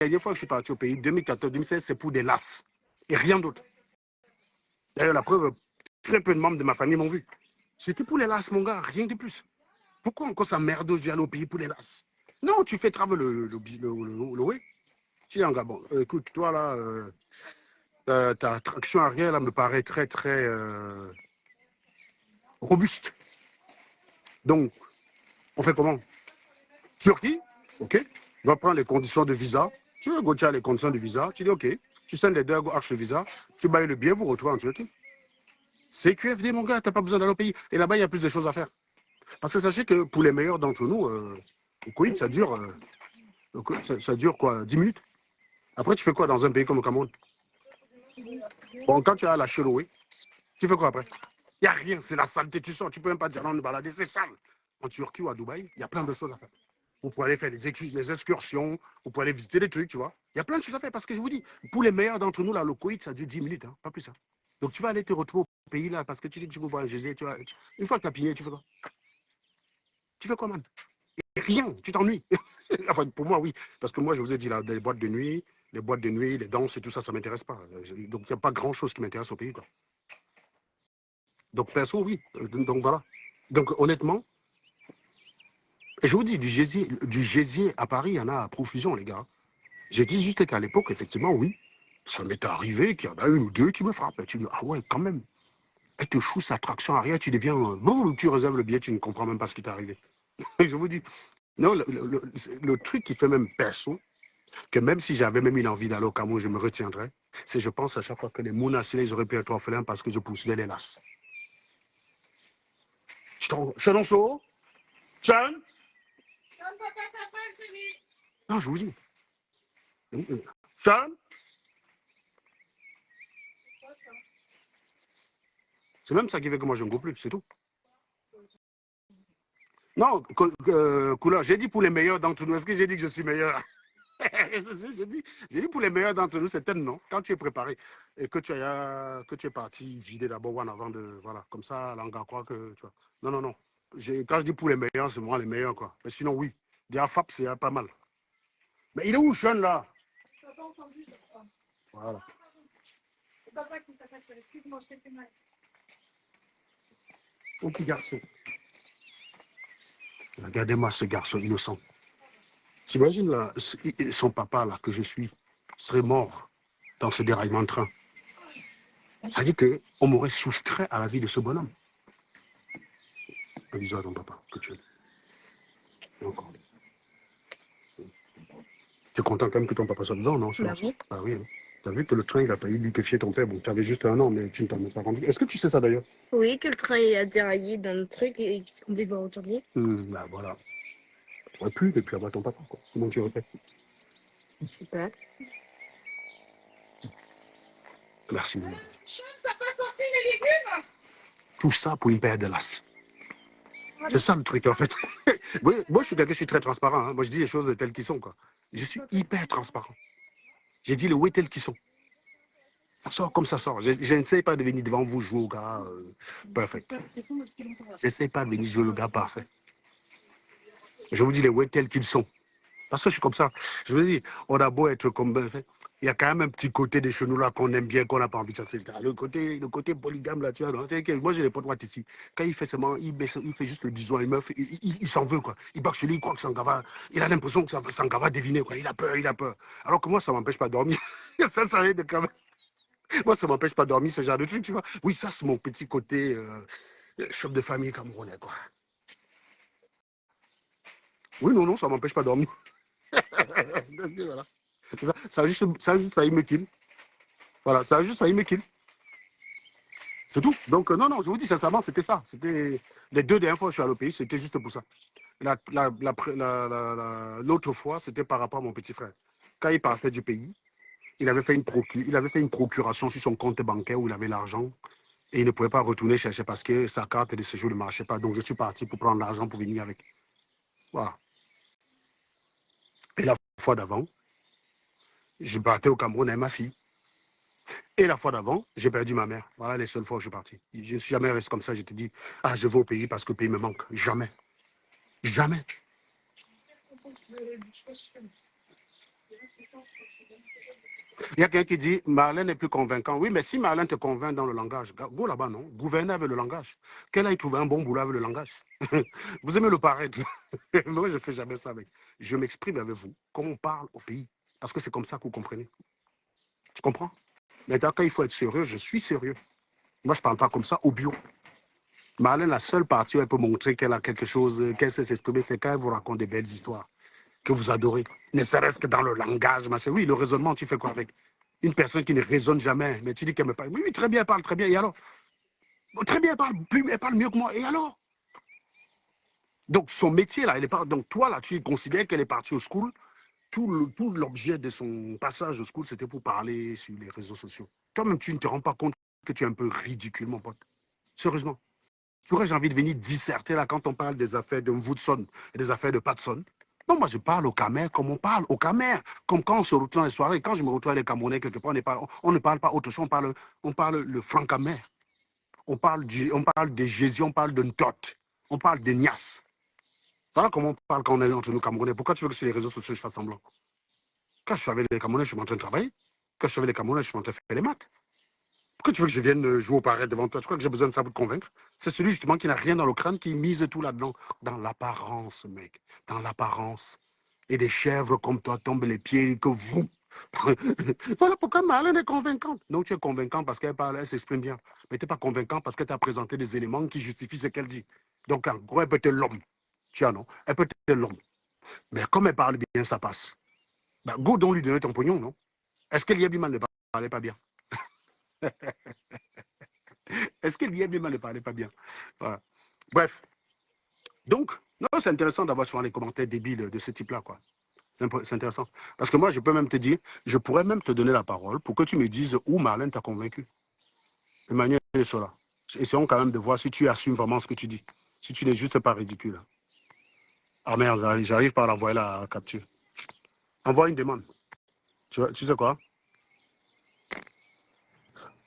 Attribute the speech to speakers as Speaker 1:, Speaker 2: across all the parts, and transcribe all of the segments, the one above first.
Speaker 1: dernière fois que je suis parti au pays, 2014-2016, c'est pour des lasses. Et rien d'autre. D'ailleurs, la preuve, très peu de membres de ma famille m'ont vu. C'était pour les lasses, mon gars, rien de plus. Pourquoi encore ça merde d'aller au pays pour les lasses? Non, tu fais travailler le way. Tu es en Gabon. Écoute, toi là, ta traction arrière là me paraît très, très robuste. Donc, on fait comment? Turquie, ok. Tu vas prendre les conditions de visa. Tu veux goûter les conditions de visa. Tu dis, ok. Tu sends les deux arches de visa. Tu bailles le billet, vous retrouvez en Turquie. C'est QFD, mon gars, tu n'as pas besoin d'aller au pays. Et là-bas, il y a plus de choses à faire. Parce que sachez que pour les meilleurs d'entre nous, le Covid, ça dure, ça dure quoi, 10 minutes. Après, tu fais quoi dans un pays comme le Cameroun? Bon, quand tu as la Cheloué, tu fais quoi après? Il n'y a rien, c'est la saleté. Tu sors, tu ne peux même pas dire non, de balader, c'est sale. En Turquie ou à Dubaï, il y a plein de choses à faire. Vous pouvez aller faire des excursions, vous pouvez aller visiter des trucs, tu vois. Il y a plein de choses à faire parce que je vous dis, pour les meilleurs d'entre nous, là, le Covid, ça dure 10 minutes, hein, pas plus. Hein. Donc tu vas aller te retrouver au pays là parce que tu dis que tu veux voir Jésus. Une fois que tu as pigné, tu fais quoi? Tu fais quoi, man? Rien, tu t'ennuies. Enfin, pour moi, oui. Parce que moi, je vous ai dit, là, les boîtes de nuit, les danses et tout ça, ça ne m'intéresse pas. Donc, il n'y a pas grand-chose qui m'intéresse au pays, quoi. Donc, perso, oui. Donc, voilà. Donc, honnêtement, je vous dis, du gésier à Paris, il y en a à profusion, les gars. J'ai dit juste qu'à l'époque, effectivement, oui, ça m'est arrivé qu'il y en a une ou deux qui me frappent. Et tu dis, ah ouais, quand même. Elle te choue sa traction arrière, tu deviens... tu réserves le billet, tu ne comprends même pas ce qui t'est arrivé. Je vous dis, non, le truc qui fait même perso, que même si j'avais même une envie d'aller au Cameroun, je me retiendrais, c'est je pense à chaque fois que les Mounassile, ils auraient pu être orphelins parce que je poursuivais les lasses. Chalonso? Chan? Non, je vous dis. Chan? C'est même ça qui fait que moi je ne go plus, c'est tout. Non, couleur, j'ai dit pour les meilleurs d'entre nous. Est-ce que j'ai dit que je suis meilleur? J'ai dit pour les meilleurs d'entre nous, c'est tel non. Quand tu es préparé et que tu es parti vider d'abord one avant de. Voilà, comme ça, l'anga croit que. Tu vois. Non, non, non. Quand je dis pour les meilleurs, c'est moi les meilleurs, quoi. Mais sinon, oui. Des FAP, c'est pas mal. Mais il est où, Sean, là? Voilà. Mon petit garçon. Regardez-moi ce garçon innocent. T'imagines, là, son papa, là, que je suis, serait mort dans ce déraillement de train. Ça dit qu'on m'aurait soustrait à la vie de ce bonhomme. Un bisou à ton papa, que tu aimes. Et encore. Tu es content quand même que ton papa soit dedans, non?
Speaker 2: Bah oui.
Speaker 1: Ah oui. Hein. Tu as vu que le train, il a failli liquéfier ton père. Bon, tu avais juste 1 an, mais tu ne t'en es pas rendu. Est-ce que tu sais ça d'ailleurs?
Speaker 2: Oui, que le train a déraillé dans le truc et qu'il s'est complètement retourné.
Speaker 1: Bah voilà. Tu aurais pu, et puis avoir ton papa, quoi. Comment tu aurais fait?
Speaker 2: Je sais pas.
Speaker 1: Merci, maman. T'as pas sorti les légumes? Tout ça pour une paire de lasses. C'est ça le truc, en fait. Moi, je suis quelqu'un, je suis très transparent. Hein. Moi, je dis les choses telles qu'elles sont, quoi. Je suis hyper transparent. J'ai dit le oui tel qu'ils sont. Ça sort comme ça sort. Je n'essaie pas de venir devant vous jouer au gars parfait. Je n'essaie pas de venir jouer le gars parfait. Je vous dis les ouais tels qu'ils sont. Parce que je suis comme ça. Je vous dis, on a beau être comme... Il y a quand même un petit côté de chez nous là qu'on aime bien, qu'on n'a pas envie de chasser. Le côté polygame là, tu vois. Moi, j'ai des potes droites ici. Quand il fait seulement, il fait juste le disons à une meuf, il s'en veut, quoi. Il bat chez lui, il croit que Sangava, il a l'impression que Sangava va deviner, quoi. Il a peur, il a peur. Alors que moi, ça ne m'empêche pas de dormir. Ça aide quand même. Moi, ça ne m'empêche pas de dormir, ce genre de truc, tu vois. Oui, ça, c'est mon petit côté chef de famille camerounais, quoi. Oui, non, ça ne m'empêche pas de dormir. Voilà. Ça a juste failli me kill. Voilà, ça a juste failli me kill. C'est tout. Donc, non, je vous dis sincèrement, c'était ça. C'était les 2 dernières fois que je suis allé au pays, c'était juste pour ça. L'autre fois, c'était par rapport à mon petit frère. Quand il partait du pays, il avait fait une procuration sur son compte bancaire où il avait l'argent et il ne pouvait pas retourner chercher parce que sa carte de séjour ne marchait pas. Donc, je suis parti pour prendre l'argent pour venir avec. Voilà. Et la fois d'avant, je partais au Cameroun avec ma fille. Et la fois d'avant, j'ai perdu ma mère. Voilà les seules fois où je suis parti. Je ne suis jamais resté comme ça. Je te dis, je vais au pays parce que le pays me manque. Jamais. Jamais. Il y a quelqu'un qui dit, Marlène est plus convaincant. Oui, mais si Marlène te convainc dans le langage, go là-bas, non? Gouverner avec le langage. Qu'elle aille trouver un bon boulot avec le langage. Vous aimez le paraître. Moi, je ne fais jamais ça avec. Je m'exprime avec vous, comme on parle au pays. Parce que c'est comme ça que vous comprenez. Tu comprends? Maintenant, quand il faut être sérieux, je suis sérieux. Moi, je ne parle pas comme ça au bureau. Marlène, la seule partie où elle peut montrer qu'elle a quelque chose, qu'elle sait s'exprimer, c'est quand elle vous raconte des belles histoires que vous adorez. Ne serait-ce que dans le langage, machin. Oui, le raisonnement, tu fais quoi avec? Une personne qui ne raisonne jamais, mais tu dis qu'elle me parle. Oui, oui, très bien, elle parle très bien. Et alors? Bon, très bien, elle parle mieux que moi. Et alors? Donc, son métier, là, elle est pas. Donc, toi, là, tu considères qu'elle est partie au school. Tout l'objet de son passage au school, c'était pour parler sur les réseaux sociaux. Toi-même, tu ne te rends pas compte que tu es un peu ridicule, mon pote. Sérieusement. Tu aurais envie de venir disserter là quand on parle des affaires de Woodson et des affaires de Patson. Non, moi je parle au Camer comme on parle au Camer. Comme quand on se retrouve dans les soirées, quand je me retrouve avec les Camerounais quelque part, on ne parle pas autre chose, on parle le franc Camer. On parle de Jésus, on parle de Ntot, on parle de Nias. Voilà comment on parle quand on est entre nous Camerounais. Pourquoi tu veux que sur les réseaux sociaux je fasse semblant? Quand je suis avec les Camerounais, je suis en train de travailler. Quand je suis avec les Camerounais, je suis en train de faire les maths. Pourquoi tu veux que je vienne jouer au pareil devant toi? Je crois que j'ai besoin de ça pour te convaincre. C'est celui justement qui n'a rien dans le crâne, qui mise tout là-dedans. Dans l'apparence, mec. Dans l'apparence. Et des chèvres comme toi tombent les pieds que vous. Voilà pourquoi Marlène est convaincante. Non, tu es convaincante parce qu'elle parle, elle s'exprime bien. Mais tu n'es pas convaincante parce qu'elle t'a présenté des éléments qui justifient ce qu'elle dit. Donc, en gros, elle peut être l'homme. Tu vois, non? Elle peut être l'homme. Mais comme elle parle bien, ça passe. Ben, go donc lui donner ton pognon, non? Est-ce que Liabiman ne parlait pas bien? Est-ce que Liabiman ne parlait pas bien? Voilà. Bref. Donc, non, c'est intéressant d'avoir souvent les commentaires débiles de ce type-là, quoi. C'est intéressant. Parce que moi, je peux même te dire, je pourrais même te donner la parole pour que tu me dises où Marlène t'a convaincu. De manière cela. Essayons quand même de voir si tu assumes vraiment ce que tu dis. Si tu n'es juste pas ridicule. Ah merde, j'arrive pas à envoyer la capture. Envoie une demande. Tu sais quoi?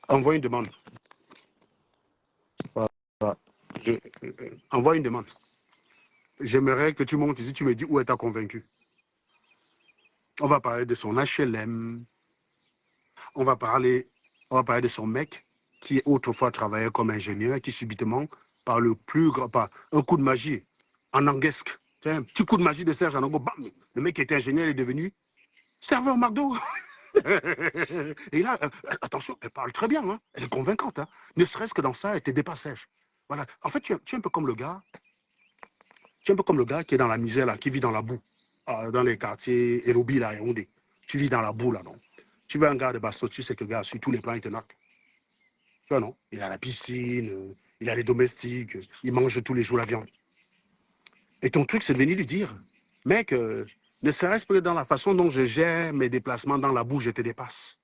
Speaker 1: Envoie une demande. Voilà. Envoie une demande. J'aimerais que tu montes ici, tu me dis où elle t'a convaincu. On va parler de son HLM. On va parler de son mec qui autrefois travaillait comme ingénieur, qui subitement, par un coup de magie, en anguesque, un petit coup de magie de Serge Anango, bam, le mec qui était ingénieur est devenu serveur McDo. Et là, attention, elle parle très bien, hein, elle est convaincante. Hein. Ne serait-ce que dans ça, elle te dépasse Serge. Voilà. En fait, tu es un peu comme le gars, qui est dans la misère, là, qui vit dans la boue, dans les quartiers Elobi, là, Yaoundé. Tu vis dans la boue, là, non? Tu veux un gars de Bastos, tu sais que le gars, sur tous les plans, il te knock. Tu vois, non? Il a la piscine, il a les domestiques, il mange tous les jours la viande. Et ton truc, c'est de venir lui dire, mec, ne serait-ce que dans la façon dont je gère mes déplacements dans la boue, je te dépasse.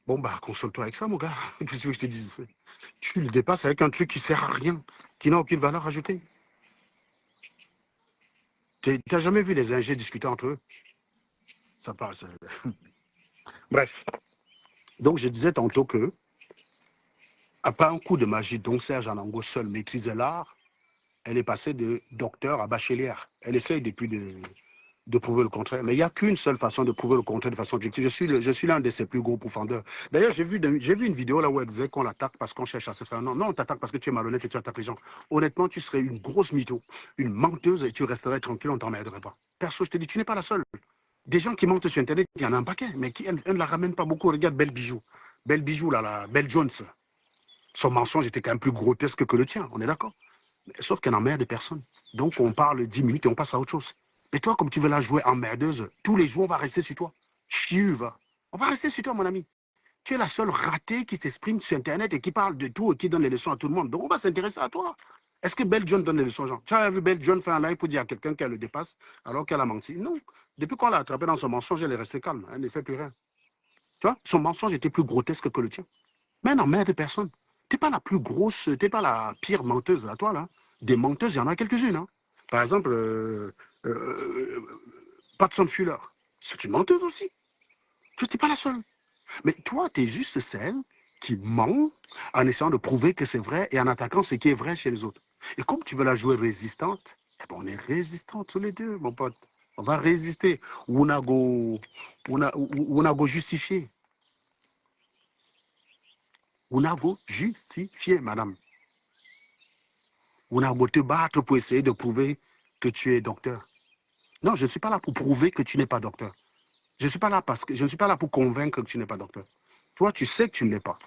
Speaker 1: Bon, bah, console-toi avec ça, mon gars. Qu'est-ce que tu veux que je te dise? Tu le dépasses avec un truc qui sert à rien, qui n'a aucune valeur ajoutée. Tu n'as jamais vu les ingés discuter entre eux? Ça passe. Bref. Donc, je disais tantôt que, après un coup de magie dont Serge Anango seul maîtrisait l'art, elle est passée de docteur à bachelière. Elle essaye depuis de prouver le contraire. Mais il n'y a qu'une seule façon de prouver le contraire de façon objective. Je suis l'un de ses plus gros pourfendeurs. D'ailleurs, j'ai vu une vidéo là où elle disait qu'on l'attaque parce qu'on cherche à se faire. Non, non, on t'attaque parce que tu es malhonnête et tu attaques les gens. Honnêtement, tu serais une grosse mytho, une menteuse et tu resterais tranquille, on ne t'emmerderait pas. Perso, je te dis, tu n'es pas la seule. Des gens qui mentent sur Internet, il y en a un paquet, mais elle ne la ramène pas beaucoup. Regarde Belle Bijou. Belle Bijou, là, la Belle Jones. Son mensonge était quand même plus grotesque que le tien, on est d'accord? Sauf qu'elle n'emmerde personne. Donc, on parle 10 minutes et on passe à autre chose. Mais toi, comme tu veux la jouer emmerdeuse, tous les jours, on va rester sur toi. Chiuva. On va rester sur toi, mon ami. Tu es la seule ratée qui s'exprime sur Internet et qui parle de tout et qui donne les leçons à tout le monde. Donc, on va s'intéresser à toi. Est-ce que Belle John donne les leçons aux gens? Tu as vu Belle John faire un live pour dire à quelqu'un qu'elle le dépasse alors qu'elle a menti? Non. Depuis qu'on l'a attrapé dans son mensonge, elle est restée calme. Elle ne fait plus rien. Tu vois, son mensonge était plus grotesque que le tien. Mais elle n'emmerde personne. Tu n'es pas la plus grosse, tu n'es pas la pire menteuse à toi, là. Des menteuses, il y en a quelques-unes. Hein. Par exemple, Patson Fuller. C'est une menteuse aussi. Tu n'es pas la seule. Mais toi, tu es juste celle qui ment en essayant de prouver que c'est vrai et en attaquant ce qui est vrai chez les autres. Et comme tu veux la jouer résistante, eh ben on est résistants tous les deux, mon pote. On va résister. On a go justifier. On a go justifier, madame. On a go te battre pour essayer de prouver que tu es docteur. Non, je ne suis pas là pour prouver que tu n'es pas docteur. Je ne suis pas là pour convaincre que tu n'es pas docteur. Toi, tu sais que tu ne l'es pas.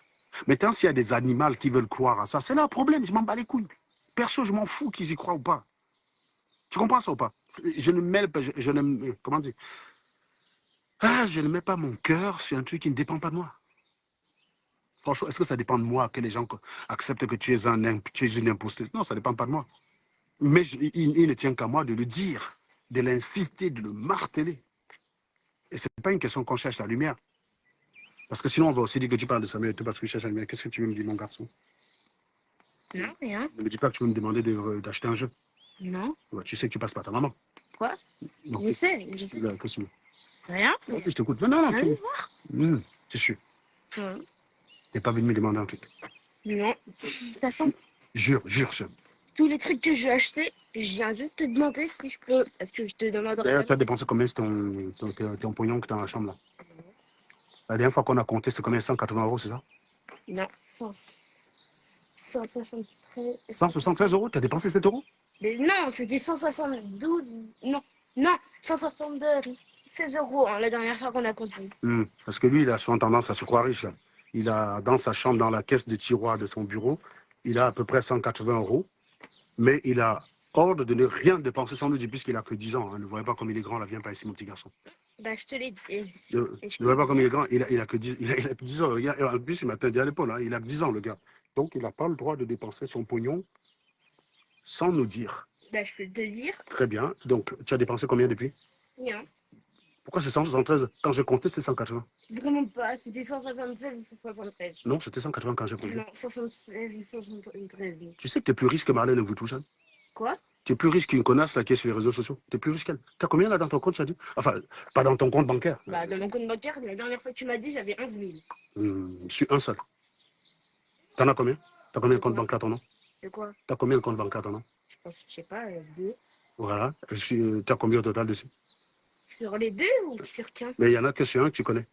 Speaker 1: Maintenant, s'il y a des animaux qui veulent croire à ça, c'est leur problème. Je m'en bats les couilles. Perso, je m'en fous qu'ils y croient ou pas. Tu comprends ça ou pas? Je ne mêle pas, je ne, comment dire? Ah, je ne mets pas mon cœur sur un truc qui ne dépend pas de moi. Franchement, est-ce que ça dépend de moi que les gens acceptent que tu es une imposteuse? Non, ça ne dépend pas de moi. Mais il ne tient qu'à moi de le dire, de l'insister, de le marteler. Et ce n'est pas une question qu'on cherche la lumière. Parce que sinon, on va aussi dire que tu parles de Samuel parce que tu cherches la lumière. Qu'est-ce que tu veux me dire, mon garçon?
Speaker 2: Non, rien.
Speaker 1: Ne me dis pas que tu veux me demander d'acheter un jeu.
Speaker 2: Non.
Speaker 1: Ouais, tu sais que tu passes par ta maman.
Speaker 2: Quoi?
Speaker 1: Donc,
Speaker 2: Je sais.
Speaker 1: qu'est-ce que tu veux?
Speaker 2: Rien.
Speaker 1: Vas-y, je t'écoute. Non,
Speaker 2: Allez
Speaker 1: tu...
Speaker 2: voir.
Speaker 1: Tu suis.
Speaker 2: Ouais.
Speaker 1: T'es pas venu me demander un truc.
Speaker 2: Non. De toute façon,
Speaker 1: Jure, chef.
Speaker 2: tous les trucs que je vais acheter, je viens juste te demander si je peux. Est-ce que je te demanderai?
Speaker 1: D'ailleurs, tu as dépensé combien sur ton pognon que tu as dans la chambre là? La dernière fois qu'on a compté, c'est combien? 180 €, c'est ça?
Speaker 2: Non. 173.
Speaker 1: 173 €? Tu as dépensé 7 €?
Speaker 2: Mais non, c'était 172. Non, 162. 16 euros hein, la dernière fois qu'on a compté.
Speaker 1: Parce que lui, il a souvent tendance à se croire riche. Là. Il a dans sa chambre, dans la caisse de tiroir de son bureau, il a à peu près 180 €. Mais il a ordre de ne rien dépenser sans nous dire, puisqu'il a que 10 ans. Hein. Ne voyez pas comme il est grand, là, viens pas ici, mon petit garçon.
Speaker 2: Bah, je te l'ai dit.
Speaker 1: Ne voyez pas comme il est grand, il a que 10, il a que 10 ans. En plus, il m'a tendu à l'épaule, hein. Il a que 10 ans, le gars. Donc, il n'a pas le droit de dépenser son pognon sans nous dire.
Speaker 2: Bah, je peux te dire.
Speaker 1: Très bien. Donc, tu as dépensé combien depuis?
Speaker 2: Rien.
Speaker 1: Pourquoi c'est 173? Quand j'ai compté, c'est 180.
Speaker 2: Vraiment pas. C'était 176 et 173.
Speaker 1: Non, c'était 180 quand j'ai compté.
Speaker 2: Non, 76 et 173.
Speaker 1: Tu sais que tu es plus riche que Marlène vous touche. Hein?
Speaker 2: Quoi?
Speaker 1: Tu es plus riche qu'une connasse là, qui est sur les réseaux sociaux. Tu es plus riche qu'elle. Tu as combien là dans ton compte, tu as dit? Enfin, pas dans ton compte bancaire.
Speaker 2: Bah, dans mon compte bancaire, la dernière fois que tu m'as dit, j'avais 11 000.
Speaker 1: Je suis un seul. T'en as combien? T'as combien de comptes bancaires à ton nom?
Speaker 2: De quoi?
Speaker 1: T'as combien de comptes bancaires à ton nom?
Speaker 2: Je sais pas, 2.
Speaker 1: Voilà. T'as combien au total dessus?
Speaker 2: Sur les 2 ou sur qu'un?
Speaker 1: Mais il y en a que sur un que tu connais.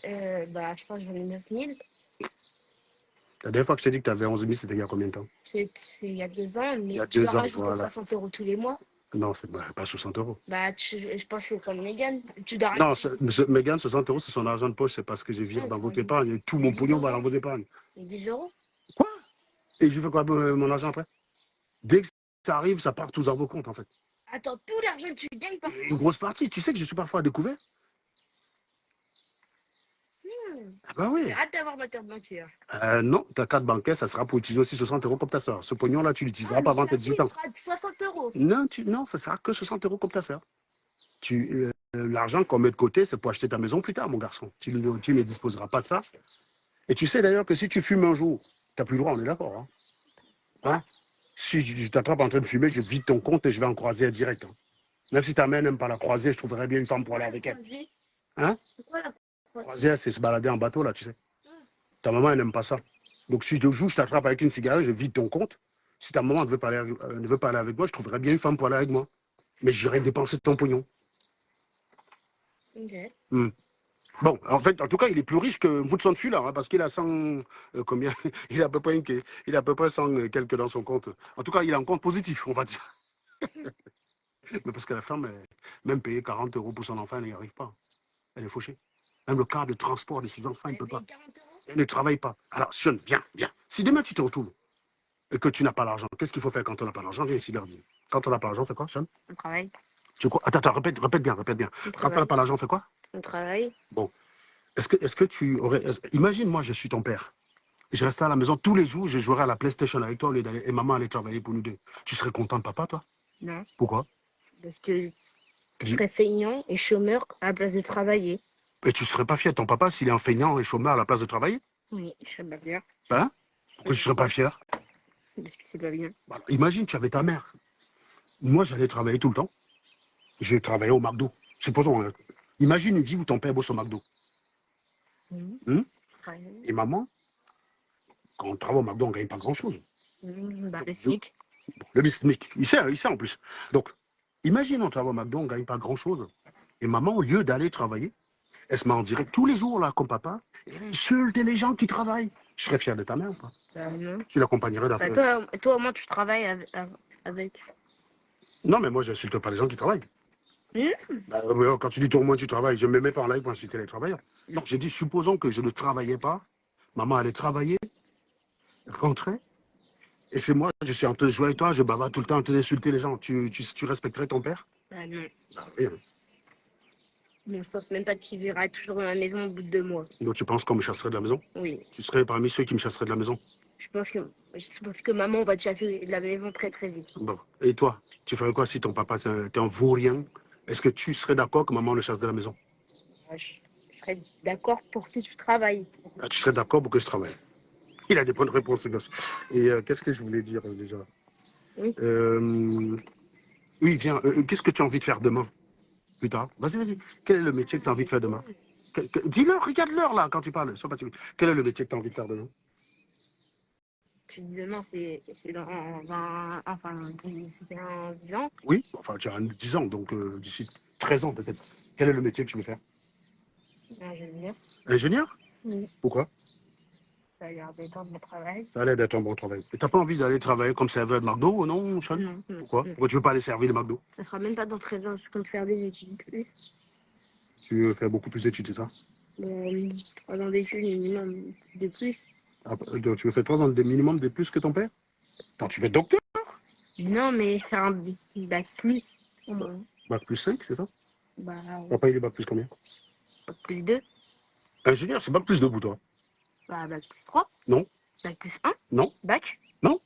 Speaker 2: Bah, je pense que j'en ai 9 000.
Speaker 1: La dernière fois que je t'ai dit que tu avais 11 000, c'était il y a combien de temps?
Speaker 2: C'est il y a 2 ans, mais
Speaker 1: Il y a
Speaker 2: tu
Speaker 1: 2
Speaker 2: dois
Speaker 1: ans,
Speaker 2: rajouter
Speaker 1: voilà.
Speaker 2: 60 euros tous les mois.
Speaker 1: Non, c'est pas 60 €.
Speaker 2: Bah, je pense que c'est comme Megan. Tu dois
Speaker 1: Non,
Speaker 2: rajouter
Speaker 1: Megan, 60 €, c'est son argent de poche, c'est parce que je vire dans votre épargne et tout mon
Speaker 2: 10
Speaker 1: pognon va
Speaker 2: €.
Speaker 1: dans vos épargnes.
Speaker 2: 10 euros.
Speaker 1: Quoi? Et je fais quoi mon argent après? Dès que ça arrive, ça part tous dans vos comptes en fait.
Speaker 2: Attends, tout l'argent que tu gagnes par
Speaker 1: Une grosse partie. Tu sais que je suis parfois à découvert? Ah bah oui.
Speaker 2: J'ai hâte d'avoir ma carte bancaire.
Speaker 1: Non, ta carte bancaire, ça sera pour utiliser aussi 60 € comme ta soeur. Ce pognon-là, tu l'utiliseras pas avant tes 18 ans.
Speaker 2: 60 euros.
Speaker 1: Non, ça sera que 60 € comme ta soeur. L'argent qu'on met de côté, c'est pour acheter ta maison plus tard, mon garçon. Tu ne disposeras pas de ça. Et tu sais d'ailleurs que si tu fumes un jour, tu n'as plus le droit, on est d'accord. Hein? Si je t'attrape en train de fumer, je vide ton compte et je vais en croisière direct. Hein. Même si ta mère n'aime pas la croisière, je trouverais bien une femme pour aller avec elle. Hein?
Speaker 2: C'est quoi la
Speaker 1: Croisière, c'est se balader en bateau, là, tu sais. Ta maman, elle n'aime pas ça. Donc si de jour, je t'attrape avec une cigarette, je vide ton compte. Si ta maman ne veut pas aller avec moi, je trouverais bien une femme pour aller avec moi. Mais j'irai dépenser ton pognon.
Speaker 2: Ok.
Speaker 1: Bon, en fait, en tout cas, il est plus riche que Woodson Fuller, hein, parce qu'il a 100, combien? Il a à peu près 100 et quelques dans son compte. En tout cas, il a un compte positif, on va dire. Mais parce que la femme, même payer 40 € pour son enfant, elle n'y arrive pas. Elle est fauchée. Même le quart de transport de ses enfants, il ne peut pas.
Speaker 2: 40 euros.
Speaker 1: Elle ne travaille pas. Alors, Sean, viens. Si demain tu te retrouves et que tu n'as pas l'argent, qu'est-ce qu'il faut faire quand on n'a pas l'argent? Viens ici, leur dire. Quand on n'a pas l'argent, on fait quoi, Sean?
Speaker 2: On travaille.
Speaker 1: Attends, répète bien. Quand on n'a pas l'argent, on fait quoi?
Speaker 2: On travaille.
Speaker 1: Bon. Est-ce que tu aurais... Imagine, moi, je suis ton père. Je restais à la maison tous les jours, je jouerais à la PlayStation avec toi au lieu d'aller... Et maman allait travailler pour nous deux. Tu serais content de papa, toi?
Speaker 2: Non.
Speaker 1: Pourquoi?
Speaker 2: Parce que tu serais feignant et chômeur à la place de travailler.
Speaker 1: Et tu serais pas fier de ton papa s'il est un feignant et chômeur à la place de travailler?
Speaker 2: Oui, je serais pas bien.
Speaker 1: Hein? Pourquoi je serais pas fier?
Speaker 2: Parce que c'est pas bien.
Speaker 1: Voilà. Imagine, tu avais ta mère. Moi, j'allais travailler tout le temps. Je travaillais au McDo. Supposons, hein. Imagine une vie où ton père bosse au McDo. Et maman, quand on travaille au McDo, on ne gagne pas grand-chose.
Speaker 2: Bah, le SMIC.
Speaker 1: Le SMIC, il sait en plus. Donc, Imagine, on travaille au McDo, on ne gagne pas grand-chose. Et maman, au lieu d'aller travailler, elle se met en direct tous les jours, là, comme papa. Et elle insulte les gens qui travaillent. Je serais fier de ta mère ou pas?
Speaker 2: Non.
Speaker 1: Tu l'accompagnerais d'affaires.
Speaker 2: Toi, au moins, tu travailles avec.
Speaker 1: Non, mais moi, je n'insulte pas les gens qui travaillent.
Speaker 2: Bah,
Speaker 1: quand tu dis toi, au moins, tu travailles, je ne me mets pas en live pour insulter les travailleurs. Non, j'ai dit, supposons que je ne travaillais pas. Maman allait travailler, rentrait. Et c'est moi, je suis en train de jouer avec toi, je bavard tout le temps en train d'insulter les gens. Tu respecterais ton père?
Speaker 2: non.
Speaker 1: Oui.
Speaker 2: Mais je pense même pas qu'il verra toujours dans la maison au bout de 2 mois.
Speaker 1: Donc tu penses qu'on me chasserait de la maison?
Speaker 2: Oui.
Speaker 1: Tu serais parmi ceux qui me chasseraient de la maison?
Speaker 2: Je pense que maman va te chasser de la maison très très vite.
Speaker 1: Bon. Et toi, tu ferais quoi si ton papa était un vaurien? Est-ce que tu serais d'accord que maman le chasse de la maison?
Speaker 2: Je serais d'accord pour que tu travailles.
Speaker 1: Ah, tu serais d'accord pour que je travaille? Il a des bonnes réponses, ce gosse. Et qu'est-ce que je voulais dire déjà?
Speaker 2: Oui.
Speaker 1: Oui, viens. Qu'est-ce que tu as envie de faire demain? Plus tard. Vas-y. Quel est le métier que tu as envie de faire demain? Dis-leur, regarde-leur là quand tu parles. Sois pas timide. Quel est le métier que tu as envie de faire demain?
Speaker 2: Tu dis demain, c'est dans 20, enfin, d'ici 10 ans.
Speaker 1: Oui, enfin, tu as 10 ans, donc d'ici 13 ans peut-être. Quel est le métier que tu veux faire?
Speaker 2: Ingénieur.
Speaker 1: Ingénieur?
Speaker 2: Oui.
Speaker 1: Pourquoi?
Speaker 2: Ça a l'air d'être un bon travail.
Speaker 1: Ça a l'air d'être un bon travail. Et t'as pas envie d'aller travailler comme serveur de McDo ou non, Sean?
Speaker 2: Non.
Speaker 1: Pourquoi? Pourquoi tu veux pas aller servir le McDo?
Speaker 2: Ça sera même pas dans 13 ans, je compte faire des études plus.
Speaker 1: Tu veux faire beaucoup plus d'études, c'est ça?
Speaker 2: 3 ans d'études minimum de plus.
Speaker 1: Donc, tu veux faire 3 ans de minimum de plus que ton père? Attends, tu veux être docteur?
Speaker 2: Non, mais faire un bac plus.
Speaker 1: Bac plus 5, c'est ça?
Speaker 2: Bah,
Speaker 1: Papa, il est bac plus combien?
Speaker 2: bac plus 2.
Speaker 1: Ingénieur, c'est bac plus 2 pour toi?
Speaker 2: Bah, bac plus 3.
Speaker 1: Non.
Speaker 2: Bac plus 1.
Speaker 1: Non.
Speaker 2: Bac.
Speaker 1: Non.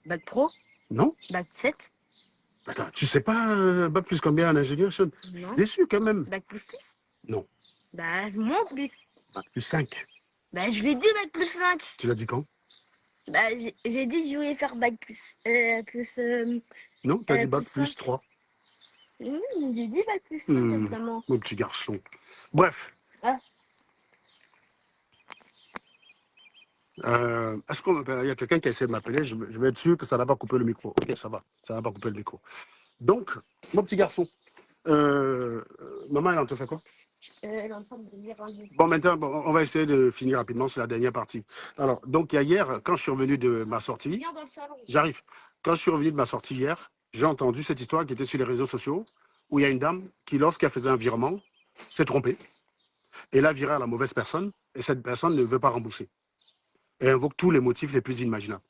Speaker 2: Bac pro.
Speaker 1: Non.
Speaker 2: Bac 7.
Speaker 1: Attends, tu sais pas bac plus combien en ingénieur, Sean? Je suis déçu quand même.
Speaker 2: Bac plus 6.
Speaker 1: Non.
Speaker 2: Bah, moins plus.
Speaker 1: Bac plus 5.
Speaker 2: Bah, je l'ai dit bac plus 5.
Speaker 1: Tu l'as dit quand?
Speaker 2: Bah, j'ai dit que je voulais faire bac plus.
Speaker 1: Non, tu as dit bac
Speaker 2: plus
Speaker 1: plus 3.
Speaker 2: Oui, j'ai dit bac plus 5, évidemment.
Speaker 1: Mon petit garçon. Bref.
Speaker 2: Ah.
Speaker 1: Est-ce qu'il y a quelqu'un qui essaie de m'appeler? Je vais être sûr que ça n'a pas coupé le micro. Ok, ça va. Ça n'a pas coupé le micro. Donc, mon petit garçon, maman, elle en te fait quoi?
Speaker 2: Elle est en train de lire un livre.
Speaker 1: Bon, maintenant, on va essayer de finir rapidement sur la dernière partie. Alors, donc, hier, quand je suis revenu de ma sortie,
Speaker 2: Viens dans le salon.
Speaker 1: j'arrive. Quand je suis revenu de ma sortie hier, j'ai entendu cette histoire qui était sur les réseaux sociaux, où il y a une dame qui, lorsqu'elle faisait un virement, s'est trompée. Et l'a viré à la mauvaise personne, et cette personne ne veut pas rembourser. Et invoque tous les motifs les plus inimaginables.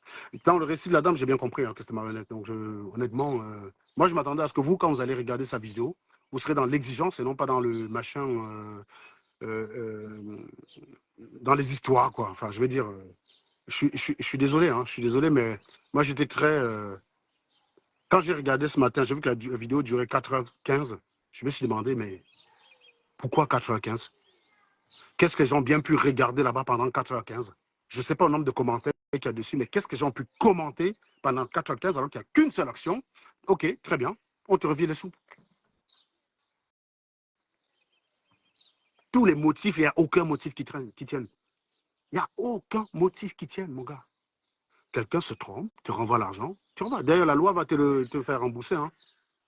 Speaker 1: Dans le récit de la dame, j'ai bien compris que c'était marionnette. Donc, honnêtement, moi, je m'attendais à ce que vous, quand vous allez regarder sa vidéo, vous serez dans l'exigence et non pas dans le machin, dans les histoires, quoi. Enfin, je veux dire, je suis désolé, je suis désolé, mais moi, j'étais très... Quand j'ai regardé ce matin, j'ai vu que la vidéo durait 4h15. Je me suis demandé, mais pourquoi 4h15? Qu'est-ce que les gens ont bien pu regarder là-bas pendant 4h15? Je ne sais pas le nombre de commentaires qu'il y a dessus, mais qu'est-ce que les gens ont pu commenter pendant 4h15 alors qu'il n'y a qu'une seule action? Ok, très bien, on te revient les sous. Tous les motifs, il n'y a aucun motif qui tienne. Il n'y a aucun motif qui tienne, mon gars. Quelqu'un se trompe, te renvoie l'argent, tu renvoies. D'ailleurs, la loi va te faire rembourser.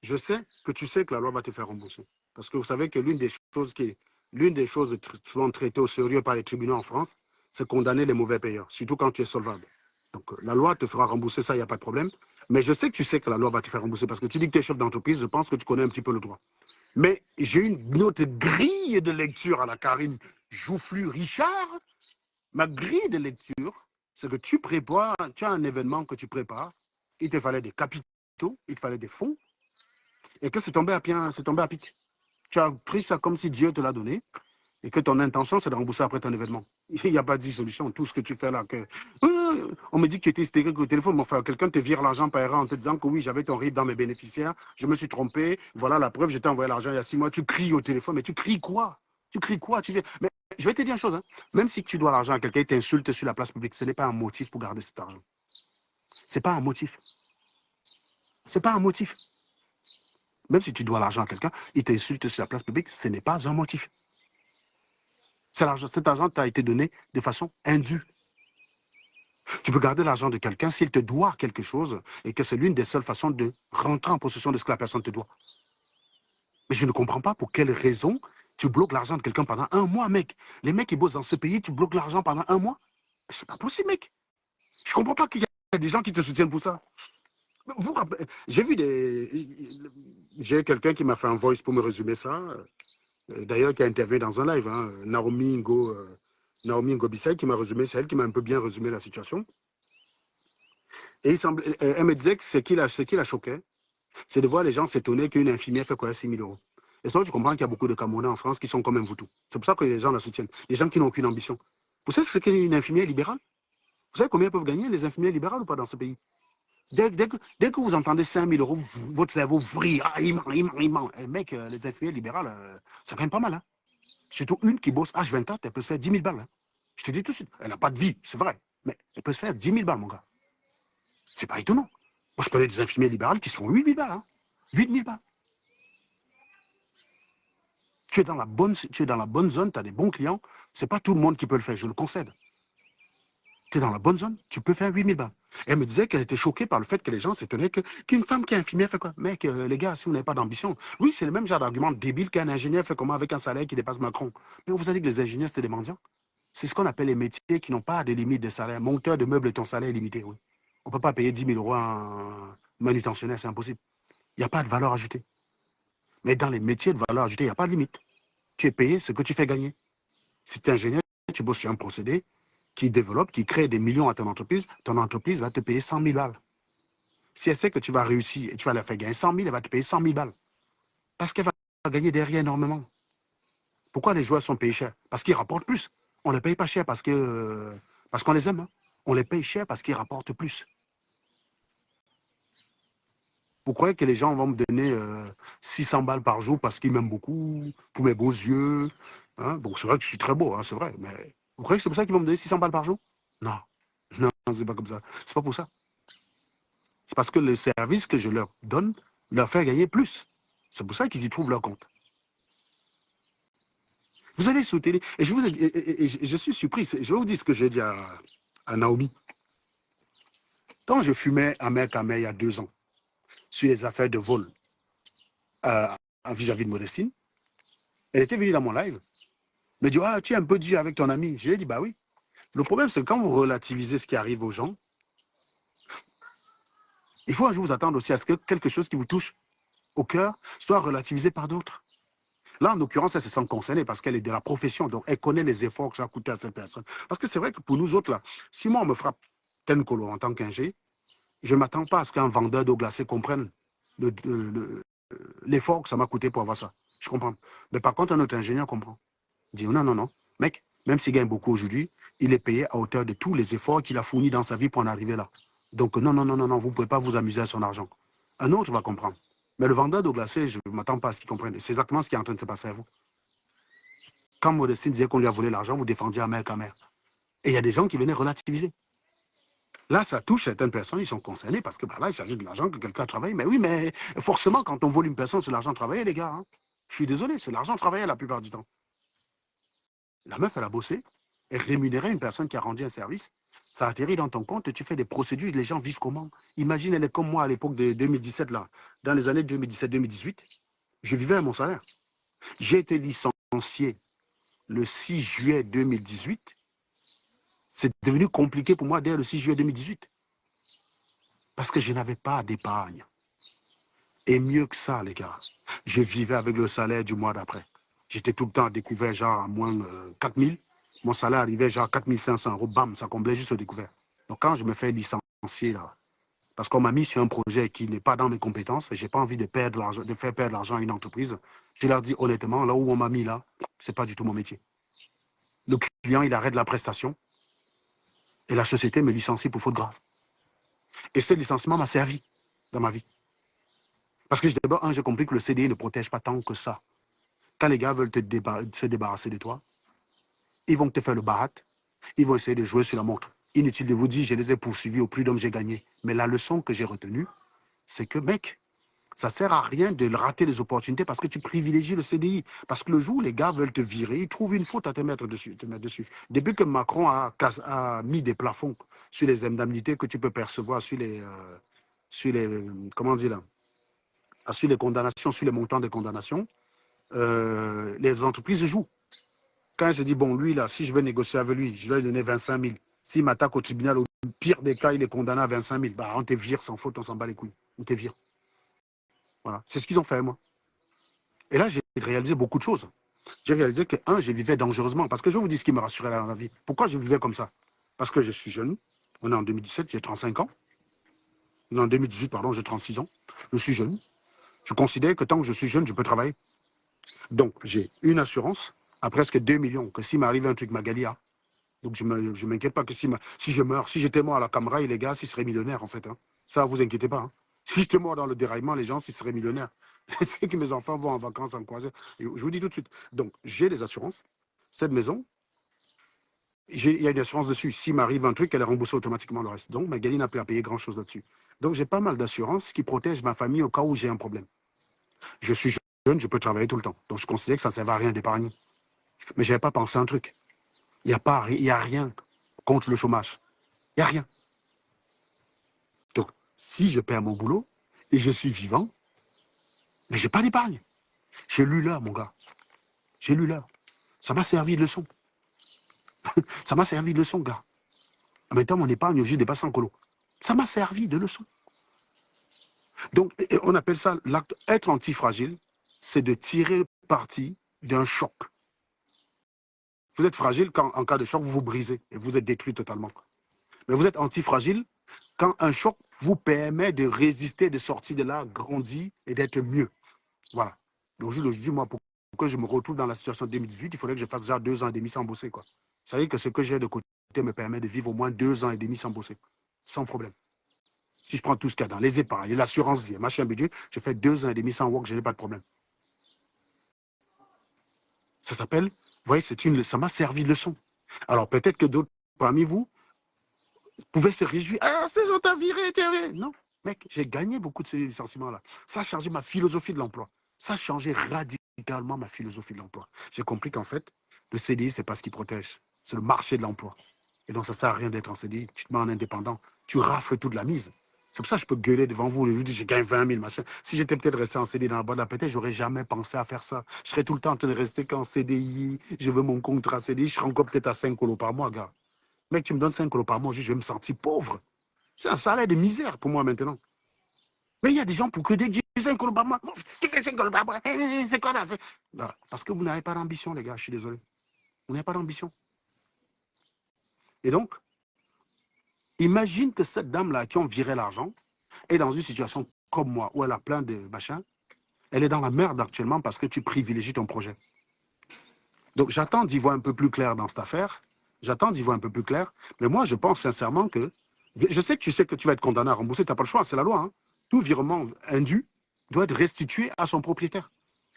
Speaker 1: Je sais que tu sais que la loi va te faire rembourser. Parce que vous savez que l'une des choses souvent traitées au sérieux par les tribunaux en France, c'est condamner les mauvais payeurs, surtout quand tu es solvable. Donc, la loi te fera rembourser, ça, il n'y a pas de problème. Mais je sais que tu sais que la loi va te faire rembourser parce que tu dis que tu es chef d'entreprise, je pense que tu connais un petit peu le droit. Mais j'ai une autre grille de lecture à la Karine Joufflu-Richard. Ma grille de lecture, c'est que tu as un événement que tu prépares, il te fallait des capitaux, il te fallait des fonds, et que c'est tombé à pic. Tu as pris ça comme si Dieu te l'a donné, et que ton intention, c'est de rembourser après ton événement. Il n'y a pas de dissolution. Tout ce que tu fais là, on me dit que tu étais hystérique au téléphone, mais enfin, quelqu'un te vire l'argent par erreur en te disant que oui, j'avais ton RIB dans mes bénéficiaires, je me suis trompé, voilà la preuve, je t'ai envoyé l'argent il y a 6 mois, tu cries au téléphone, mais tu cries quoi? Mais je vais te dire une chose, même si tu dois l'argent à quelqu'un, il t'insulte sur la place publique, ce n'est pas un motif pour garder cet argent. C'est pas un motif. C'est pas un motif. Même si tu dois l'argent à quelqu'un, il t'insulte sur la place publique, ce n'est pas un motif. Cet argent t'a été donné de façon indue. Tu peux garder l'argent de quelqu'un s'il te doit quelque chose et que c'est l'une des seules façons de rentrer en possession de ce que la personne te doit. Mais je ne comprends pas pour quelle raison tu bloques l'argent de quelqu'un pendant un mois, mec. Les mecs qui bossent dans ce pays, tu bloques l'argent pendant un mois. C'est pas possible, mec. Je comprends pas qu'il y a des gens qui te soutiennent pour ça. J'ai vu J'ai quelqu'un qui m'a fait un voice pour me résumer ça. D'ailleurs, qui a intervenu dans un live, hein, Naomi Ngo Bissay, qui m'a résumé, c'est elle qui m'a un peu bien résumé la situation. Et elle me disait que ce qui la choquait, c'est de voir les gens s'étonner qu'une infirmière fait quoi 6 000 euros. Et ça, tu comprends qu'il y a beaucoup de Camerounais en France qui sont comme un voutou. C'est pour ça que les gens la soutiennent. Les gens qui n'ont aucune ambition. Vous savez ce qu'est une infirmière libérale? Vous savez combien peuvent gagner les infirmières libérales ou pas dans ce pays? Dès que vous entendez 5 000 euros, votre cerveau vrille. Ah, il ment. Eh, mec, les infirmières libérales, ça gagne pas mal. Hein. Surtout une qui bosse H24, elle peut se faire 10 000 balles. Hein. Je te dis tout de suite, elle n'a pas de vie, c'est vrai. Mais elle peut se faire 10 000 balles, mon gars. C'est pas étonnant. Moi, je connais des infirmières libérales qui se font 8 000 balles. Hein. 8 000 balles. Tu es dans la bonne zone, tu as des bons clients. Ce n'est pas tout le monde qui peut le faire, je le concède. Tu es dans la bonne zone, tu peux faire 8 000 balles. Et elle me disait qu'elle était choquée par le fait que les gens s'étonnaient qu'une femme qui est infirmière fait quoi? Mec, les gars, si vous n'avez pas d'ambition, oui, c'est le même genre d'argument débile qu'un ingénieur fait comment avec un salaire qui dépasse Macron. Mais on vous a dit que les ingénieurs, c'est des mendiants. C'est ce qu'on appelle les métiers qui n'ont pas de limite de salaire. Monteur de meubles et ton salaire est limité, oui. On ne peut pas payer 10 000 euros à un manutentionnaire, c'est impossible. Il n'y a pas de valeur ajoutée. Mais dans les métiers de valeur ajoutée, il n'y a pas de limite. Tu es payé ce que tu fais gagner. Si tu es ingénieur, tu bosses sur un procédé qui développe, qui crée des millions à ton entreprise va te payer 100 000 balles. Si elle sait que tu vas réussir et tu vas la faire gagner 100 000, elle va te payer 100 000 balles. Parce qu'elle va gagner derrière énormément. Pourquoi les joueurs sont payés cher? Parce qu'ils rapportent plus. On ne les paye pas cher parce qu'on les aime. Hein. On les paye cher parce qu'ils rapportent plus. Vous croyez que les gens vont me donner 600 balles par jour parce qu'ils m'aiment beaucoup, pour mes beaux yeux? Hein? Bon, c'est vrai que je suis très beau, hein, c'est vrai. Mais vous croyez que c'est pour ça qu'ils vont me donner 600 balles par jour? Non. Non, c'est pas comme ça. C'est pas pour ça. C'est parce que le service que je leur donne leur fait gagner plus. C'est pour ça qu'ils y trouvent leur compte. Vous allez sur télé, et je suis surpris, je vais vous dire ce que j'ai dit à Naomi. Quand je fumais à Mercamé il y a 2 ans, sur les affaires de vol vis-à-vis de Modestine, elle était venue dans mon live, elle me dit, ah, tu es un peu dur avec ton ami. Je lui ai dit, bah oui. Le problème, c'est que quand vous relativisez ce qui arrive aux gens, il faut un jour vous attendre aussi à ce que quelque chose qui vous touche au cœur soit relativisé par d'autres. Là, en l'occurrence, elle se sent concernée parce qu'elle est de la profession, donc elle connaît les efforts que ça a coûté à cette personne. Parce que c'est vrai que pour nous autres, là, si moi, on me frappe tel colo en tant qu'ingé, je ne m'attends pas à ce qu'un vendeur d'eau glacée comprenne l'effort que ça m'a coûté pour avoir ça. Je comprends. Mais par contre, un autre ingénieur comprend. Il dit, non, non, non. Mec, même s'il gagne beaucoup aujourd'hui, il est payé à hauteur de tous les efforts qu'il a fournis dans sa vie pour en arriver là. Donc, non, non, non, non, non, vous ne pouvez pas vous amuser à son argent. Un autre va comprendre. Mais le vendeur d'eau glacée, je ne m'attends pas à ce qu'il comprenne. C'est exactement ce qui est en train de se passer à vous. Quand Modestine disait qu'on lui a volé l'argent, vous défendiez à mère qu'à mère. Et il y a des gens qui venaient relativiser. Là, ça touche certaines personnes, ils sont concernés parce que bah, là, il s'agit de l'argent que quelqu'un a travaillé. Mais oui, mais forcément, quand on vole une personne, c'est l'argent travaillé, les gars. Hein. Je suis désolé, c'est l'argent travaillé la plupart du temps. La meuf, elle a bossé, elle rémunérait une personne qui a rendu un service. Ça atterrit dans ton compte et tu fais des procédures. Les gens vivent comment? Imagine, elle est comme moi à l'époque de 2017, là. Dans les années 2017-2018, je vivais à mon salaire. J'ai été licencié le 6 juillet 2018. C'est devenu compliqué pour moi dès le 6 juillet 2018. Parce que je n'avais pas d'épargne. Et mieux que ça, les gars, je vivais avec le salaire du mois d'après. J'étais tout le temps à découvert, genre à moins 4 000. Mon salaire arrivait genre 4 500 euros. Bam, ça comblait juste au découvert. Donc quand je me fais licencier, là, parce qu'on m'a mis sur un projet qui n'est pas dans mes compétences, et je n'ai pas envie de faire perdre l'argent à une entreprise, je leur dis honnêtement, là où on m'a mis là, ce n'est pas du tout mon métier. Le client, il arrête la prestation et la société me licencie pour faute grave. Et ce licenciement m'a servi dans ma vie. Parce que d'abord, j'ai compris que le CDI ne protège pas tant que ça. Quand les gars veulent se débarrasser de toi, ils vont te faire le barat, ils vont essayer de jouer sur la montre. Inutile de vous dire, je les ai poursuivis au prix d'homme, j'ai gagné. Mais la leçon que j'ai retenue, c'est que, mec, Ça ne sert à rien de rater les opportunités parce que tu privilégies le CDI. Parce que le jour où les gars veulent te virer, ils trouvent une faute à te mettre dessus. Depuis que Macron a mis des plafonds sur les indemnités que tu peux percevoir comment on dit là, sur les condamnations, sur les montants des condamnations, les entreprises jouent. Quand elle se dit, bon, lui, là, si je veux négocier avec lui, je vais lui donner 25 000. S'il m'attaque au tribunal, au pire des cas, il est condamné à 25 000. Bah, on te vire sans faute, on s'en bat les couilles. On te vire. Voilà. C'est ce qu'ils ont fait, moi. Et là, j'ai réalisé beaucoup de choses. J'ai réalisé que, je vivais dangereusement. Parce que je vous dis ce qui me rassurait dans la vie. Pourquoi je vivais comme ça? Parce que je suis jeune. On est en 2017, j'ai 35 ans. On est en 2018, pardon, j'ai 36 ans. Je suis jeune. Je considère que tant que je suis jeune, je peux travailler. Donc, j'ai une assurance à presque 2 millions. Que s'il m'arrive un truc, Magali a. Donc, je ne m'inquiète pas que si je meurs, si j'étais mort à la Camera, les gars, s'ils seraient millionnaires, en fait. Hein. Ça, vous inquiétez pas. Hein. Si j'étais mort dans le déraillement, les gens, s'ils seraient millionnaires. C'est que mes enfants vont en vacances en croisière. Je vous dis tout de suite. Donc, j'ai des assurances. Cette maison, il y a une assurance dessus. S'il m'arrive un truc, elle est remboursée automatiquement le reste. Donc, Magali n'a plus à payer grand-chose là-dessus. Donc, j'ai pas mal d'assurances qui protègent ma famille au cas où j'ai un problème. Je suis jeune, je peux travailler tout le temps. Donc, je considère que ça ne sert à rien d'épargner. Mais je n'avais pas pensé à un truc. Il n'y a rien contre le chômage. Il n'y a rien. Donc, si je perds mon boulot et je suis vivant, mais je n'ai pas d'épargne. J'ai lu l'heure, mon gars. J'ai lu l'heure. Ça m'a servi de leçon. Ça m'a servi de leçon, gars. En même temps, mon épargne, j'ai dépassé en colo. Ça m'a servi de leçon. Donc, on appelle ça l'acte. Être antifragile, c'est de tirer parti d'un choc. Vous êtes fragile quand, en cas de choc, vous vous brisez et vous êtes détruit totalement. Mais vous êtes antifragile quand un choc vous permet de résister, de sortir de là, grandir et d'être mieux. Voilà. Donc, je dis, moi, pour que je me retrouve dans la situation de 2018, il faudrait que je fasse déjà 2 ans et demi sans bosser, quoi. Vous savez que ce que j'ai de côté me permet de vivre au moins 2 ans et demi sans bosser. Sans problème. Si je prends tout ce qu'il y a dans les épargnes, l'assurance vie, machin budget, je fais 2 ans et demi sans work, je n'ai pas de problème. Ça s'appelle, vous voyez, ça m'a servi de leçon. Alors, peut-être que d'autres parmi vous pouvaient se réjouir. Ah, ces gens t'ont viré, non, mec, j'ai gagné beaucoup de ces licenciements-là. Ça a changé ma philosophie de l'emploi. Ça a changé radicalement ma philosophie de l'emploi. J'ai compris qu'en fait, le CDI, ce n'est pas ce qui protège. C'est le marché de l'emploi. Et donc, ça ne sert à rien d'être en CDI. Tu te mets en indépendant. Tu rafles toute la mise. C'est pour ça que je peux gueuler devant vous et vous dire, j'ai gagné 20 000, machin. Si j'étais peut-être resté en CDI dans la boîte de la pétée, je n'aurais jamais pensé à faire ça. Je serais tout le temps en train de rester qu'en CDI. Je veux mon contrat CDI. Je serais encore peut-être à 5 colos par mois, gars. Mec, tu me donnes 5 colos par mois, je vais me sentir pauvre. C'est un salaire de misère pour moi maintenant. Mais il y a des gens pour que dès que j'ai 5 colos par mois, c'est quoi là? Parce que vous n'avez pas d'ambition, les gars, je suis désolé. Vous n'avez pas d'ambition. Et donc, imagine que cette dame-là qui ont viré l'argent est dans une situation comme moi, où elle a plein de machins. Elle est dans la merde actuellement parce que tu privilégies ton projet. Donc, j'attends d'y voir un peu plus clair dans cette affaire. J'attends d'y voir un peu plus clair. Mais moi, je pense sincèrement que... Je sais que tu sais que tu vas être condamné à rembourser. Tu n'as pas le choix, c'est la loi. Hein. Tout virement indu doit être restitué à son propriétaire.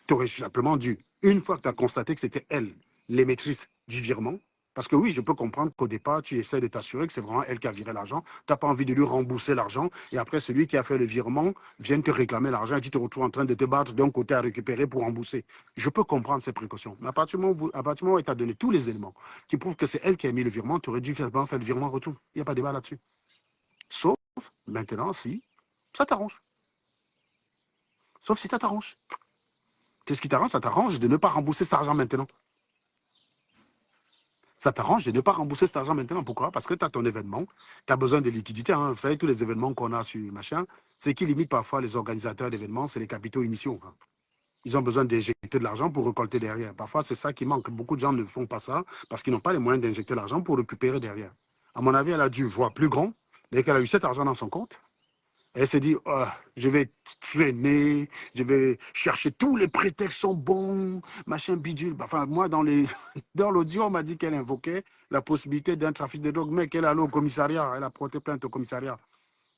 Speaker 1: Tu aurais simplement dû, une fois que tu as constaté que c'était elle, l'émettrice du virement, parce que oui, je peux comprendre qu'au départ, tu essaies de t'assurer que c'est vraiment elle qui a viré l'argent. Tu n'as pas envie de lui rembourser l'argent. Et après, celui qui a fait le virement vient te réclamer l'argent et tu te retrouves en train de te battre d'un côté à récupérer pour rembourser. Je peux comprendre ces précautions. Mais à partir du moment où elle t'a donné tous les éléments qui prouvent que c'est elle qui a mis le virement, tu aurais dû faire le virement en retour. Il n'y a pas de débat là-dessus. Sauf maintenant, si ça t'arrange. Sauf si ça t'arrange. Qu'est-ce qui t'arrange? Ça t'arrange de ne pas rembourser cet argent maintenant. Ça t'arrange de ne pas rembourser cet argent maintenant. Pourquoi? Parce que tu as ton événement, tu as besoin de liquidité. Hein. Vous savez, tous les événements qu'on a sur machin, ce qui limite parfois les organisateurs d'événements, c'est les capitaux initiaux. Hein. Ils ont besoin d'injecter de l'argent pour récolter derrière. Parfois, c'est ça qui manque. Beaucoup de gens ne font pas ça parce qu'ils n'ont pas les moyens d'injecter l'argent pour récupérer derrière. À mon avis, elle a dû voir plus grand. Dès qu'elle a eu cet argent dans son compte, elle s'est dit, oh, je vais traîner, je vais chercher tous les prétextes sont bons, machin bidule. Enfin, moi, dans l'audio, on m'a dit qu'elle invoquait la possibilité d'un trafic de drogue, mais qu'elle allait au commissariat, elle a porté plainte au commissariat.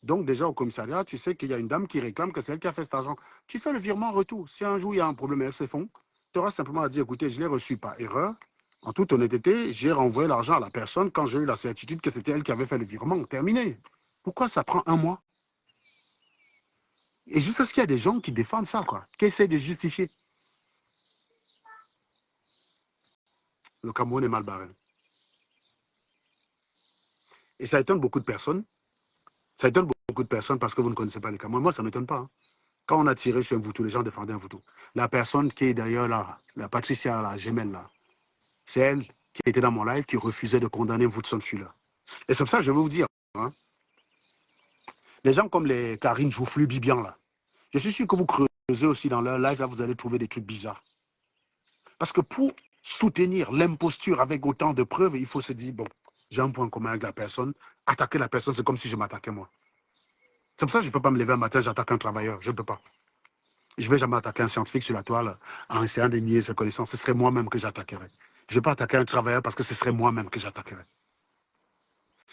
Speaker 1: Donc, déjà au commissariat, tu sais qu'il y a une dame qui réclame que c'est elle qui a fait cet argent. Tu fais le virement en retour. Si un jour il y a un problème avec ces fonds, tu auras simplement à dire, écoutez, je l'ai reçu par erreur. En toute honnêteté, j'ai renvoyé l'argent à la personne quand j'ai eu la certitude que c'était elle qui avait fait le virement. Terminé. Pourquoi ça prend un mois? Et juste parce qu'il y a des gens qui défendent ça, quoi, qui essaient de justifier. Le Cameroun est mal barré. Et ça étonne beaucoup de personnes. Ça étonne beaucoup de personnes parce que vous ne connaissez pas les Camerounais. Moi, ça ne m'étonne pas. Hein. Quand on a tiré sur un Voutou, les gens défendaient un Voutou. La personne qui est d'ailleurs là, la Patricia, la Gemelle, là, c'est elle qui était dans mon live qui refusait de condamner Woodson Fuller. Et c'est pour ça que je veux vous dire, hein, les gens comme les Karine Joufflu, Bibian, là, je suis sûr que vous creusez aussi dans leur live, là, vous allez trouver des trucs bizarres. Parce que pour soutenir l'imposture avec autant de preuves, il faut se dire, bon, j'ai un point commun avec la personne. Attaquer la personne, c'est comme si je m'attaquais moi. C'est pour ça que je ne peux pas me lever un matin, j'attaque un travailleur. Je ne peux pas. Je ne vais jamais attaquer un scientifique sur la toile en essayant de nier ses connaissances. Ce serait moi-même que j'attaquerais. Je ne vais pas attaquer un travailleur parce que ce serait moi-même que j'attaquerais.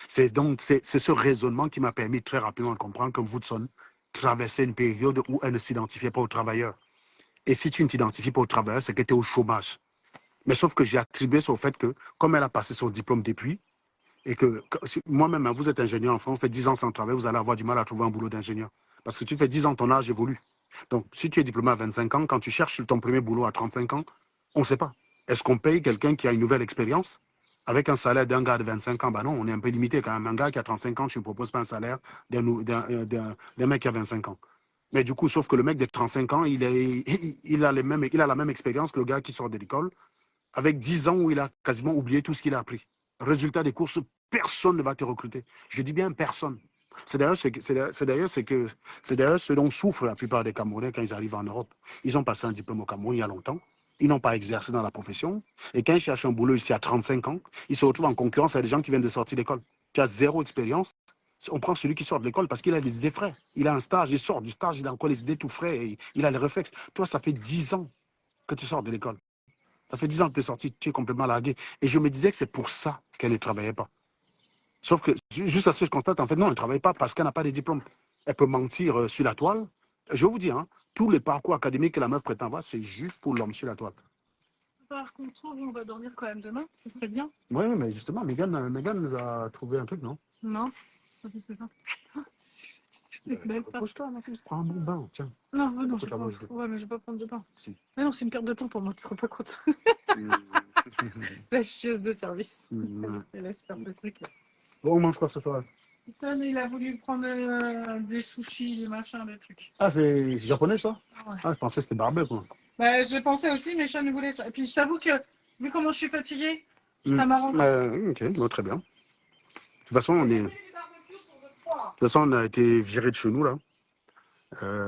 Speaker 1: C'est ce raisonnement qui m'a permis très rapidement de comprendre que Woodson traversait une période où elle ne s'identifiait pas aux travailleurs. Et si tu ne t'identifies pas aux travailleurs, c'est que tu es au chômage. Mais sauf que j'ai attribué ça au fait que, comme elle a passé son diplôme depuis, et que moi-même, vous êtes ingénieur en France, vous faites 10 ans sans travail, vous allez avoir du mal à trouver un boulot d'ingénieur. Parce que tu fais 10 ans, ton âge évolue. Donc, si tu es diplômé à 25 ans, quand tu cherches ton premier boulot à 35 ans, on ne sait pas. Est-ce qu'on paye quelqu'un qui a une nouvelle expérience avec un salaire d'un gars de 25 ans? Ben non, on est un peu limité quand même. Un gars qui a 35 ans, tu ne proposes pas un salaire d'un mec qui a 25 ans. Mais du coup, sauf que le mec de 35 ans, il a la même expérience que le gars qui sort de l'école, avec 10 ans où il a quasiment oublié tout ce qu'il a appris. Résultat des courses, personne ne va te recruter. Je dis bien personne. C'est d'ailleurs ce dont souffrent la plupart des Camerounais quand ils arrivent en Europe. Ils ont passé un diplôme au Cameroun il y a longtemps. Ils n'ont pas exercé dans la profession. Et quand ils cherchent un boulot ici à 35 ans, ils se retrouvent en concurrence avec des gens qui viennent de sortir d'école. Tu as zéro expérience. On prend celui qui sort de l'école parce qu'il a des idées frais. Il a un stage, il sort du stage, il a encore les idées tout frais, et il a les réflexes. Toi, ça fait 10 ans que tu sors de l'école. Ça fait 10 ans que tu es sorti, tu es complètement largué. Et je me disais que c'est pour ça qu'elle ne travaillait pas. Sauf que, juste à ce que je constate, en fait, non, elle ne travaille pas parce qu'elle n'a pas de diplôme. Elle peut mentir sur la toile. Je vais vous dire, hein, tous les parcours académiques que la meuf prétend avoir, c'est juste pour l'homme sur la toile.
Speaker 3: Par contre, on va dormir quand même demain, ça serait bien.
Speaker 1: Oui, mais justement, Megan nous a trouvé un truc, non?
Speaker 3: Non, pas plus que ça.
Speaker 1: Repose-toi, ma fille, prends un bon bain, tiens.
Speaker 3: Non, non, je ne vais pas prendre de bain.
Speaker 1: Si.
Speaker 3: Mais non, c'est une perte de temps pour moi, tu ne te rends pas compte. La chieuse de service. Je te laisse faire le truc. Là.
Speaker 1: Bon, on mange quoi ce soir?
Speaker 3: Putain, il a voulu prendre des sushis, des machins, des trucs.
Speaker 1: Ah, c'est japonais ça?
Speaker 3: Ouais.
Speaker 1: Ah, je pensais que c'était barbecue, quoi.
Speaker 3: Bah, je pensais aussi, mais Sean voulait ça. Et puis je t'avoue que, vu comment je suis fatiguée, ça m'arrange.
Speaker 1: Ok, bon, très bien. De toute façon, on a été viré de chez nous, là.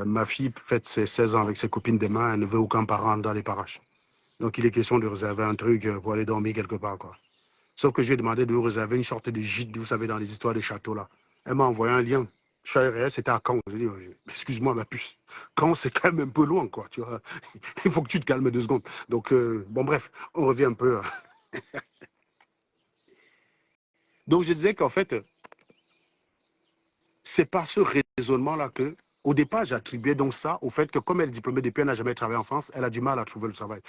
Speaker 1: Ma fille fête ses 16 ans avec ses copines demain, elle ne veut aucun parent dans les parages. Donc il est question de réserver un truc pour aller dormir quelque part, quoi. Sauf que je lui ai demandé de vous réserver une sorte de gîte, vous savez, dans les histoires des châteaux, là. Elle m'a envoyé un lien. Je suis arrivé, c'était à Caen. J'ai dit, excuse-moi, ma puce. Caen, c'est quand même un peu loin, quoi, tu vois. Il faut que tu te calmes 2 secondes. Donc, bon, bref, on revient un peu. Donc, je disais qu'en fait, c'est par ce raisonnement-là que, au départ, j'attribuais donc ça au fait que, comme elle est diplômée depuis, elle n'a jamais travaillé en France, elle a du mal à trouver le travail.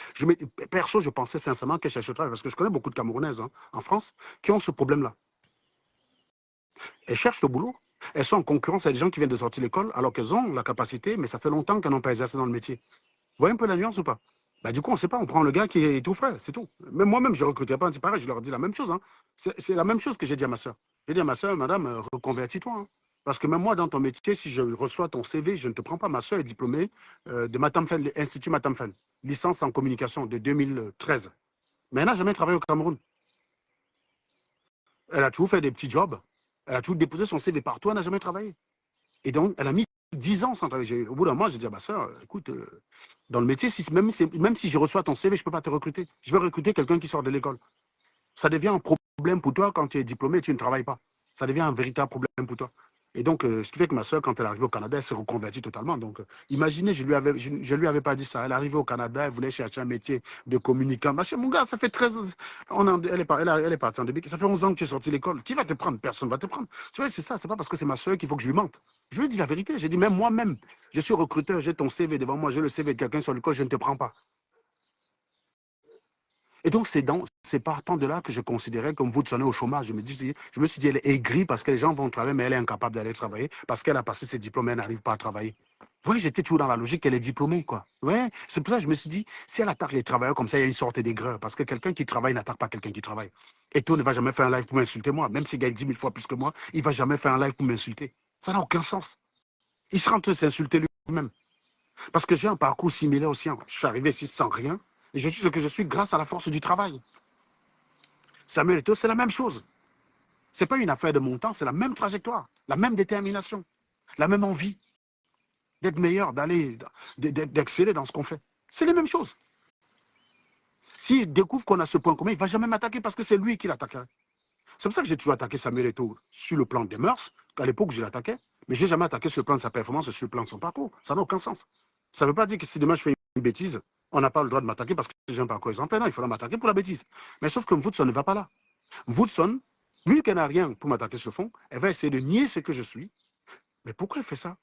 Speaker 1: Perso, je pensais sincèrement qu'elle cherchait le travail, parce que je connais beaucoup de Camerounaises en France qui ont ce problème-là. Elles cherchent le boulot, elles sont en concurrence avec des gens qui viennent de sortir de l'école, alors qu'elles ont la capacité, mais ça fait longtemps qu'elles n'ont pas exercé dans le métier. Vous voyez un peu la nuance ou pas? Bah, du coup, on ne sait pas, on prend le gars qui est tout frais, c'est tout. Même moi-même, je ne recrutais pas, c'est pareil, je leur dis la même chose. Hein. C'est la même chose que j'ai dit à ma soeur. J'ai dit à ma soeur, madame, reconvertis-toi. Hein. Parce que même moi, dans ton métier, si je reçois ton CV, je ne te prends pas. Ma soeur est diplômée de Matamfen, l'Institut Matamfen, licence en communication de 2013. Mais elle n'a jamais travaillé au Cameroun. Elle a toujours fait des petits jobs. Elle a toujours déposé son CV partout, elle n'a jamais travaillé. Et donc, elle a mis 10 ans sans travailler. Au bout d'un moment, j'ai dit à ma soeur, écoute, dans le métier, même si je reçois ton CV, je ne peux pas te recruter. Je veux recruter quelqu'un qui sort de l'école. Ça devient un problème pour toi quand tu es diplômé et tu ne travailles pas. Ça devient un véritable problème pour toi. Et donc, ce qui fait que ma soeur, quand elle est arrivée au Canada, elle s'est reconvertie totalement. Donc, imaginez, je lui avais pas dit ça. Elle est arrivée au Canada, elle voulait chercher un métier de communicant. Mon gars, ça fait 13 ans. Elle est partie en début. Ça fait 11 ans que tu es sorti de l'école. Qui va te prendre? Personne ne va te prendre. Tu vois, c'est ça. C'est pas parce que c'est ma soeur qu'il faut que je lui mente. Je lui ai dit la vérité. J'ai dit, même moi-même, je suis recruteur, j'ai ton CV devant moi, j'ai le CV de quelqu'un sur lequel je ne te prends pas. Et donc, c'est partant de là que je considérais comme vous de sonner au chômage. Je me suis dit, elle est aigrie parce que les gens vont travailler, mais elle est incapable d'aller travailler parce qu'elle a passé ses diplômes et elle n'arrive pas à travailler. Ouais, j'étais toujours dans la logique qu'elle est diplômée, quoi. Ouais, c'est pour ça que je me suis dit, si elle attaque les travailleurs comme ça, il y a une sorte d'aigreur. Parce que quelqu'un qui travaille n'attaque pas quelqu'un qui travaille. Eto ne va jamais faire un live pour m'insulter, moi. Même s'il gagne 10 000 fois plus que moi, il ne va jamais faire un live pour m'insulter. Ça n'a aucun sens. Il sera en train de s'insulter lui-même. Parce que j'ai un parcours similaire au sien. Je suis arrivé ici sans rien. Et je suis ce que je suis grâce à la force du travail. Samuel Eto'o, c'est la même chose. Ce n'est pas une affaire de montant, c'est la même trajectoire, la même détermination, la même envie d'être meilleur, d'exceller dans ce qu'on fait. C'est les mêmes choses. S'il découvre qu'on a ce point commun, il ne va jamais m'attaquer parce que c'est lui qui l'attaquerait. C'est pour ça que j'ai toujours attaqué Samuel Eto'o sur le plan des mœurs, qu'à l'époque je l'attaquais, mais je n'ai jamais attaqué sur le plan de sa performance et sur le plan de son parcours. Ça n'a aucun sens. Ça ne veut pas dire que si demain je fais une bêtise, on n'a pas le droit de m'attaquer parce que j'ai un parcours exemplaire. Non, il faudra m'attaquer pour la bêtise. Mais sauf que Woodson ne va pas là. Woodson, vu qu'elle n'a rien pour m'attaquer sur le fond, elle va essayer de nier ce que je suis. Mais pourquoi elle fait ça?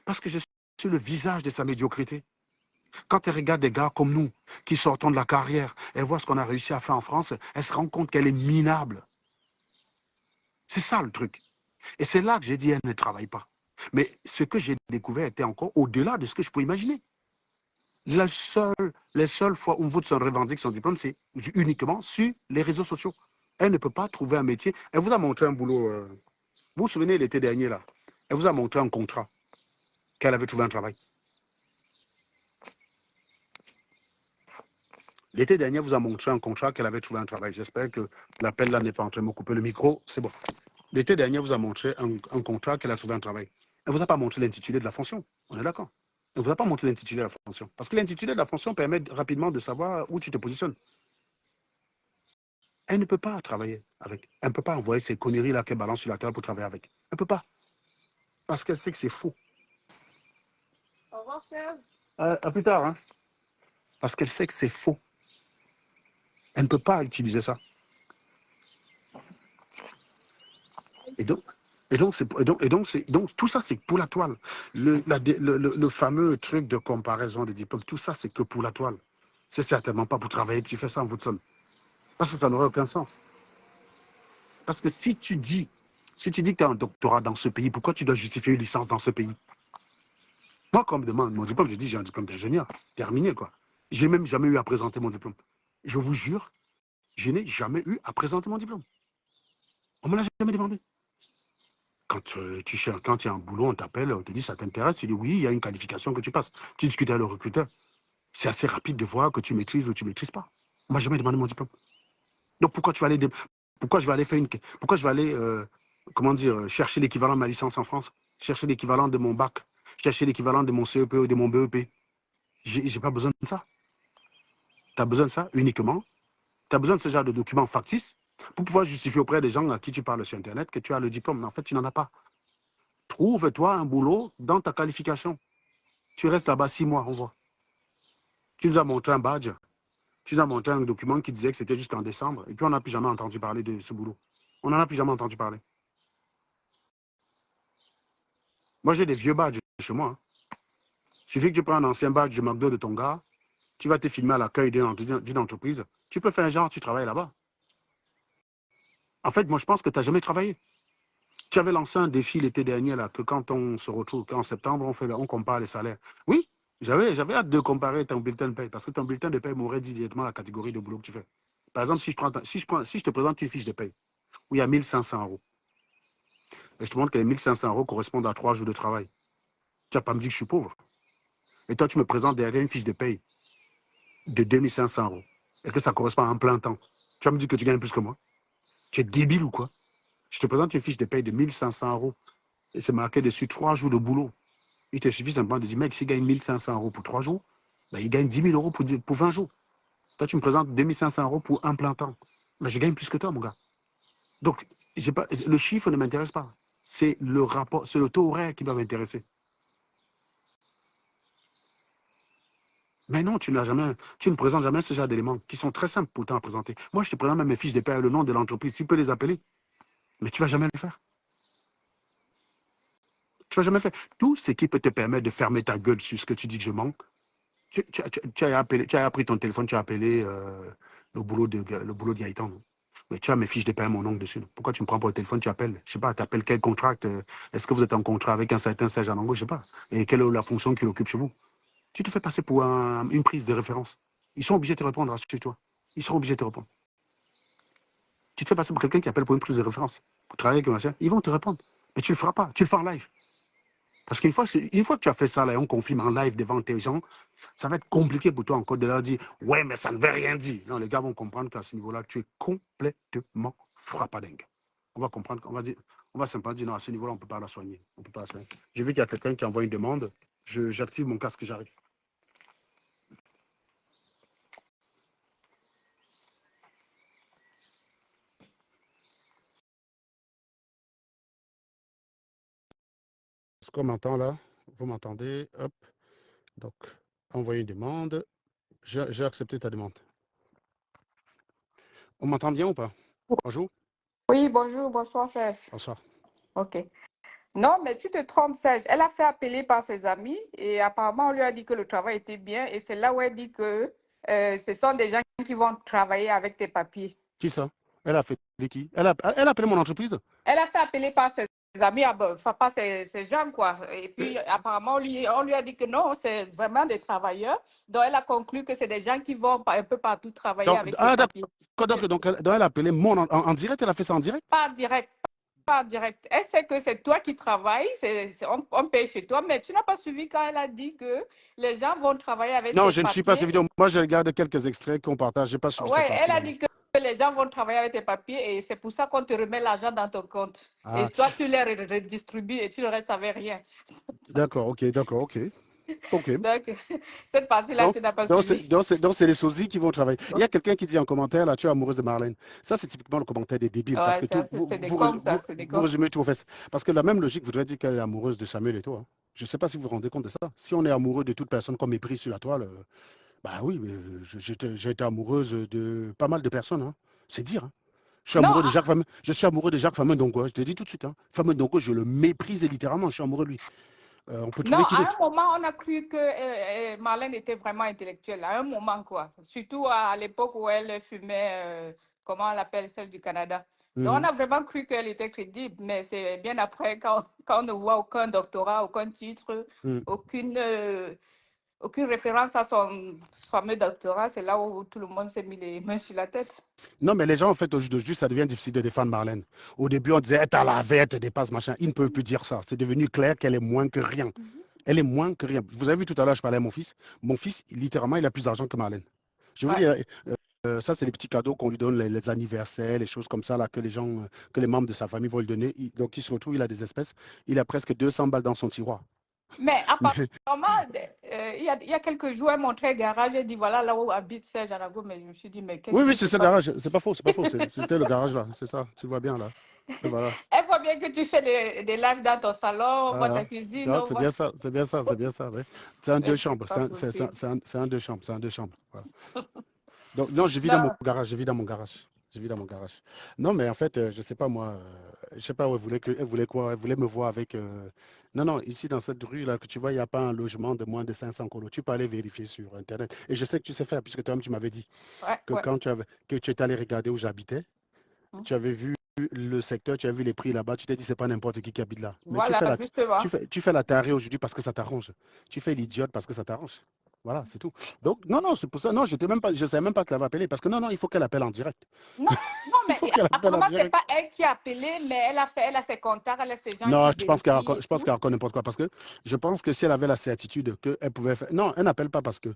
Speaker 1: Parce que je suis le visage de sa médiocrité. Quand elle regarde des gars comme nous, qui sortons de la carrière, elle voit ce qu'on a réussi à faire en France, elle se rend compte qu'elle est minable. C'est ça le truc. Et c'est là que j'ai dit, elle ne travaille pas. Mais ce que j'ai découvert était encore au-delà de ce que je peux imaginer. Les seules fois où Woodson revendique son diplôme, c'est uniquement sur les réseaux sociaux. Elle ne peut pas trouver un métier. Elle vous a montré un boulot. Vous vous souvenez, l'été dernier, là, elle vous a montré un contrat qu'elle avait trouvé un travail. L'été dernier, elle vous a montré un contrat qu'elle avait trouvé un travail. J'espère que l'appel là n'est pas en train de me couper le micro. C'est bon. L'été dernier, elle vous a montré un contrat qu'elle a trouvé un travail. Elle ne vous a pas montré l'intitulé de la fonction. On est d'accord. Elle ne vous a pas montré l'intitulé de la fonction. Parce que l'intitulé de la fonction permet rapidement de savoir où tu te positionnes. Elle ne peut pas travailler avec. Elle ne peut pas envoyer ces conneries-là qu'elle balance sur la table pour travailler avec. Elle ne peut pas. Parce qu'elle sait que c'est faux.
Speaker 2: Au revoir, Serge.
Speaker 1: À plus tard. Hein. Parce qu'elle sait que c'est faux. Elle ne peut pas utiliser ça. Donc, tout ça, c'est pour la toile. Le fameux truc de comparaison des diplômes, tout ça, c'est que pour la toile. C'est certainement pas pour travailler que tu fais ça en Woodson. Parce que ça n'aurait aucun sens. Parce que si tu dis que tu as un doctorat dans ce pays, pourquoi tu dois justifier une licence dans ce pays? Moi, quand on me demande mon diplôme, je dis j'ai un diplôme d'ingénieur. Terminé, quoi. Je n'ai même jamais eu à présenter mon diplôme. Je vous jure, je n'ai jamais eu à présenter mon diplôme. On ne me l'a jamais demandé. Quand quand il y a un boulot, on t'appelle, on te dit ça t'intéresse, tu dis oui, il y a une qualification que tu passes. Tu discutes avec le recruteur. C'est assez rapide de voir que tu maîtrises ou tu ne maîtrises pas. On ne m'a jamais demandé mon diplôme. Donc pourquoi je vais aller comment dire, chercher l'équivalent de ma licence en France, chercher l'équivalent de mon bac, chercher l'équivalent de mon CEP ou de mon BEP. J'ai pas besoin de ça. Tu as besoin de ça uniquement. Tu as besoin de ce genre de documents factices pour pouvoir justifier auprès des gens à qui tu parles sur Internet que tu as le diplôme. Mais en fait, tu n'en as pas. Trouve-toi un boulot dans ta qualification. Tu restes là-bas 6 mois, on voit. Tu nous as montré un badge. Tu nous as montré un document qui disait que c'était jusqu'en décembre. Et puis, on n'a plus jamais entendu parler de ce boulot. On n'en a plus jamais entendu parler. Moi, j'ai des vieux badges chez moi. Il suffit que tu prends un ancien badge de McDo de ton gars, tu vas te filmer à l'accueil d'une entreprise. Tu peux faire un genre, tu travailles là-bas. En fait, moi, je pense que tu n'as jamais travaillé. Tu avais lancé un défi l'été dernier, là, que quand on se retrouve, qu'en septembre, on compare les salaires. Oui, j'avais hâte de comparer ton bulletin de paie, parce que ton bulletin de paie m'aurait dit directement la catégorie de boulot que tu fais. Par exemple, si je te présente une fiche de paie, où il y a 1 500 €, et je te montre que les 1 500 € correspondent à 3 jours de travail, tu vas pas me dire que je suis pauvre. Et toi, tu me présentes derrière une fiche de paie de 2 500 €, et que ça correspond à un plein temps. Tu vas me dire que tu gagnes plus que moi. Tu es débile ou quoi? Je te présente une fiche de paie de 1 500 €, et c'est marqué dessus 3 jours de boulot. Il te suffit simplement de dire, mec, s'il gagne 1 500 € pour 3 jours, ben, il gagne 10 000 € pour 20 jours. Toi, tu me présentes 2 500 € pour un plein temps. Ben, je gagne plus que toi, mon gars. Donc, le chiffre ne m'intéresse pas. C'est le rapport, c'est le taux horaire qui doit m'intéresser. Mais non, tu ne présentes jamais ce genre d'éléments qui sont très simples pourtant à présenter. Moi, je te présente même mes fiches de paie, le nom de l'entreprise. Tu peux les appeler, mais tu ne vas jamais le faire. Tu ne vas jamais le faire. Tout ce qui peut te permettre de fermer ta gueule sur ce que tu dis que je manque, tu as appris ton téléphone, tu as appelé le boulot de Gaëtan. Mais tu as mes fiches de paie, mon nom dessus. Pourquoi tu me prends pour le téléphone, tu appelles? Je sais pas, tu appelles quel contrat? Est-ce que vous êtes en contrat avec un certain Serge Anango? Je sais pas. Et quelle est la fonction qu'il occupe chez vous? Tu te fais passer pour une prise de référence. Ils sont obligés de te répondre, rassure-toi. Ils seront obligés de te répondre. Tu te fais passer pour quelqu'un qui appelle pour une prise de référence, pour travailler avec un machin. Ils vont te répondre. Mais tu ne le feras pas. Tu le fais en live. Parce qu'une fois, que tu as fait ça, là, et on confirme en live devant tes gens, ça va être compliqué pour toi encore de leur dire « Ouais, mais ça ne veut rien dire. » Non, les gars vont comprendre qu'à ce niveau-là, tu es complètement frappadingue. On va comprendre, on va simplement dire « Non, à ce niveau-là, on ne peut pas la soigner. On peut pas la soigner. » J'ai vu qu'il y a quelqu'un qui envoie une demande. J'active mon casque, j'arrive. Est-ce qu'on m'entend là? Vous m'entendez? Hop. Donc, envoyer une demande. J'ai accepté ta demande. On m'entend bien ou pas? Bonjour.
Speaker 4: Oui, bonjour, bonsoir Serge.
Speaker 1: Bonsoir.
Speaker 4: Ok. Non, mais tu te trompes, Serge. Elle a fait appeler par ses amis et apparemment, on lui a dit que le travail était bien et c'est là où elle dit que ce sont des gens qui vont travailler avec tes papiers.
Speaker 1: Qui ça? Elle a fait qui? Elle a appelé mon entreprise?
Speaker 4: Elle a fait appeler par ses amis, enfin pas ses gens, quoi. Et puis, apparemment, on lui a dit que non, c'est vraiment des travailleurs. Donc, elle a conclu que c'est des gens qui vont un peu partout travailler avec tes papiers.
Speaker 1: Donc, elle a appelé en direct, elle a fait ça en direct?
Speaker 4: Pas direct. Pas direct. Elle sait que c'est toi qui travailles, on paye chez toi, mais tu n'as pas suivi quand elle a dit que les gens vont travailler avec tes papiers.
Speaker 1: Non, je ne suis pas ces vidéos. Moi, je regarde quelques extraits qu'on partage. Je n'ai pas suivi
Speaker 4: Ouais,
Speaker 1: cette
Speaker 4: elle a
Speaker 1: partie-là.
Speaker 4: dit que les gens vont travailler avec tes papiers et c'est pour ça qu'on te remet l'argent dans ton compte.
Speaker 1: Ah.
Speaker 4: Et toi, tu les redistribues et tu ne restes avec rien.
Speaker 1: D'accord, ok. Ok.
Speaker 4: Donc, cette partie-là, tu n'as pas suivi.
Speaker 1: Donc, c'est les sosies qui vont travailler. Il y a quelqu'un qui dit en commentaire, là, tu es amoureuse de Marlène. Ça, c'est typiquement le commentaire des débiles. Parce
Speaker 4: Ouais,
Speaker 1: que
Speaker 4: c'est des cons, ça, c'est des
Speaker 1: vous
Speaker 4: cons.
Speaker 1: résumez tout aux fesses. Parce que la même logique voudrait dire qu'elle est amoureuse de Samuel et toi. Hein. Je ne sais pas si vous vous rendez compte de ça. Si on est amoureux de toute personne qu'on méprise sur la toile, bah oui, j'ai été amoureuse de pas mal de personnes. Hein. C'est dire. Hein. Je suis
Speaker 4: Non,
Speaker 1: amoureux de Jacques Famin. Je suis amoureux de Jacques Famin Dongo. Je te dis tout de suite. Hein. Famin Dongo, je le méprise littéralement. Je suis amoureux de lui. On peut
Speaker 4: non,
Speaker 1: trouver qui
Speaker 4: à
Speaker 1: d'autre?
Speaker 4: un moment, on a cru que Marlène était vraiment intellectuelle. À un moment, quoi. Surtout à l'époque où elle fumait, comment on l'appelle, celle du Canada. Donc, on a vraiment cru qu'elle était crédible. Mais c'est bien après, quand on ne voit aucun doctorat, aucun titre, aucune référence à son fameux doctorat, c'est là où tout le monde s'est mis les mains sur la tête.
Speaker 1: Non, mais les gens, en fait, au juste, ça devient difficile de défendre Marlène. Au début, on disait, elle t'a lavé, elle te dépasse, machin. Ils ne peuvent plus dire ça. C'est devenu clair qu'elle est moins que rien. Elle est moins que rien. Vous avez vu tout à l'heure, je parlais à mon fils. Mon fils, littéralement, il a plus d'argent que Marlène. Je vous dis, ça, c'est les petits cadeaux qu'on lui donne, les anniversaires, les choses comme ça, là, que les gens, que les membres de sa famille vont lui donner. Donc, il se retrouve, il a des espèces. Il a presque 200 balles dans son tiroir.
Speaker 4: Mais apparemment, il y a quelques jours, elle montrait le garage, elle dit voilà là où habite Serge Anago, mais je me suis dit, mais qu'est-ce
Speaker 1: Oui,
Speaker 4: qui
Speaker 1: c'est
Speaker 4: se
Speaker 1: ce
Speaker 4: passe
Speaker 1: garage,
Speaker 4: ici?
Speaker 1: c'est pas faux. C'était le garage là, c'est ça, tu le vois bien là. Et voilà.
Speaker 4: Elle voit bien que tu fais des lives dans ton salon, on voit ta cuisine.
Speaker 1: C'est bien ça, c'est bien ça. Ouais. C'est un deux chambres, c'est un deux chambres, Voilà. Donc, non, je vis dans mon garage. Non, mais en fait, je sais pas moi, je sais pas où elle voulait quoi, elle voulait me voir avec. Non, non, ici dans cette rue là que tu vois, il n'y a pas un logement de moins de 500 colos. Tu peux aller vérifier sur Internet. Et je sais que tu sais faire, puisque toi-même tu m'avais dit que quand que tu étais allé regarder où j'habitais, tu avais vu le secteur, tu as vu les prix là-bas, tu t'es dit c'est pas n'importe qui habite là. Mais
Speaker 4: Voilà, justement.
Speaker 1: tu fais la tarée aujourd'hui parce que ça t'arrange. Tu fais l'idiote parce que ça t'arrange. Voilà, c'est tout. Donc, non, c'est pour ça. Non, je ne savais même pas qu'elle avait appelé. Parce que non, il faut qu'elle appelle en direct.
Speaker 4: Non, mais apparemment, ce n'est pas elle qui a appelé, mais elle a ses contacts, elle a ses gens
Speaker 1: non,
Speaker 4: qui
Speaker 1: je pense
Speaker 4: vérifient
Speaker 1: qu'elle raconte n'importe quoi. Parce que je pense que si elle avait la certitude qu'elle pouvait faire. Non, elle n'appelle pas parce que.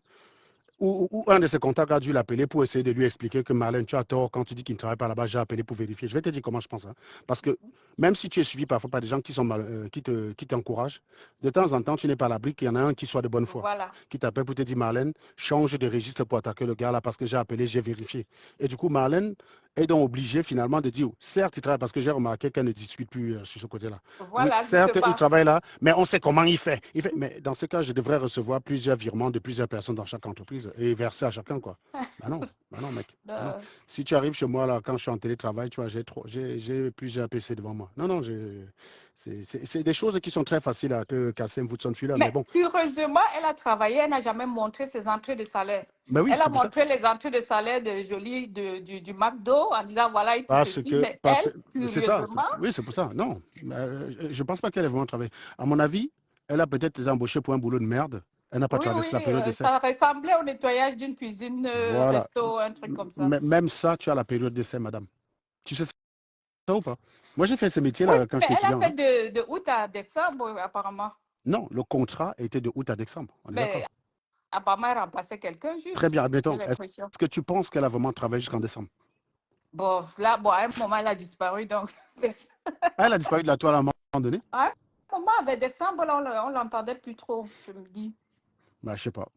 Speaker 1: Ou un de ses contacts a dû l'appeler pour essayer de lui expliquer que Marlène, tu as tort quand tu dis qu'il ne travaille pas là-bas, j'ai appelé pour vérifier. Je vais te dire comment je pense. Hein. Parce que même si tu es suivi parfois par des gens qui sont qui t'encouragent, de temps en temps, tu n'es pas à l'abri qu'il y en a un qui soit de bonne foi,
Speaker 4: Voilà.
Speaker 1: qui t'appelle pour te dire Marlène, change de registre pour attaquer le gars là parce que j'ai appelé, j'ai vérifié. Et du coup, Marlène est donc obligée finalement de dire, certes, il travaille parce que j'ai remarqué qu'elle ne discute plus sur ce côté-là.
Speaker 4: Voilà,
Speaker 1: oui, certes, il travaille là, mais on sait comment il fait. Mais dans ce cas, je devrais recevoir plusieurs virements de plusieurs personnes dans chaque entreprise et verser à chacun, quoi. Bah non, mec. Bah non. Si tu arrives chez moi, là, quand je suis en télétravail, tu vois, j'ai plusieurs PC devant moi. Non, C'est des choses qui sont très faciles à casser un Woodson Fuller, mais
Speaker 4: Mais
Speaker 1: bon.
Speaker 4: curieusement, elle a travaillé, elle n'a jamais montré ses entrées de salaire.
Speaker 1: Mais oui,
Speaker 4: Elle a
Speaker 1: c'est pour ça.
Speaker 4: montré les entrées de salaire de Jolie du McDo en disant voilà, il touche
Speaker 1: Parce
Speaker 4: ceci.
Speaker 1: que,
Speaker 4: Mais
Speaker 1: parce,
Speaker 4: elle,
Speaker 1: c'est ça,
Speaker 4: curieusement,
Speaker 1: oui, c'est pour ça. Non, je pense pas qu'elle ait vraiment travaillé. À mon avis, elle a peut-être été embauchée pour un boulot de merde. Elle n'a pas
Speaker 4: oui,
Speaker 1: traversé la période d'essai.
Speaker 4: ça ressemblait au nettoyage d'une cuisine
Speaker 1: Voilà.
Speaker 4: resto, un truc comme ça.
Speaker 1: Même ça, tu as la période d'essai, madame. Tu sais ça ou pas? Moi, j'ai fait ce
Speaker 4: Oui,
Speaker 1: métier-là quand
Speaker 4: mais
Speaker 1: j'étais
Speaker 4: elle a
Speaker 1: étudiant,
Speaker 4: fait
Speaker 1: hein.
Speaker 4: de août à décembre, apparemment.
Speaker 1: Non, le contrat était de août à décembre. On est
Speaker 4: Mais
Speaker 1: d'accord.
Speaker 4: apparemment, elle remplaçait quelqu'un
Speaker 1: Très
Speaker 4: juste,
Speaker 1: bien,
Speaker 4: j'ai
Speaker 1: admettons.
Speaker 4: l'impression.
Speaker 1: Est-ce que tu penses qu'elle a vraiment travaillé jusqu'en décembre?
Speaker 4: Bon, là, bon, à un moment, elle a disparu, donc...
Speaker 1: Ah, elle a disparu de la toile à un moment donné?
Speaker 4: À un moment, avec décembre, là, on l'entendait plus trop, je me dis.
Speaker 1: Bah, je sais pas.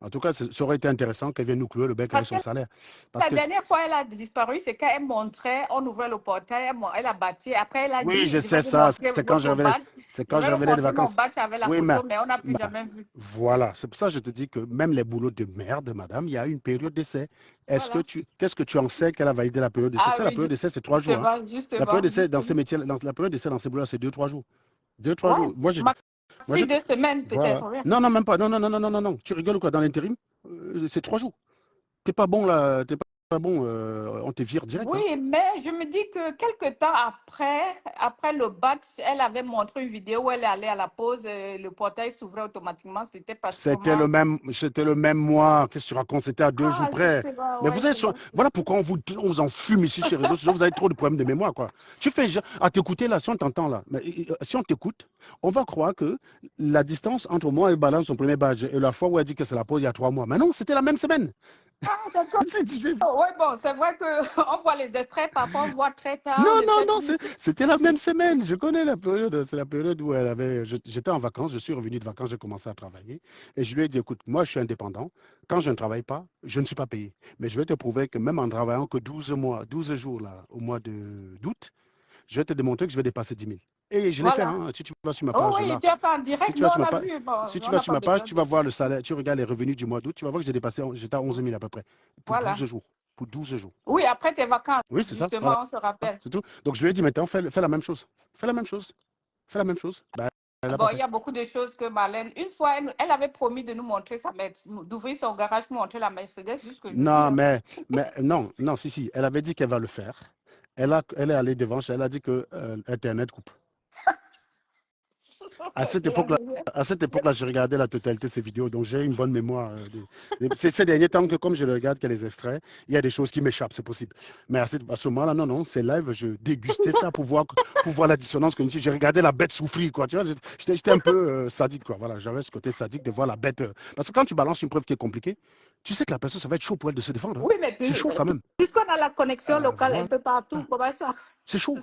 Speaker 1: En tout cas, ça aurait été intéressant qu'elle vienne nous clouer le bec avec
Speaker 4: Parce que
Speaker 1: son salaire. Parce
Speaker 4: la
Speaker 1: que,
Speaker 4: dernière fois, elle a disparu, c'est quand elle montrait, on ouvrait le portail, elle a battu. Après, elle a
Speaker 1: oui, je
Speaker 4: dit, je vais
Speaker 1: sais
Speaker 4: vous
Speaker 1: ça.
Speaker 4: montrer
Speaker 1: C'est quand
Speaker 4: votre badge.
Speaker 1: c'est
Speaker 4: Je
Speaker 1: quand je
Speaker 4: vais vous
Speaker 1: revenais de
Speaker 4: montrer mon
Speaker 1: vacances.
Speaker 4: badge avec la
Speaker 1: Oui,
Speaker 4: photo, mais on n'a plus
Speaker 1: mais
Speaker 4: jamais vu.
Speaker 1: voilà. C'est pour ça que je te dis que même les boulots de merde, madame, il y a une période d'essai.
Speaker 4: Voilà.
Speaker 1: Qu'est-ce que tu en sais qu'elle a validé la période d'essai? Tu
Speaker 4: Ah
Speaker 1: sais, la
Speaker 4: oui,
Speaker 1: période d'essai, c'est 3 jours, hein. La
Speaker 4: justement,
Speaker 1: période d'essai dans ces
Speaker 4: justement.
Speaker 1: métiers, la période d'essai dans ces boulots, c'est 2-3 jours. 2-3
Speaker 4: Ouais,
Speaker 1: jours. Moi,
Speaker 4: maxi 2 semaines
Speaker 1: voilà.
Speaker 4: peut-être, oui.
Speaker 1: Non, non, même pas. Non, non, non, non, non, non, non. Tu rigoles ou quoi? Dans l'intérim, c'est 3 jours. T'es pas bon là, t'es pas bon, on te vire direct, hein.
Speaker 4: Oui, mais je me dis que quelque temps après le batch, elle avait montré une vidéo où elle est allée à la pause, le portail s'ouvrait automatiquement, c'était pratiquement...
Speaker 1: C'était le même mois. Qu'est-ce que tu racontes? C'était à 2 jours
Speaker 4: Ah,
Speaker 1: près.
Speaker 4: justement,
Speaker 1: Mais
Speaker 4: ouais,
Speaker 1: vous avez,
Speaker 4: c'est vrai.
Speaker 1: voilà pourquoi on vous en fume ici sur les réseaux sociaux. Vous avez trop de problèmes de mémoire, quoi. Tu fais, à t'écouter là, si on t'entend là, mais, si on t'écoute, on va croire que la distance entre moi et Balance, son premier badge, et la fois où elle dit que c'est la pause il y a 3 mois. Mais non, c'était la même semaine.
Speaker 4: Ah, d'accord. Oui, bon, c'est vrai qu'on voit les extraits, parfois on voit très tard
Speaker 1: Non,
Speaker 4: de
Speaker 1: non,
Speaker 4: cette
Speaker 1: non,
Speaker 4: nuit.
Speaker 1: c'était la même semaine. Je connais la période. C'est la période où j'étais en vacances, je suis revenu de vacances, j'ai commencé à travailler. Et je lui ai dit, écoute, moi, je suis indépendant. Quand je ne travaille pas, je ne suis pas payé. Mais je vais te prouver que même en travaillant que 12 mois, 12 jours là, au mois d'août, je vais te démontrer que je vais dépasser 10 000. Et je l'ai fait,
Speaker 4: Voilà.
Speaker 1: hein. Si tu vas sur ma
Speaker 4: Oh
Speaker 1: page
Speaker 4: oui,
Speaker 1: là,
Speaker 4: tu as fait en
Speaker 1: si
Speaker 4: direct,
Speaker 1: tu
Speaker 4: nous
Speaker 1: vas sur
Speaker 4: on
Speaker 1: ma
Speaker 4: a
Speaker 1: page,
Speaker 4: vu, bon,
Speaker 1: si tu
Speaker 4: on
Speaker 1: vas
Speaker 4: n'a
Speaker 1: sur
Speaker 4: pas
Speaker 1: ma page,
Speaker 4: besoin
Speaker 1: tu
Speaker 4: de...
Speaker 1: vas voir le salaire, tu regardes les revenus du mois d'août, tu vas voir que j'ai dépassé, j'étais à 11 000 à peu près, pour
Speaker 4: Voilà.
Speaker 1: 12 jours. Pour 12 jours.
Speaker 4: Oui, après tes vacances,
Speaker 1: Oui, c'est ça.
Speaker 4: justement,
Speaker 1: Voilà.
Speaker 4: on se rappelle.
Speaker 1: C'est tout. Donc je lui ai dit maintenant, fais la même chose. Fais la même chose. Fais la même chose. Ben, elle l'a
Speaker 4: Bon,
Speaker 1: pas
Speaker 4: il y
Speaker 1: fait.
Speaker 4: a beaucoup de choses que Marlène, une fois, elle avait promis de nous montrer d'ouvrir son garage pour montrer la Mercedes jusque jeudi.
Speaker 1: Non,
Speaker 4: Hein.
Speaker 1: mais non, non, si. Elle avait dit qu'elle va le faire. Elle est allée devant, elle a dit que Internet coupe. À cette
Speaker 4: C'est la
Speaker 1: époque-là,
Speaker 4: meilleure.
Speaker 1: je regardais la totalité de ces vidéos, donc j'ai une bonne mémoire. C'est ces derniers temps que, comme je le regarde, qu'il y a les extraits, il y a des choses qui m'échappent, c'est possible. Mais à ce moment-là, non, non, c'est live, je dégustais ça pour voir la dissonance cognitive. J'ai regardé la bête souffrir, quoi. Tu vois, j'étais un peu sadique, quoi. Voilà, j'avais ce côté sadique de voir la bête. Parce que quand tu balances une preuve qui est compliquée, tu sais que la personne, ça va être chaud pour elle de se défendre, hein.
Speaker 4: Oui, mais
Speaker 1: C'est chaud quand même.
Speaker 4: puisqu'on a la connexion locale un
Speaker 1: Voilà.
Speaker 4: peu partout, comment ça?
Speaker 1: C'est chaud.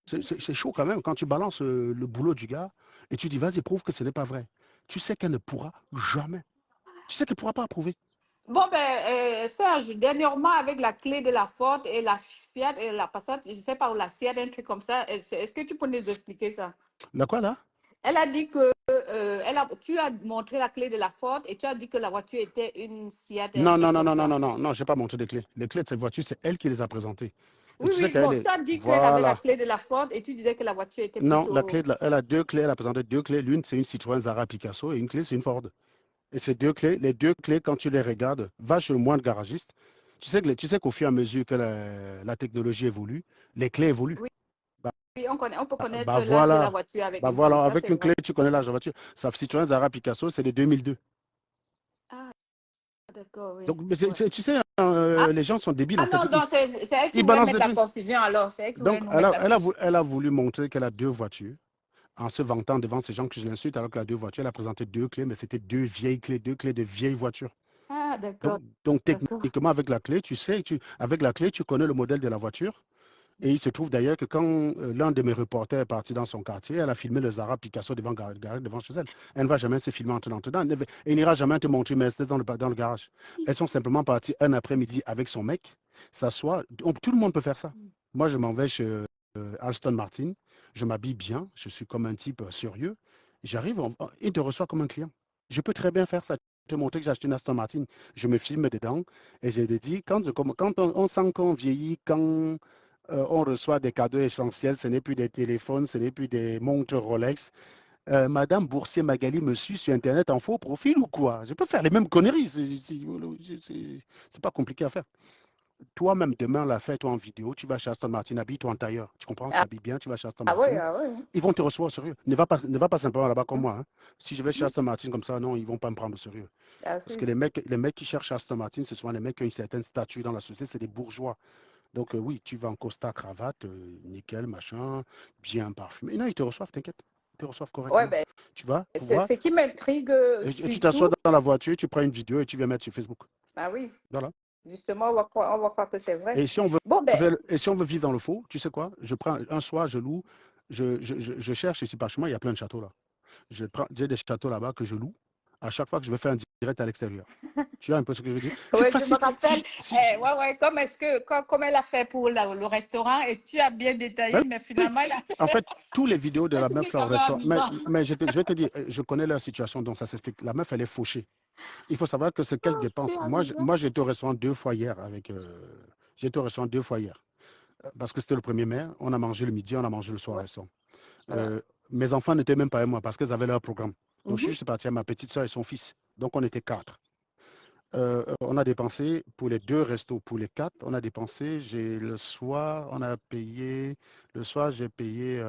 Speaker 1: C'est chaud quand même quand tu balances le boulot du gars et tu dis, vas-y, prouve que ce n'est pas vrai. Tu sais qu'elle ne pourra jamais. Tu sais qu'elle ne pourra pas approuver.
Speaker 4: Bon, ben, Serge, dernièrement, avec la clé de la Ford et la Fiat et la Passat, je ne sais pas, ou la Seat, un truc comme ça, est-ce que tu peux nous expliquer ça?
Speaker 1: La quoi là?
Speaker 4: Elle a dit que tu as montré la clé de la Ford et tu as dit que la voiture était une Seat, un
Speaker 1: Non,
Speaker 4: truc
Speaker 1: non, non,
Speaker 4: comme
Speaker 1: non, non,
Speaker 4: ça.
Speaker 1: non, non, non, j'ai pas montré les clés. Les clés de cette voiture, c'est elle qui les a présentées. Et
Speaker 4: Oui,
Speaker 1: tu sais
Speaker 4: oui,
Speaker 1: qu'elle
Speaker 4: bon,
Speaker 1: est.
Speaker 4: tu as dit qu'elle avait la
Speaker 1: Voilà.
Speaker 4: clé de la Ford et tu disais que la voiture était
Speaker 1: Non,
Speaker 4: plutôt...
Speaker 1: elle a 2 clés, elle a présenté 2 clés. L'une, c'est une Citroën Zara Picasso et une clé, c'est une Ford. Et ces 2 clés, les 2 clés, quand tu les regardes, va chez le moindre garagiste. Tu sais qu'au fur et à mesure que la technologie évolue, les clés évoluent.
Speaker 4: Oui,
Speaker 1: Bah,
Speaker 4: oui, on peut connaître
Speaker 1: bah
Speaker 4: l'âge de la
Speaker 1: voilà.
Speaker 4: voiture avec
Speaker 1: Bah
Speaker 4: une clé,
Speaker 1: voilà,
Speaker 4: ça
Speaker 1: avec
Speaker 4: c'est
Speaker 1: une
Speaker 4: vrai.
Speaker 1: clé, tu connais l'âge de la voiture. Sa Citroën Zara Picasso, c'est de 2002.
Speaker 4: Ah, d'accord, oui.
Speaker 1: Donc, mais
Speaker 4: Ouais.
Speaker 1: tu sais,
Speaker 4: Ah,
Speaker 1: les gens sont débiles
Speaker 4: ah
Speaker 1: en fait.
Speaker 4: non, donc c'est elle qui
Speaker 1: Ils
Speaker 4: voulait
Speaker 1: balancent
Speaker 4: mettre
Speaker 1: des
Speaker 4: la
Speaker 1: trucs.
Speaker 4: confusion alors, c'est elle qui voulait
Speaker 1: Donc,
Speaker 4: nous mettre la confusion.
Speaker 1: elle a voulu montrer qu'elle a 2 voitures en se vantant devant ces gens que je l'insulte alors qu'elle a 2 voitures. Elle a présenté 2 clés, mais c'était 2 vieilles clés, 2 clés de vieilles voitures.
Speaker 4: Ah, d'accord,
Speaker 1: Donc
Speaker 4: d'accord.
Speaker 1: techniquement, avec la clé, avec la clé, tu connais le modèle de la voiture. Et il se trouve d'ailleurs que quand l'un de mes reporters est parti dans son quartier, elle a filmé le Zara Picasso garé devant chez elle. Elle ne va jamais se filmer en tenant dedans. Elle n'ira jamais te montrer Mercedes dans le garage. Elles sont simplement parties un après-midi avec son mec, s'assoit. Tout le monde peut faire ça. Moi, je m'en vais chez Alston Martin. Je m'habille bien. Je suis comme un type sérieux. J'arrive, il te reçoit comme un client. Je peux très bien faire ça. Te montrer que j'ai acheté une Aston Martin. Je me filme dedans et je te dis, quand on sent qu'on vieillit, quand on reçoit des cadeaux essentiels, ce n'est plus des téléphones, ce n'est plus des montres Rolex. Madame Boursier Magali me suit sur Internet en faux profil ou quoi? Je peux faire les mêmes conneries. C'est pas compliqué à faire. Toi-même, demain, la fais-toi en vidéo, tu vas chez Aston Martin, habille-toi en tailleur. Tu comprends? Tu
Speaker 4: Ah,
Speaker 1: habilles bien, tu vas chez Aston
Speaker 4: ah oui,
Speaker 1: Martin.
Speaker 4: ah oui.
Speaker 1: Ils vont te recevoir au sérieux. Ne va pas simplement là-bas comme moi, hein. Si je vais chez Aston Martin comme ça, non, ils vont pas me prendre au sérieux.
Speaker 4: Bien
Speaker 1: Parce
Speaker 4: sûr.
Speaker 1: que les mecs qui cherchent Aston Martin, ce sont les mecs qui ont une certaine statut dans la société, c'est des bourgeois. Donc oui, tu vas en costard, cravate, nickel, machin, bien parfumé. Non, ils te reçoivent, t'inquiète. Ils te reçoivent
Speaker 4: Ouais,
Speaker 1: correctement.
Speaker 4: ben,
Speaker 1: Tu vas
Speaker 4: c'est
Speaker 1: pouvoir,
Speaker 4: ce qui m'intrigue
Speaker 1: et tu t'assois
Speaker 4: surtout.
Speaker 1: dans la voiture, tu prends une vidéo et tu viens mettre sur Facebook.
Speaker 4: Ah oui,
Speaker 1: Voilà.
Speaker 4: justement, on va croire que c'est vrai.
Speaker 1: Et si on veut,
Speaker 4: Bon, ben,
Speaker 1: et si on veut vivre dans le faux, tu sais quoi? Je prends un soir, je loue, je cherche ici par chez moi, il y a plein de châteaux là. J'ai des châteaux là-bas que je loue à chaque fois que je vais faire un direct à l'extérieur. Tu vois un peu ce que je veux dire? C'est
Speaker 4: ouais, je me
Speaker 1: facile.
Speaker 4: rappelle. Ouais, ouais, comme elle a fait pour le restaurant et tu as bien détaillé, mais
Speaker 1: Oui,
Speaker 4: finalement, elle a...
Speaker 1: en fait, tous les vidéos de
Speaker 4: Mais
Speaker 1: la
Speaker 4: c'était
Speaker 1: meuf là au
Speaker 4: quand même
Speaker 1: restaurant,
Speaker 4: amusant.
Speaker 1: mais je vais te dire, je connais leur situation, donc ça s'explique. La meuf, elle est fauchée. Il faut savoir que ce qu'elle
Speaker 4: C'était
Speaker 1: dépense.
Speaker 4: amusant.
Speaker 1: Moi j'étais au restaurant 2 fois hier avec. J'étais au restaurant 2 fois hier. Parce que c'était le 1er mai. On a mangé le midi, on a mangé le soir au
Speaker 4: Ouais,
Speaker 1: restaurant.
Speaker 4: voilà.
Speaker 1: Mes enfants n'étaient même pas avec moi parce qu'ils avaient leur programme. Donc je suis
Speaker 4: Mhm.
Speaker 1: juste parti à ma petite soeur et son fils. Donc on était 4. On a dépensé pour les 2 restos, pour les 4, on a dépensé. Le soir, on a payé. Le soir, j'ai payé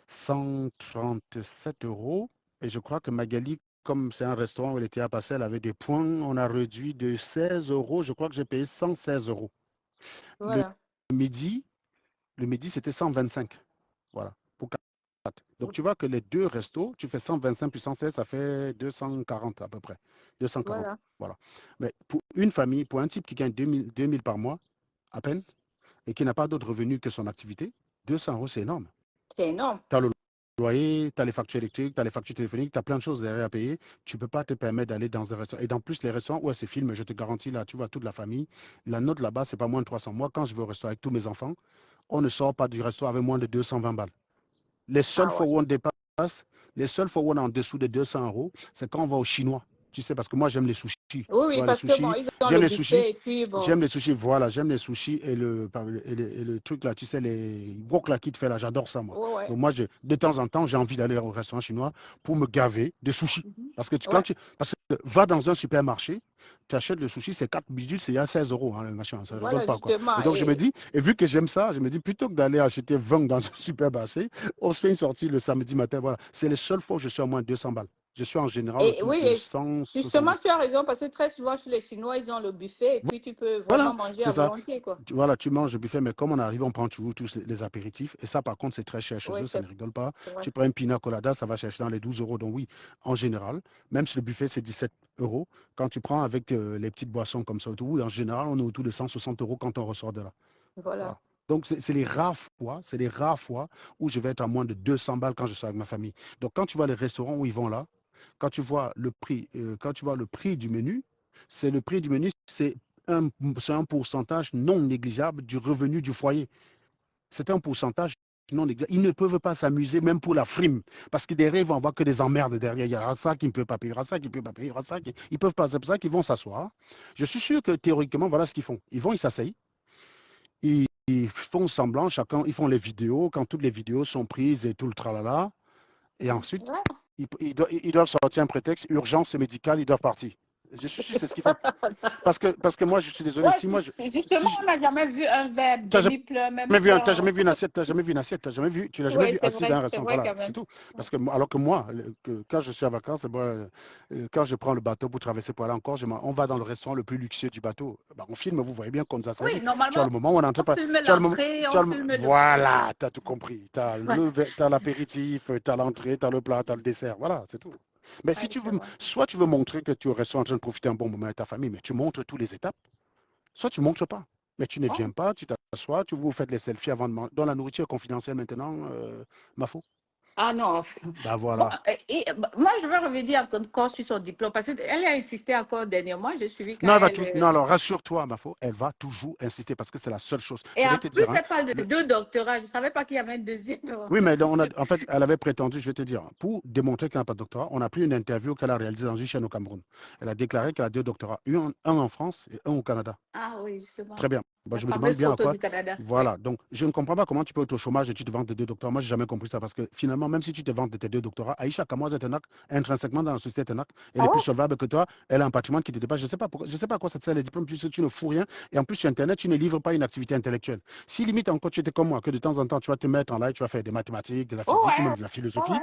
Speaker 1: 137 euros. Et je crois que Magali, comme c'est un restaurant où elle était à passer, elle avait des points. On a réduit de 16 euros. Je crois que j'ai payé 116 euros. Le
Speaker 4: Voilà.
Speaker 1: midi, c'était 125. Voilà. Pour 4. Donc tu vois que les 2 restos, tu fais 125 plus 116, ça fait 240 à peu près. 240.
Speaker 4: Voilà.
Speaker 1: Voilà. Mais pour une famille, pour un type qui gagne 2000 par mois, à peine, et qui n'a pas d'autre revenu que son activité, 200 euros, c'est énorme.
Speaker 4: C'est énorme.
Speaker 1: Tu as le loyer, tu as les factures électriques, tu as les factures téléphoniques, tu as plein de choses derrière à payer. Tu ne peux pas te permettre d'aller dans un restaurant. Et dans plus, les restaurants où elle se filme, je te garantis, là, tu vois, toute la famille, la note là-bas, c'est pas moins de 300. Moi, quand je vais au restaurant avec tous mes enfants, on ne sort pas du restaurant avec moins de 220 balles. Les seules
Speaker 4: Ah
Speaker 1: fois
Speaker 4: ouais.
Speaker 1: où on dépasse, les seules fois où on est en dessous de 200 euros, c'est quand on va au chinois. Tu sais, parce que moi, j'aime les sushis. Tu
Speaker 4: Oui, oui,
Speaker 1: vois, les
Speaker 4: parce que bon,
Speaker 1: sushis,
Speaker 4: ils ont
Speaker 1: j'aime
Speaker 4: le
Speaker 1: les sushis.
Speaker 4: buffet et puis bon.
Speaker 1: J'aime les sushis, voilà, j'aime les sushis et le truc là, tu sais, les wok là qui te fait là, j'adore ça moi.
Speaker 4: Ouais, ouais.
Speaker 1: Donc moi, de temps en temps, j'ai envie d'aller au restaurant chinois pour me gaver de sushis.
Speaker 4: Mhm.
Speaker 1: Parce que
Speaker 4: Ouais.
Speaker 1: parce que va dans un supermarché, tu achètes le sushi, c'est 4 bidules, c'est à 16 euros, hein, le machin, ça ne rigole
Speaker 4: Voilà,
Speaker 1: pas quoi.
Speaker 4: justement.
Speaker 1: Et donc je me dis, et vu que j'aime ça, je me dis, plutôt que d'aller acheter 20 dans un supermarché, on se fait une sortie le samedi matin, voilà. C'est les seules fois où je suis à moins de 200 balles. Je suis en général
Speaker 4: Et
Speaker 1: autour
Speaker 4: oui,
Speaker 1: de
Speaker 4: et justement,
Speaker 1: 170.
Speaker 4: tu as raison, parce que très souvent, chez les Chinois, ils ont le buffet et puis tu peux
Speaker 1: Voilà,
Speaker 4: vraiment manger
Speaker 1: c'est
Speaker 4: à
Speaker 1: ça.
Speaker 4: volonté, quoi.
Speaker 1: Voilà, tu manges le buffet, mais comme on arrive, on prend toujours tous les apéritifs. Et ça, par contre, c'est très cher chez
Speaker 4: Oui,
Speaker 1: eux, ça ne rigole pas.
Speaker 4: c'est vrai.
Speaker 1: Tu prends un pina colada, ça va chercher dans les 12 euros. Donc oui, en général, même si le buffet, c'est 17 euros, quand tu prends avec les petites boissons comme ça, oui, en général, on est autour de 160 euros quand on ressort de là.
Speaker 4: Voilà.
Speaker 1: Voilà. Donc, c'est les rares fois où je vais être à moins de 200 balles quand je suis avec ma famille. Donc, quand tu vois les restaurants où ils vont là, quand tu vois le prix du menu, un, c'est un pourcentage non négligeable du revenu du foyer. C'est un pourcentage non négligeable. Ils ne peuvent pas s'amuser même pour la frime. Parce que derrière, ils vont avoir que des emmerdes derrière. Il y aura ça qui ne peut pas payer, il y aura ça qui ne peut pas payer, il y aura ça qui... Ils peuvent pas. C'est pour ça qu'ils vont s'asseoir. Je suis sûr que théoriquement, voilà ce qu'ils font. Ils s'asseyent. Ils font semblant, ils font les vidéos. Quand toutes les vidéos sont prises et tout le tralala. Et ensuite,
Speaker 4: Ouais.
Speaker 1: ils doivent sortir un prétexte, urgence médicale, ils doivent partir. Je suis sûr que c'est ce qu'ils font. Parce que moi, je suis désolé,
Speaker 4: Ouais,
Speaker 1: si moi,
Speaker 4: justement, on n'a jamais vu un verre
Speaker 1: tu n'as
Speaker 4: demi-plein, même
Speaker 1: t'as
Speaker 4: plein.
Speaker 1: jamais vu une assiette, tu l'as jamais
Speaker 4: Oui,
Speaker 1: vu assis dans un
Speaker 4: c'est
Speaker 1: restaurant,
Speaker 4: vrai
Speaker 1: voilà,
Speaker 4: quand
Speaker 1: c'est
Speaker 4: même.
Speaker 1: tout. Parce que, alors que moi, quand je suis en vacances, moi, quand je prends le bateau pour traverser pour aller encore, on va dans le restaurant le plus luxueux du bateau. Bah, on filme, vous voyez bien qu'on nous a servi.
Speaker 4: Oui,
Speaker 1: Tu as
Speaker 4: normalement,
Speaker 1: le moment où on est en train
Speaker 4: on
Speaker 1: de...
Speaker 4: filme
Speaker 1: Tu as le moment,
Speaker 4: l'entrée, on filme le...
Speaker 1: voilà, tu as tout compris. Tu as
Speaker 4: Ouais,
Speaker 1: l'apéritif, tu as l'entrée, tu as le plat, tu as le dessert, voilà, c'est tout. Mais si
Speaker 4: ouais,
Speaker 1: tu
Speaker 4: c'est
Speaker 1: veux,
Speaker 4: vrai.
Speaker 1: soit tu veux montrer que tu es au restaurant en train de profiter un bon moment avec ta famille, mais tu montres toutes les étapes, soit tu ne montres pas. Mais tu ne viens
Speaker 4: Oh.
Speaker 1: pas, tu t'assois, vous faites les selfies avant de manger. Dans la nourriture est confidentielle maintenant, ma faute.
Speaker 4: Ah non.
Speaker 1: Bah
Speaker 4: Bon,
Speaker 1: voilà.
Speaker 4: moi, je vais revenir encore sur son diplôme parce qu'elle a insisté encore dernièrement. Je suis quand
Speaker 1: Non,
Speaker 4: elle.
Speaker 1: non, alors rassure-toi, ma faute, elle va toujours insister parce que c'est la seule chose.
Speaker 4: Et
Speaker 1: Je vais
Speaker 4: en
Speaker 1: te
Speaker 4: plus,
Speaker 1: dire, hein,
Speaker 4: elle parle de
Speaker 1: le-
Speaker 4: 2 doctorats. Je ne savais pas qu'il y avait un deuxième.
Speaker 1: oui, mais en fait, elle avait prétendu, je vais te dire, pour démontrer qu'elle n'a pas de doctorat, on a pris une interview qu'elle a réalisée dans une chaîne au Cameroun. Elle a déclaré qu'elle a 2 doctorats, un en France et un au Canada.
Speaker 4: Ah oui, justement.
Speaker 1: Très bien. Bah,
Speaker 4: La
Speaker 1: je me demande
Speaker 4: fameuse
Speaker 1: bien à
Speaker 4: photo
Speaker 1: quoi.
Speaker 4: du Canada. Oui.
Speaker 1: Voilà. Donc, je ne comprends pas comment tu peux être au chômage et tu te vantes de 2 doctorats. Moi, je n'ai jamais compris ça parce que finalement, même si tu te vantes de tes 2 doctorats, Aïcha Kamoise est un acte intrinsèquement dans la société, est un acte. Elle
Speaker 4: Ah
Speaker 1: est plus
Speaker 4: ouais?
Speaker 1: solvable que toi. Elle a un patrimoine qui te dépasse. Je ne sais pas je sais pas à quoi ça te sert les diplômes puisque tu ne fous rien. Et en plus, sur Internet, tu ne livres pas une activité intellectuelle. Si limite encore tu étais comme moi, que de temps en temps, tu vas te mettre en live, tu vas faire des mathématiques, de la
Speaker 4: Oh,
Speaker 1: physique ou même
Speaker 4: ouais,
Speaker 1: de la
Speaker 4: ouais,
Speaker 1: philosophie,
Speaker 4: ouais.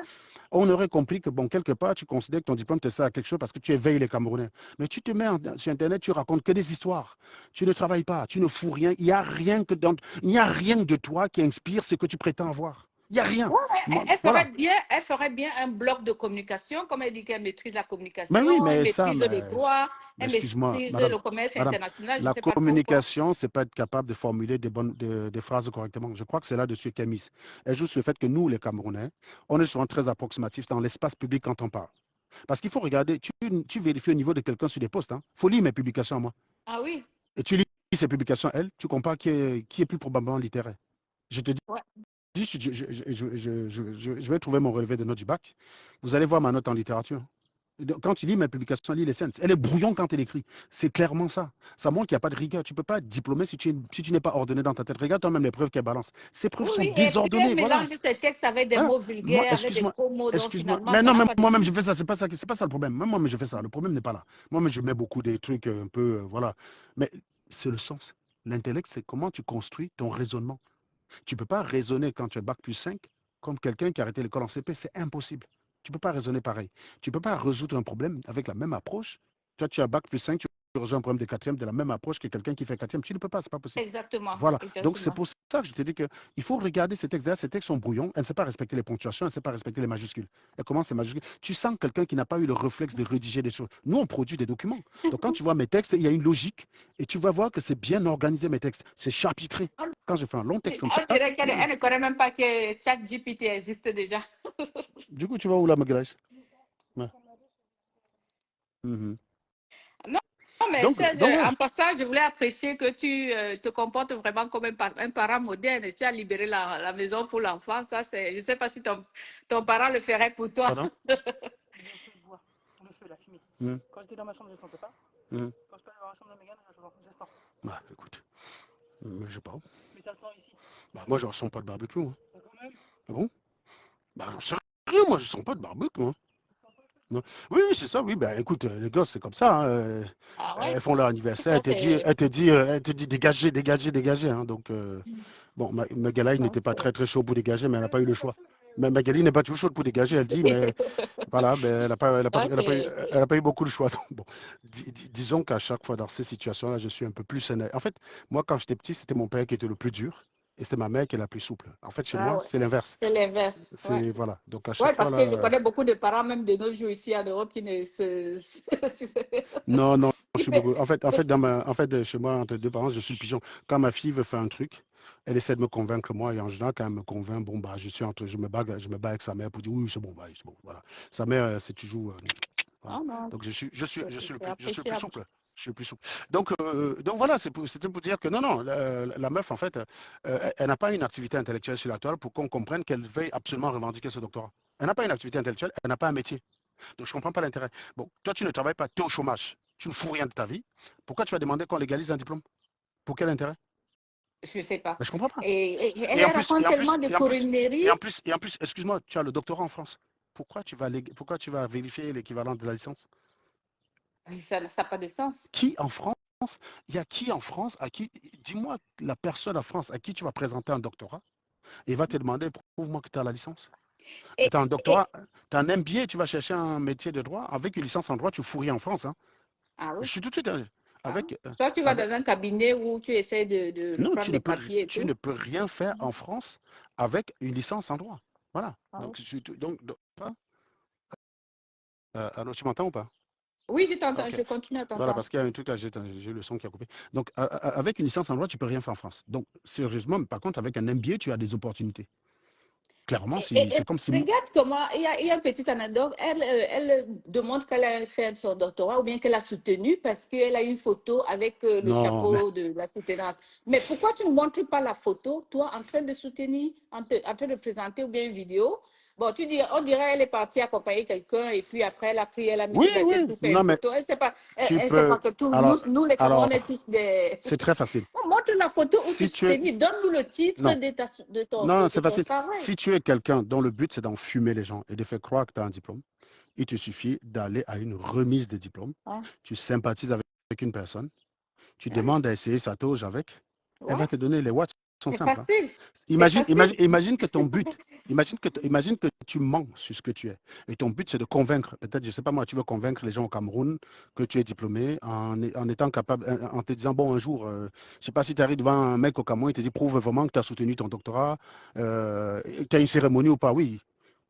Speaker 1: on aurait compris que, bon, quelque part, tu considères que ton diplôme te sert à quelque chose parce que tu éveilles les Camerounais. Mais tu te mets sur Internet, tu racontes que des histoires. Tu ne travailles pas, tu ne fous rien. Il n'y a rien de toi qui inspire ce que tu prétends avoir. Il n'y a rien.
Speaker 4: Ouais,
Speaker 1: Voilà.
Speaker 4: elle ferait bien un bloc de communication, comme elle dit qu'elle maîtrise la
Speaker 1: Mais oui,
Speaker 4: communication, elle
Speaker 1: mais ça,
Speaker 4: maîtrise le droit,
Speaker 1: mais
Speaker 4: elle
Speaker 1: excuse-moi,
Speaker 4: maîtrise
Speaker 1: madame,
Speaker 4: le commerce
Speaker 1: madame,
Speaker 4: international, je ne
Speaker 1: la
Speaker 4: sais pas trop quoi.
Speaker 1: communication, c'est pas être capable de formuler des phrases correctement. Je crois que c'est là-dessus qu'elle mise. Elle joue sur le fait que nous, les Camerounais, on est souvent très approximatifs dans l'espace public quand on parle. Parce qu'il faut regarder, tu vérifies au niveau de quelqu'un sur des postes. Il faut lire mes publications, moi.
Speaker 4: Ah oui?
Speaker 1: Et tu lis ses publications, elle, tu compares qui est plus probablement littéraire. Je te dis,
Speaker 4: Ouais.
Speaker 1: je vais trouver mon relevé de notes du bac. Vous allez voir ma note en littérature. Quand tu lis mes publications, lis les scènes. Elle est brouillon quand elle écrit. C'est clairement ça. Ça montre qu'il n'y a pas de rigueur. Tu ne peux pas être diplômé si tu n'es pas ordonné dans ta tête. Regarde toi-même les preuves qu'elle balance. Ces preuves
Speaker 4: Oui,
Speaker 1: sont
Speaker 4: oui, et puis elle
Speaker 1: désordonnées. Voilà.
Speaker 4: mélange ses textes avec des
Speaker 1: Voilà.
Speaker 4: mots
Speaker 1: Moi,
Speaker 4: vulgaires, avec des
Speaker 1: excuse-moi.
Speaker 4: gros mots, donc
Speaker 1: Excuse-moi.
Speaker 4: finalement,
Speaker 1: Mais
Speaker 4: ça
Speaker 1: non,
Speaker 4: n'a
Speaker 1: même
Speaker 4: pas de
Speaker 1: moi-même, je fais
Speaker 4: sens.
Speaker 1: ça. C'est pas ça le problème. Même moi-même, je fais ça. Le problème n'est pas là. Moi-même, je mets beaucoup des trucs un peu. Voilà. Mais c'est le sens. L'intellect, c'est comment tu construis ton raisonnement. Tu ne peux pas raisonner quand tu es bac plus 5 comme quelqu'un qui a arrêté l'école en CP. C'est impossible. Tu ne peux pas raisonner pareil. Tu ne peux pas résoudre un problème avec la même approche. Toi, tu as bac plus 5, tu résous un problème de quatrième de la même approche que quelqu'un qui fait quatrième. Tu ne peux pas, c'est pas possible.
Speaker 4: Exactement,
Speaker 1: Voilà. Donc, c'est
Speaker 4: exactement.
Speaker 1: pour ça que je te dis qu'il faut regarder ces textes-là. Ces textes sont brouillons. Elle ne sait pas respecter les ponctuations. Elle ne sait pas respecter les majuscules. Elle commence les majuscules. Tu sens quelqu'un qui n'a pas eu le réflexe de rédiger des choses. Nous, on produit des documents. Donc, quand tu vois mes textes, il y a une logique et tu vas voir que c'est bien organisé, mes textes. C'est chapitré. Quand je fais un long texte comme ça,
Speaker 4: On dirait qu'elle elle ne connaît même pas que ChatGPT existe déjà.
Speaker 1: du coup, tu vas où là, Magalhaes? Ouais. Mhm.
Speaker 4: Non, mais
Speaker 1: Donc,
Speaker 4: Serge,
Speaker 1: donc ouais.
Speaker 4: en passant, je voulais apprécier que tu te comportes vraiment comme un parent moderne. Tu as libéré la maison pour l'enfant. Ça, c'est, je ne sais pas si ton parent le ferait pour toi.
Speaker 1: Pardon?
Speaker 5: Le feu, la fumée.
Speaker 1: Mhm.
Speaker 5: Quand j'étais dans ma chambre, je ne sentais pas.
Speaker 1: Mhm.
Speaker 5: Quand je passe dans la chambre de Mégane, je sens.
Speaker 1: Bah, écoute, je sais pas.
Speaker 5: Mais ça sent ici.
Speaker 1: Bah, moi, je ne ressens pas de barbecue. Hein.
Speaker 5: Mais quand même.
Speaker 1: Ah bon? Bah, j'en sais rien, moi, je sens pas de barbecue. Hein. Non. Oui, oui, c'est ça, oui. Ben, écoute, les gosses, c'est comme ça. Hein.
Speaker 4: Ah ouais,
Speaker 1: Elles font leur anniversaire,
Speaker 4: ça c'est.
Speaker 1: elle te dit dégagez, dégagez, dégagez. Hein. Donc, bon, Magali
Speaker 4: Non,
Speaker 1: n'était pas
Speaker 4: c'est.
Speaker 1: très, très chaud pour dégager, mais elle n'a pas eu le choix. Mais Magali n'est pas toujours chaude pour dégager, elle dit, mais voilà, ben,
Speaker 4: Ah,
Speaker 1: elle a pas eu beaucoup de choix. Donc, bon, disons qu'à chaque fois dans ces situations-là, je suis un peu plus énervé. En fait, moi, quand j'étais petit, c'était mon père qui était le plus dur et c'était ma mère qui est la plus souple. En fait, chez
Speaker 4: Ah
Speaker 1: moi,
Speaker 4: ouais,
Speaker 1: c'est l'inverse.
Speaker 4: c'est l'inverse. Ouais.
Speaker 1: C'est, voilà. Donc, à
Speaker 4: Ouais,
Speaker 1: chaque fois,
Speaker 4: parce que je
Speaker 1: là,
Speaker 4: connais beaucoup de parents, même de nos jours ici en Europe, qui ne se.
Speaker 1: non, non, je
Speaker 4: qui
Speaker 1: suis
Speaker 4: peut-
Speaker 1: beaucoup. En fait, chez moi, entre deux parents, je suis le pigeon. Quand ma fille veut faire un truc, elle essaie de me convaincre moi, et en général, quand elle me convainc, bon, bah, je me bats avec sa mère pour dire oui, c'est bon, bah, c'est bon, voilà. Sa mère, c'est toujours, voilà.
Speaker 4: Non, non,
Speaker 1: Donc,
Speaker 4: c'est
Speaker 1: je suis le plus
Speaker 4: appréciable.
Speaker 1: souple. Je suis le plus souple. Donc voilà, c'était pour dire que non, non, la meuf, en fait, elle n'a pas une activité intellectuelle sur la toile pour qu'on comprenne qu'elle veuille absolument revendiquer ce doctorat. Elle n'a pas une activité intellectuelle, elle n'a pas un métier. Donc, je ne comprends pas l'intérêt. Bon, toi, tu ne travailles pas, tu es au chômage, tu ne fous rien de ta vie. Pourquoi tu vas demander qu'on légalise un diplôme? Pour quel intérêt?
Speaker 4: Je sais pas.
Speaker 1: Ben, je ne comprends pas.
Speaker 4: Et elle
Speaker 1: Et en plus,
Speaker 4: raconte tellement de coroneries.
Speaker 1: excuse-moi, tu as le doctorat en France. Pourquoi tu vas vérifier l'équivalent de la licence?
Speaker 4: Ça n'a pas de sens.
Speaker 1: Qui en France? Il y a qui en France dis-moi la personne en France à qui tu vas présenter un doctorat et il va te demander, prouve-moi que tu as la licence.
Speaker 4: Et,
Speaker 1: Tu as un
Speaker 4: et,
Speaker 1: doctorat, tu as un MBA, tu vas chercher un métier de droit. Avec une licence en droit, tu fous rien en France. Hein.
Speaker 4: ah
Speaker 1: Je
Speaker 4: oui.
Speaker 1: suis tout de suite
Speaker 4: Ah.
Speaker 1: avec,
Speaker 4: Soit tu vas
Speaker 1: avec.
Speaker 4: dans un cabinet où tu essaies de
Speaker 1: Non,
Speaker 4: reprendre des papiers et
Speaker 1: tu
Speaker 4: tout.
Speaker 1: ne peux rien faire en France avec une licence en droit. Voilà.
Speaker 4: Ah oui.
Speaker 1: Alors, tu m'entends ou pas?
Speaker 4: Oui, je t'entends,
Speaker 1: Ok.
Speaker 4: je continue à
Speaker 1: Voilà,
Speaker 4: t'entendre.
Speaker 1: parce qu'il y a un truc là, j'ai le son qui a coupé. Donc, avec une licence en droit, tu ne peux rien faire en France. Donc, sérieusement, par contre, avec un MBA, tu as des opportunités. Clairement, c'est comme si.
Speaker 4: Regarde comment, il y a une petite anecdote, elle demande qu'elle a fait son doctorat ou bien qu'elle a soutenu parce qu'elle a une photo avec le
Speaker 1: Non, mais
Speaker 4: chapeau de la soutenance. Mais pourquoi tu ne montres pas la photo, toi, en train de soutenir, en train de présenter ou bien une vidéo Bon, on dirait elle est partie accompagner quelqu'un et puis après elle a pris, elle a mis
Speaker 1: Oui,
Speaker 4: sur la tête
Speaker 1: oui.
Speaker 4: pour faire
Speaker 1: Non,
Speaker 4: une
Speaker 1: mais
Speaker 4: photo. Elle sait pas,
Speaker 1: tu
Speaker 4: elle sait pas
Speaker 1: peux.
Speaker 4: que tous,
Speaker 1: Alors,
Speaker 4: nous les Camerounais, on est tous des.
Speaker 1: c'est très facile.
Speaker 4: On montre la photo où tu
Speaker 1: Si tu es.
Speaker 4: soutenir. Donne-nous le titre
Speaker 1: Non,
Speaker 4: de
Speaker 1: c'est
Speaker 4: ton
Speaker 1: facile.
Speaker 4: travail.
Speaker 1: Si tu es quelqu'un dont le but, c'est d'enfumer les gens et de faire croire que tu as un diplôme, il te suffit d'aller à une remise de diplôme.
Speaker 4: Ouais,
Speaker 1: Tu sympathises avec une personne, tu
Speaker 4: ouais,
Speaker 1: demandes à essayer sa touche avec, elle
Speaker 4: ouais.
Speaker 1: va te donner les watts sont
Speaker 4: C'est
Speaker 1: simples. Hein.
Speaker 4: facile. C'est
Speaker 1: Imagine,
Speaker 4: facile.
Speaker 1: imagine que ton but, imagine que tu mens sur ce que tu es. Et ton but, c'est de convaincre, peut-être, je ne sais pas moi, tu veux convaincre les gens au Cameroun que tu es diplômé en étant capable, en te disant, bon, un jour, je ne sais pas si tu arrives devant un mec au Cameroun, il te dit, prouve vraiment que tu as soutenu ton doctorat, tu as une cérémonie ou pas, oui.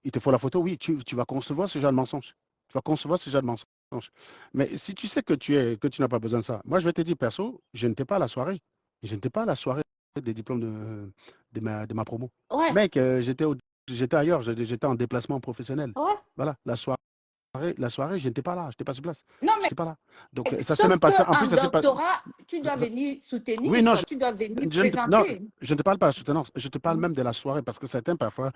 Speaker 1: Il te faut la photo, oui, tu vas concevoir ce genre de mensonge. Tu vas concevoir ce genre de mensonge. Mais si tu sais que tu n'as pas besoin de ça, moi, je vais te dire, perso, je n'étais pas à la soirée. Je n'étais pas à la soirée des diplômes de ma promo.
Speaker 4: Ouais,
Speaker 1: Mec, j'étais ailleurs, j'étais en déplacement professionnel.
Speaker 4: ouais.
Speaker 1: Voilà, la soirée, je n'étais pas là, je n'étais pas sur place.
Speaker 4: Non,
Speaker 1: Je
Speaker 4: mais
Speaker 1: n'étais pas là. Donc, ça s'est
Speaker 4: sauf
Speaker 1: même passé. En plus,
Speaker 4: qu'en
Speaker 1: ça s'est pas.
Speaker 4: doctorat, tu dois
Speaker 1: ça-
Speaker 4: venir
Speaker 1: Oui,
Speaker 4: soutenir,
Speaker 1: non,
Speaker 4: quoi. Tu dois venir
Speaker 1: non,
Speaker 4: présenter.
Speaker 1: je ne te parle pas de la soutenance, je te parle même de la soirée, parce que certains, parfois,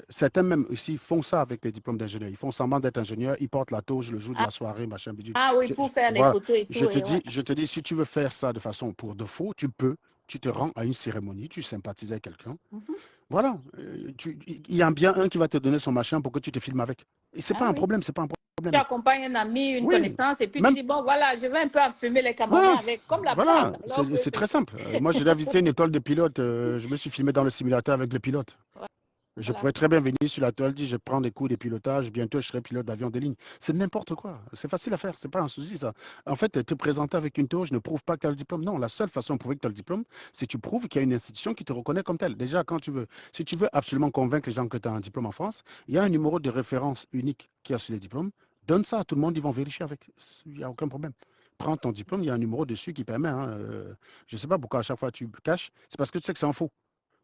Speaker 1: certains même aussi font ça avec les diplômes d'ingénieur. Ils font semblant d'être ingénieur, ils portent la toge le jour de
Speaker 4: Ah,
Speaker 1: la soirée, machin, bidule.
Speaker 4: ah oui, pour faire les
Speaker 1: Voilà,
Speaker 4: photos et tout. Et ouais.
Speaker 1: je te dis, si tu veux faire ça de façon pour de faux, tu peux. Tu te rends à une cérémonie, tu sympathises avec quelqu'un.
Speaker 4: Mhm.
Speaker 1: Voilà, il y a bien un qui va te donner son machin pour que tu te filmes avec. Et c'est
Speaker 4: Ah
Speaker 1: pas un
Speaker 4: oui.
Speaker 1: problème, c'est pas un
Speaker 4: Tu
Speaker 1: problème.
Speaker 4: accompagnes un ami, une
Speaker 1: Oui,
Speaker 4: connaissance, et puis tu
Speaker 1: même
Speaker 4: dis, bon, voilà, je vais un peu enfumer les Camerounais
Speaker 1: voilà,
Speaker 4: avec, comme la blague.
Speaker 1: voilà,
Speaker 4: Alors que
Speaker 1: c'est très simple. Moi, j'ai déjà visité une école de pilote, je me suis filmé dans le simulateur avec le pilote. Je
Speaker 4: Voilà.
Speaker 1: pouvais très bien venir sur la toile, dire je prends des cours de pilotage, bientôt je serai pilote d'avion de ligne. C'est n'importe quoi. C'est facile à faire, c'est pas un souci ça. En fait, te présenter avec une toge ne prouve pas que tu as le diplôme. Non, la seule façon de prouver que tu as le diplôme, c'est que tu prouves qu'il y a une institution qui te reconnaît comme tel. Déjà, quand tu veux, si tu veux absolument convaincre les gens que tu as un diplôme en France, il y a un numéro de référence unique qui a sur les diplômes. Donne ça à tout le monde, ils vont vérifier avec. Il n'y a aucun problème. Prends ton diplôme, il y a un numéro dessus qui permet. Hein, je ne sais pas pourquoi à chaque fois tu caches, c'est parce que tu sais que c'est un faux.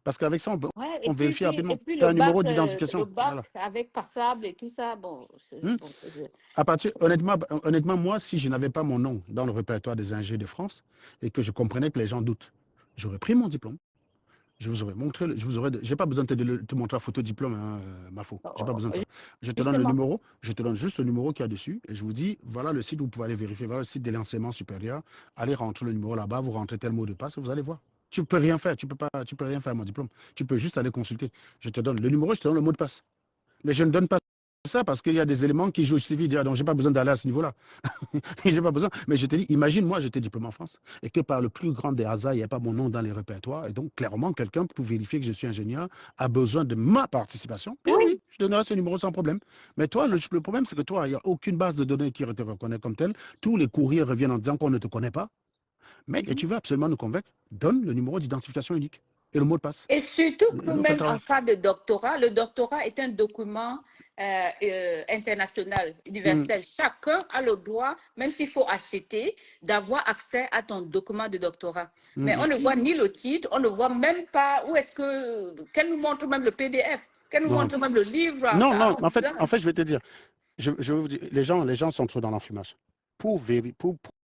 Speaker 1: Parce qu'avec ça,
Speaker 4: Ouais,
Speaker 1: on vérifie
Speaker 4: et
Speaker 1: rapidement.
Speaker 4: puis
Speaker 1: Tu as
Speaker 4: le
Speaker 1: un numéro
Speaker 4: le
Speaker 1: d'identification.
Speaker 4: bac
Speaker 1: Voilà.
Speaker 4: avec passable et tout ça, bon,
Speaker 1: Hmm.
Speaker 4: bon,
Speaker 1: Honnêtement, moi, si je n'avais pas mon nom dans le répertoire des ingés de France et que je comprenais que les gens doutent, j'aurais pris mon diplôme. Je vous aurais montré, j'ai pas besoin de te montrer la photo diplôme, hein, Mafo. J'ai pas besoin de ça. Je te donne le
Speaker 4: justement.
Speaker 1: numéro, je te donne juste le numéro qu'il y a dessus et je vous dis, voilà le site où vous pouvez aller vérifier, voilà le site de l'enseignement supérieur. Allez rentrer le numéro là-bas, vous rentrez tel mot de passe et vous allez voir. Tu peux rien faire, tu peux rien faire à mon diplôme. Tu peux juste aller consulter. Je te donne le numéro, je te donne le mot de passe. Mais je ne donne pas ça parce qu'il y a des éléments qui justifient, donc j'ai pas besoin d'aller à ce niveau-là. J'ai pas besoin. Mais je te dis, imagine, moi, j'étais diplômé en France et que par le plus grand des hasards, il n'y a pas mon nom dans les répertoires. Et donc, clairement, quelqu'un, pour vérifier que je suis ingénieur, a besoin de ma participation. Bien
Speaker 4: Oui.
Speaker 1: oui, je donnerai ce numéro sans problème. Mais toi, le problème, c'est que toi, il n'y a aucune base de données qui te reconnaît comme tel. Tous les courriers reviennent en disant qu'on ne te connaît pas. Mais et tu veux absolument nous convaincre, donne le numéro d'identification unique et le mot de passe.
Speaker 4: Et surtout
Speaker 1: Et
Speaker 4: que
Speaker 1: nous, on fait le
Speaker 4: même en
Speaker 1: travail.
Speaker 4: cas de doctorat, le doctorat est un document international, universel. Chacun a le droit, même s'il faut acheter, d'avoir accès à ton document de doctorat. Mais on ne voit ni le titre, on ne voit même pas où est-ce qu'elle nous montre même le PDF, qu'elle nous
Speaker 1: Non,
Speaker 4: montre même le livre.
Speaker 1: non, non. En fait, je vais te dire, je vais vous dire, les gens sont trop dans l'enfumage. Pour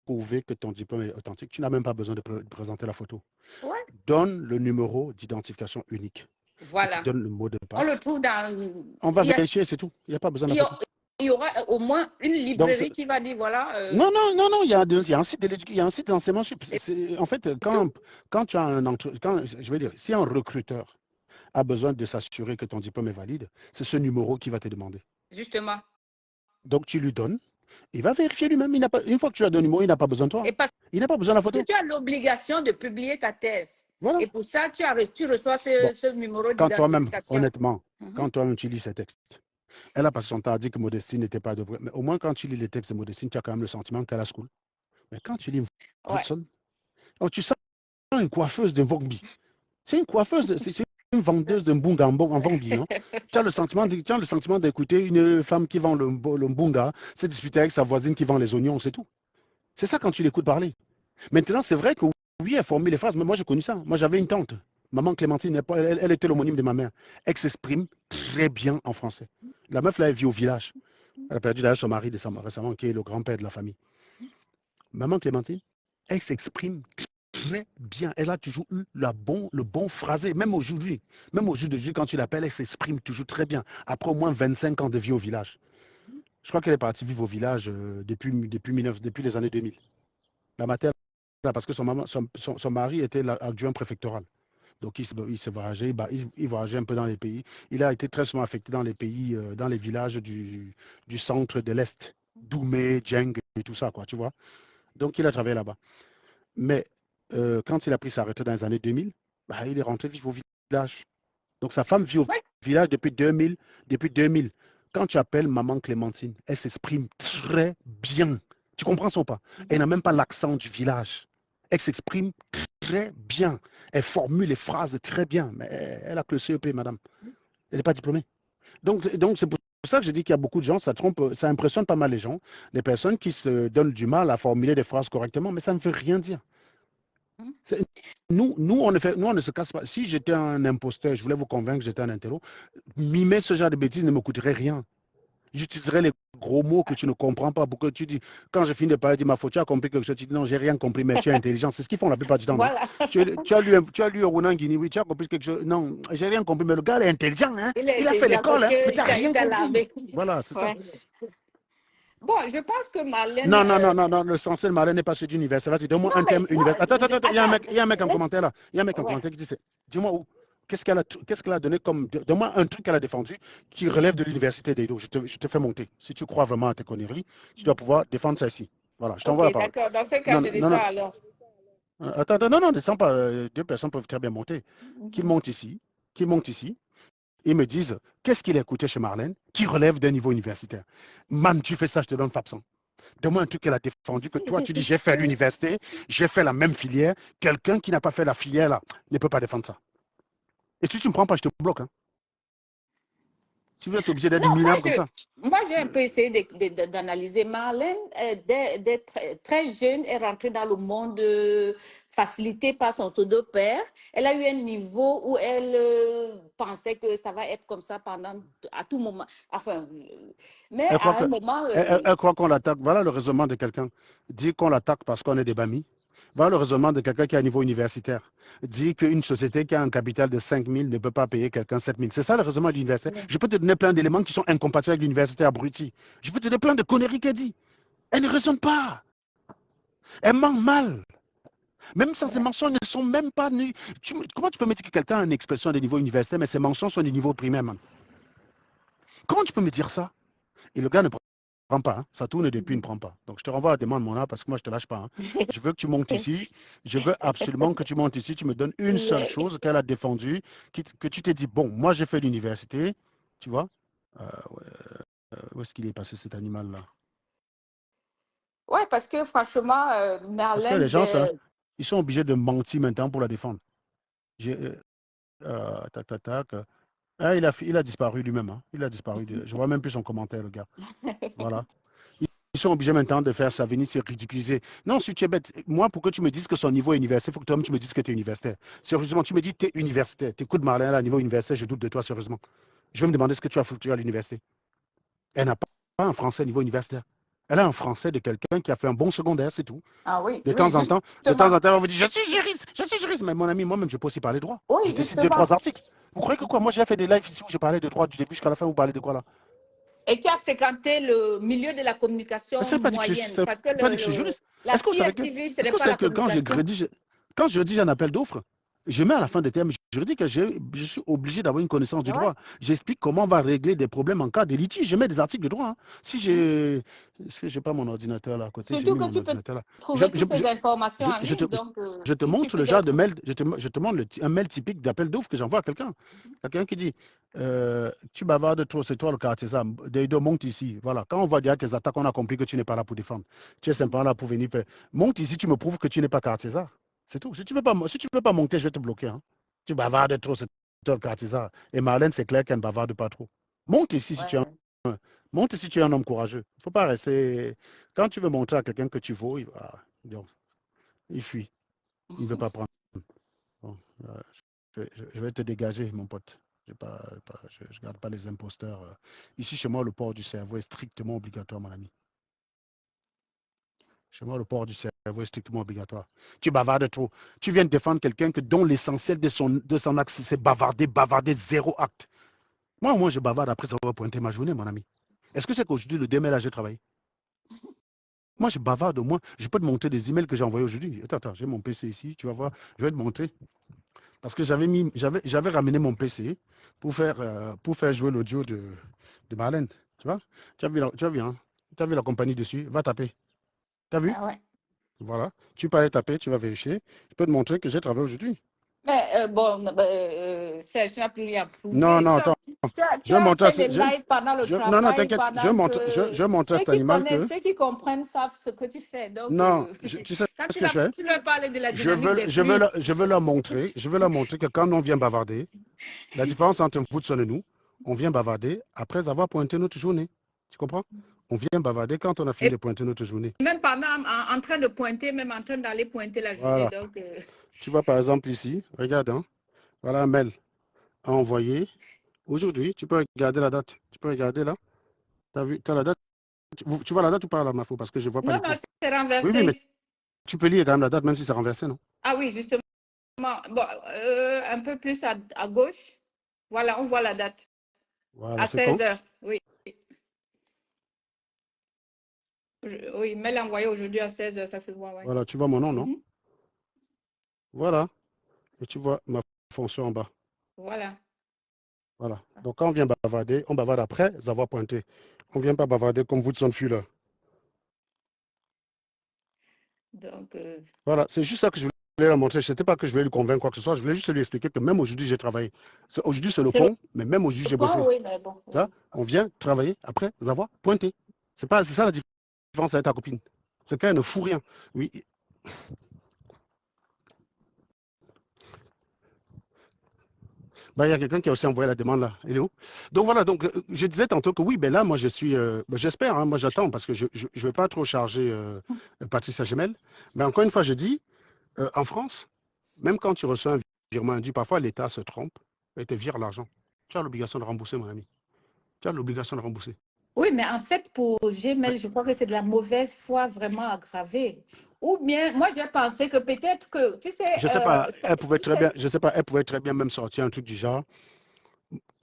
Speaker 1: prouver que ton diplôme est authentique, tu n'as même pas besoin de présenter la photo.
Speaker 4: Ouais,
Speaker 1: Donne le numéro d'identification unique et tu
Speaker 4: voilà.
Speaker 1: donnes le mot de
Speaker 4: On le
Speaker 1: passe.
Speaker 4: trouve dans.
Speaker 1: On va
Speaker 4: Il y a,
Speaker 1: vérifier, c'est tout. Il n'y a pas besoin de
Speaker 4: il
Speaker 1: la
Speaker 4: y
Speaker 1: photo.
Speaker 4: a- il y aura au moins une
Speaker 1: Donc,
Speaker 4: librairie qui va dire voilà.
Speaker 1: non, non, non, non, il y a un site il y a un site d'enseignement. En fait, quand tu as je veux dire, si un recruteur a besoin de s'assurer que ton diplôme est valide, c'est ce numéro qui va te demander.
Speaker 4: Justement.
Speaker 1: Donc, tu lui donnes. Il va vérifier lui-même. Une fois que tu as donné le numéro, il n'a pas besoin de toi.
Speaker 4: Et parce
Speaker 1: Il n'a pas besoin de la
Speaker 4: que
Speaker 1: photo.
Speaker 4: tu as l'obligation de publier ta thèse.
Speaker 1: Voilà.
Speaker 4: Et pour ça, tu reçois
Speaker 1: Bon,
Speaker 4: ce numéro
Speaker 1: quand toi-même,
Speaker 4: d'identification.
Speaker 1: honnêtement,
Speaker 4: Mhm.
Speaker 1: quand toi-même tu lis ces textes, elle a passé son temps à dire que Modestine n'était pas de vrai. Mais au moins, quand tu lis les textes de Modestine, tu as quand même le sentiment qu'elle a school. Mais quand tu lis
Speaker 4: Ouais.
Speaker 1: Woodson, oh, tu sens une coiffeuse de Vongbi. C'est une coiffeuse, c'est une vendeuse de Mbunga en Vongbi. Hein. Tu as le sentiment d'écouter une femme qui vend le Mbunga se disputer avec sa voisine qui vend les oignons, c'est tout. C'est ça quand tu l'écoutes parler. Maintenant, c'est vrai que oui, elle formule les phrases, mais moi j'ai connu ça. Moi j'avais une tante, maman Clémentine, elle était l'homonyme de ma mère. Elle s'exprime très bien en français. La meuf là, elle vit au village. Elle a perdu d'ailleurs son mari récemment, qui est le grand-père de la famille. Maman Clémentine, elle s'exprime très bien. Elle a toujours eu le bon phrasé, même aujourd'hui. Même aujourd'hui, quand tu l'appelles, elle s'exprime toujours très bien. Après au moins 25 ans de vie au village. Je crois qu'elle est partie vivre au village depuis les années 2000. La materre, parce que son mari était adjoint préfectoral. Donc, il se voyageait, il voyageait un peu dans les pays. Il a été très souvent affecté dans les pays, dans les villages du centre de l'Est, Doumé, Djeng et tout ça, quoi, tu vois. Donc, il a travaillé là-bas. Mais quand il a pris sa retraite dans les années 2000, bah, il est rentré vivre au village. Donc, sa femme vit au
Speaker 4: Ouais.
Speaker 1: village depuis 2000. Depuis 2000. Quand tu appelles maman Clémentine, elle s'exprime très bien. Tu comprends ça ou pas? Elle n'a même pas l'accent du village. Elle s'exprime très bien. Elle formule les phrases très bien. Mais elle a que le CEP, madame. Elle n'est pas diplômée. Donc c'est pour ça que je dis qu'il y a beaucoup de gens, ça trompe, ça impressionne pas mal les gens. Les personnes qui se donnent du mal à formuler des phrases correctement, mais ça ne veut rien dire. C'est- nous, on ne se casse pas. Si j'étais un imposteur, je voulais vous convaincre que j'étais un intello, mimer ce genre de bêtises ne me coûterait rien. J'utiliserai les gros mots que tu ne comprends pas pour que tu dis, quand je finis de parler, dis ma faute, tu as compris quelque chose, tu dis non, j'ai rien compris, mais tu es intelligent. C'est ce qu'ils font la plupart du temps, non?
Speaker 4: Voilà.
Speaker 1: Tu as lu Ronan Guinée, oui, tu as compris quelque chose. Non, j'ai rien compris, mais le gars est intelligent, hein?
Speaker 4: Il est
Speaker 1: Il a fait
Speaker 4: intelligent parce
Speaker 1: l'école, hein? Mais tu n'as
Speaker 4: qu'il a eu
Speaker 1: rien
Speaker 4: de la
Speaker 1: compris.
Speaker 4: vie.
Speaker 1: Voilà, c'est ça.
Speaker 4: Ouais. Bon, je pense que Marlène.
Speaker 1: Non, le sensei de Marlène n'est pas celui d'univers. Vas-y, donne-moi
Speaker 4: Non,
Speaker 1: un
Speaker 4: mais
Speaker 1: thème
Speaker 4: non,
Speaker 1: univers. Attends, il y a un mec en
Speaker 4: laisse-
Speaker 1: commentaire là. Il y a un mec en
Speaker 4: ouais.
Speaker 1: commentaire qui dit, dis-moi où. Qu'est-ce qu'elle a donné comme. Donne-moi un truc qu'elle a défendu qui relève de l'université d'Edo. Je te fais monter. Si tu crois vraiment à tes conneries, tu dois pouvoir défendre ça ici. Voilà, je t'envoie la
Speaker 4: Ok,
Speaker 1: parole.
Speaker 4: d'accord. Dans ce cas,
Speaker 1: Non,
Speaker 4: je
Speaker 1: non, non.
Speaker 4: descends alors.
Speaker 1: Attends, non, descends pas. Deux personnes peuvent très bien monter. Qu'ils montent ici. Qu'ils montent ici. Ils me disent, qu'est-ce qu'il a écouté chez Marlène qui relève d'un niveau universitaire. Man, tu fais ça, je te donne Fabsan. Donne-moi un truc qu'elle a défendu, que toi, tu dis, j'ai fait l'université, j'ai fait la même filière. Quelqu'un qui n'a pas fait la filière, là, ne peut pas défendre ça. Et si tu ne me prends pas, je te bloque. Hein. Si vous êtes obligé d'être
Speaker 4: Non,
Speaker 1: minable comme ça.
Speaker 4: moi, j'ai un peu essayé d'analyser. Marlène, dès très jeune, est rentrée dans le monde facilité par son pseudo-père. Elle a eu un niveau où elle pensait que ça va être comme ça à tout moment. Enfin, mais
Speaker 1: Elle croit
Speaker 4: à
Speaker 1: que,
Speaker 4: un moment.
Speaker 1: elle croit qu'on l'attaque. Voilà le raisonnement de quelqu'un. Dit qu'on l'attaque parce qu'on est des bamis. Voilà le raisonnement de quelqu'un qui a un niveau universitaire. Dit qu'une société qui a un capital de 5 000 ne peut pas payer quelqu'un 7 000. C'est ça le raisonnement de l'université. Je peux te donner plein d'éléments qui sont incompatibles avec l'université abruti. Je peux te donner plein de conneries qu'elle dit. Elle ne raisonne pas. Elle ment mal. Même ça, ces mensonges ne sont même pas nus. Comment tu peux me dire que quelqu'un a une expression de niveau universitaire, mais ses mensonges sont du niveau primaire, man? Comment tu peux me dire ça? Et le gars ne prend pas. Hein. Ça tourne depuis, il ne prend pas. Donc, je te renvoie à la demande, mon âme, parce que moi, je ne te lâche pas. Hein. Je veux que tu montes ici. Je veux absolument que tu montes ici. Tu me donnes une seule chose qu'elle a défendue, que tu t'es dit, bon, moi, j'ai fait l'université. Tu vois où est-ce qu'il est passé, cet animal-là?
Speaker 4: Ouais, parce que franchement,
Speaker 1: Parce que les
Speaker 4: Marlène,
Speaker 1: gens, ça, ils sont obligés de mentir maintenant pour la défendre. Tac, tac, tac. Ah, il a disparu lui-même. Hein. Il a disparu. Je ne vois même plus son commentaire, le gars. Voilà. Ils sont obligés maintenant de faire ça, venir se ridiculiser. Non, si tu es bête, moi, pour que tu me dises que son niveau est universitaire, il faut que toi-même tu me dises que tu es universitaire. Sérieusement, tu me dis que tu es universitaire. Tu écoutes Marlène à niveau universitaire, je doute de toi, sérieusement. Je vais me demander ce que tu as foutu à l'université. Elle n'a pas un français niveau universitaire. Elle a un français de quelqu'un qui a fait un bon secondaire, c'est tout.
Speaker 4: ah oui,
Speaker 1: De
Speaker 4: oui,
Speaker 1: temps en temps,
Speaker 4: justement.
Speaker 1: elle va vous dire, je suis juriste. Mais mon ami, moi-même, je peux aussi parler droit.
Speaker 4: Oui,
Speaker 1: Je décide de
Speaker 4: justement.
Speaker 1: 3 articles. Vous croyez que quoi? Moi, j'ai fait des lives ici où je parlais de droit du début jusqu'à la fin. Vous parlez de quoi là?
Speaker 4: Et qui a fréquenté le milieu de la
Speaker 1: Mais ça
Speaker 4: communication
Speaker 1: ne veut pas dire que
Speaker 4: moyenne. Parce que la
Speaker 1: Est-ce que vous savez que,
Speaker 4: CRTV, ce
Speaker 1: est-ce
Speaker 4: n'est
Speaker 1: que vous
Speaker 4: pas
Speaker 1: savez
Speaker 4: la
Speaker 1: que
Speaker 4: communication.
Speaker 1: quand je rédige un appel d'offres, je mets à la fin des termes juridiques que je suis obligé d'avoir une connaissance du
Speaker 4: Ouais.
Speaker 1: droit. J'explique comment on va régler des problèmes en cas de litige. Je mets des articles de droit. Hein. Si j'ai, est-ce que j'ai pas mon ordinateur là à côté? J'ai
Speaker 4: Surtout
Speaker 1: mis
Speaker 4: que
Speaker 1: mon
Speaker 4: tu peux
Speaker 1: ordinateur là. Je,
Speaker 4: trouver
Speaker 1: je,
Speaker 4: toutes ces informations
Speaker 1: je,
Speaker 4: en
Speaker 1: je te,
Speaker 4: ligne. Donc,
Speaker 1: je te
Speaker 4: il
Speaker 1: montre
Speaker 4: suffit
Speaker 1: le genre de
Speaker 4: d'être.
Speaker 1: mail, je te montre un mail typique d'appel d'offres que j'envoie à quelqu'un. Quelqu'un qui dit, tu bavardes trop, c'est toi le cartisan. Deido, monte ici. Voilà. Quand on voit déjà tes attaques, on a compris que tu n'es pas là pour défendre. Tu es simplement là pour venir faire. Monte ici, tu me prouves que tu n'es pas cartisan. C'est tout. Si tu veux pas monter, je vais te bloquer. Hein. Tu bavardes trop, c'est toi le cartisan. Et Marlène, c'est clair qu'elle ne bavarde pas trop. Monte ici si tu es
Speaker 4: Ouais.
Speaker 1: monte si tu es un homme courageux. Il ne faut pas rester. Quand tu veux montrer à quelqu'un que tu vaux, il fuit. Il ne veut pas prendre. Bon, je vais te dégager, mon pote. Je ne garde pas les imposteurs. Ici, chez moi, le port du cerveau est strictement obligatoire, mon ami. Chez moi, le port du cerveau est strictement obligatoire. Tu bavardes trop. Tu viens de défendre quelqu'un dont l'essentiel de son axe, c'est bavarder, bavarder, zéro acte. Moi, je bavarde après avoir pointé ma journée, mon ami. Est-ce que c'est qu'aujourd'hui, le 2 mai, là, j'ai travaillé? Moi, je bavarde au moins. Je peux te montrer des emails que j'ai envoyés aujourd'hui. Attends, j'ai mon PC ici, tu vas voir. Je vais te montrer. Parce que j'avais ramené mon PC pour faire jouer l'audio de Marlène. Tu vois? Tu as vu, hein? Tu as vu la compagnie dessus? Va taper. Tu as vu?
Speaker 4: Ah ouais.
Speaker 1: Voilà. Tu peux aller taper, tu vas vérifier. Je peux te montrer que j'ai travaillé aujourd'hui.
Speaker 4: Mais bon, Serge, tu n'as plus rien à prouver.
Speaker 1: Non, attends.
Speaker 4: Tu as fait des lives pendant le travail.
Speaker 1: Non, t'inquiète. Je montre à cet animal que...
Speaker 4: Ceux qui comprennent savent ce que tu fais. Donc,
Speaker 1: Non, tu sais
Speaker 4: quand
Speaker 1: ce que je fais?
Speaker 4: tu leur parles de la
Speaker 1: Je
Speaker 4: dynamique des
Speaker 1: veux leur montrer que quand on vient bavarder, la différence entre un foot et nous, on vient bavarder après avoir pointé notre journée. Tu comprends? On vient bavarder quand on a fini de pointer notre journée.
Speaker 4: Même pendant, en train de pointer, même en train d'aller pointer la journée.
Speaker 1: Voilà.
Speaker 4: Donc,
Speaker 1: Tu vois par exemple ici, regarde, hein, voilà, Mel a envoyé. Aujourd'hui, tu peux regarder la date. Tu peux regarder là. Tu as vu, tu as la date. Tu vois la date ou pas là, Mafo? Parce que je ne vois pas.
Speaker 4: non, c'est renversé.
Speaker 1: Oui, mais tu peux lire quand même la date, même si c'est renversé, non?
Speaker 4: Ah oui, justement. Bon, un peu plus à gauche. Voilà, on voit la date.
Speaker 1: Voilà,
Speaker 4: à 16h. Oui. Oui, mais l'envoyer aujourd'hui à 16h, ça se voit. Ouais.
Speaker 1: Voilà, tu vois mon nom, non? Voilà. Et tu vois ma fonction en bas.
Speaker 4: Voilà.
Speaker 1: Voilà. Donc, quand on vient bavarder, on bavarde après avoir pointé. On ne vient pas bavarder comme vous de son fût là.
Speaker 4: Donc,
Speaker 1: voilà, c'est juste ça que je voulais leur montrer. Ce n'était pas que je voulais lui convaincre quoi que ce soit. Je voulais juste lui expliquer que même aujourd'hui, j'ai travaillé. Aujourd'hui, c'est le pont, mais même aujourd'hui, j'ai bossé.
Speaker 4: Oui, mais bon.
Speaker 1: Tu vois, on vient travailler après avoir pointé. C'est ça la différence avec ta copine. C'est qu'elle ne fout rien. Oui. Bah, il y a quelqu'un qui a aussi envoyé la demande là. Elle est où? Donc voilà, donc je disais tantôt que oui, ben là, moi je suis, j'espère, hein, moi j'attends parce que je ne vais pas trop charger Patricia Gemel. Mais encore une fois, je dis, en France, même quand tu reçois un virement indu, parfois l'État se trompe et te vire l'argent. Tu as l'obligation de rembourser, mon ami. Tu as l'obligation de rembourser.
Speaker 4: Oui, mais en fait, pour Gmail, je crois que c'est de la mauvaise foi vraiment aggravée. Ou bien, moi, j'ai pensé que peut-être que, tu sais...
Speaker 1: Je ne sais pas, elle pouvait très bien, je sais pas, elle pouvait très bien même sortir un truc du genre.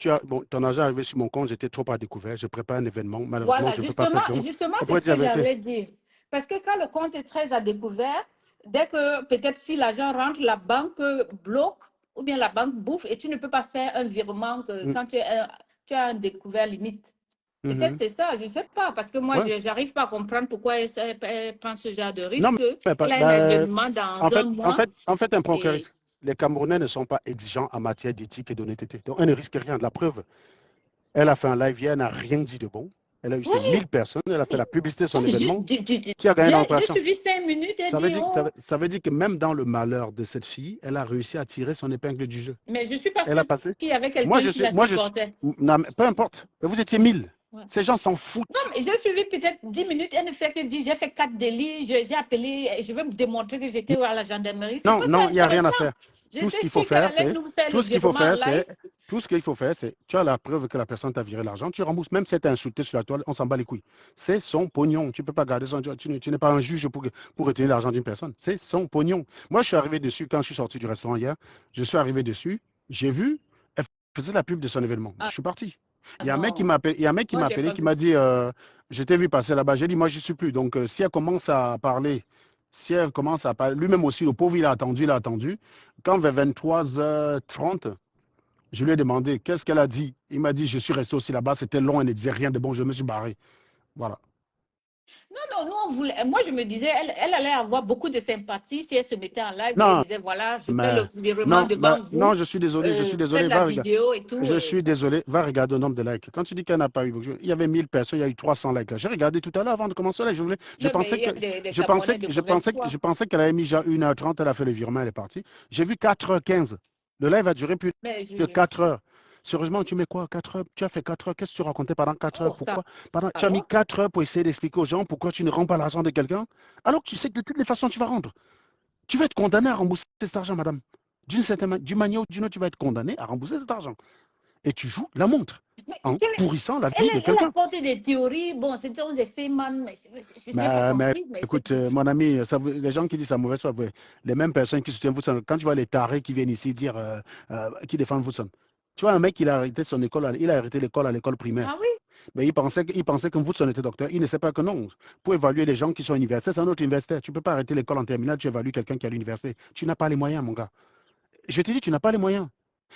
Speaker 1: Ton argent est arrivé sur mon compte, j'étais trop à découvert, je prépare un événement, malheureusement,
Speaker 4: Voilà,
Speaker 1: je ne peux pas faire de don.
Speaker 4: justement, c'est ce que j'allais dire. Parce que quand le compte est très à découvert, dès que peut-être si l'argent rentre, la banque bloque ou bien la banque bouffe et tu ne peux pas faire un virement quand tu as un découvert limite. Peut-être c'est ça, je ne sais pas, parce que moi, je n'arrive pas à comprendre pourquoi elle prend ce genre de risque.
Speaker 1: Non, mais
Speaker 4: elle a un événement dans un mois.
Speaker 1: En fait, un aucun risque. Les Camerounais ne sont pas exigeants en matière d'éthique et d'honnêteté. Donc, elle ne risque rien. La preuve, elle a fait un live hier, elle n'a rien dit de bon. Elle a eu ses 1000 personnes, elle a fait la publicité de son événement, qui a gagné l'opération.
Speaker 4: J'ai suivi 5 minutes et
Speaker 1: ça veut dire que même dans le malheur de cette fille, elle a réussi à tirer son épingle du jeu.
Speaker 4: Mais je suis pas sûre qu'il y avait quelqu'un qui la supportait.
Speaker 1: Non, peu importe. Vous étiez 1000. Ouais. Ces gens s'en foutent.
Speaker 4: Non, mais j'ai suivi peut-être 10 minutes. Elle ne fait que dire, j'ai fait 4 délits, j'ai appelé, je vais me démontrer que j'étais à la gendarmerie.
Speaker 1: Non, il n'y a rien à faire. Tout ce qu'il faut faire, c'est, tu as la preuve que la personne t'a viré l'argent, tu rembourses. Même si elle t'a insulté sur la toile, on s'en bat les couilles. C'est son pognon. Tu ne peux pas garder son... Tu n'es pas un juge pour retenir l'argent d'une personne. C'est son pognon. Moi, je suis arrivé dessus, quand je suis sorti du restaurant hier, je suis arrivé dessus, j'ai vu, elle faisait la pub de son événement. Je suis parti. Il y a un mec qui m'a appelé, qui m'a dit, je t'ai vu passer là-bas. J'ai dit, moi, je ne suis plus. Donc, si elle commence à parler, lui-même aussi, le pauvre, il a attendu. Quand vers 23h30, je lui ai demandé, qu'est-ce qu'elle a dit? Il m'a dit, je suis resté aussi là-bas, c'était long, elle ne disait rien de bon, je me suis barré. Voilà.
Speaker 4: Non, nous, on voulait... Moi, je me disais, elle allait avoir beaucoup de sympathie si elle se mettait en live et elle disait, voilà, je fais le virement devant vous.
Speaker 1: Non, je suis désolé,
Speaker 4: faites la vidéo et tout.
Speaker 1: Je suis désolé, va regarder le nombre de likes. Quand tu dis qu'elle n'a pas eu, il y avait 1000 personnes, il y a eu 300 likes. J'ai regardé tout à l'heure avant de commencer là, je pensais qu'elle avait mis déjà 1h30, elle a fait le virement, elle est partie. J'ai vu 4h15. Le live a duré plus de 4 heures. Sérieusement, tu mets quoi 4 heures? Tu as fait 4 heures. Qu'est-ce que tu racontais pendant 4 heures? Pourquoi tu as mis 4 heures pour essayer d'expliquer aux gens pourquoi tu ne rends pas l'argent de quelqu'un, alors que tu sais que de toutes les façons, tu vas rendre. Tu vas être condamné à rembourser cet argent, madame. D'une manière ou d'une autre, tu vas être condamné à rembourser cet argent. et tu joues la montre
Speaker 6: Mais
Speaker 1: en
Speaker 6: quelle est-
Speaker 1: pourrissant la
Speaker 6: elle,
Speaker 1: vie de
Speaker 6: elle
Speaker 1: quelqu'un.
Speaker 6: apporte des théories. Bon, c'était un effet man, mais je n'ai pas
Speaker 1: Mais
Speaker 6: compris. Mais
Speaker 1: écoute, mon ami, les gens qui disent ça mauvaise foi, les mêmes personnes qui soutiennent Woodson, quand tu vois les tarés qui viennent ici dire, qui défendent Woodson, tu vois un mec, il a arrêté son école, il a arrêté l'école à l'école primaire.
Speaker 6: Ah oui,
Speaker 1: Mais il pensait que Woodson était docteur. Il ne sait pas que non. Pour évaluer les gens qui sont universitaires, c'est un autre universitaire. Tu ne peux pas arrêter l'école en terminale, tu évalues quelqu'un qui est à l'université. Tu n'as pas les moyens, mon gars. Je te dis, tu n'as pas les moyens.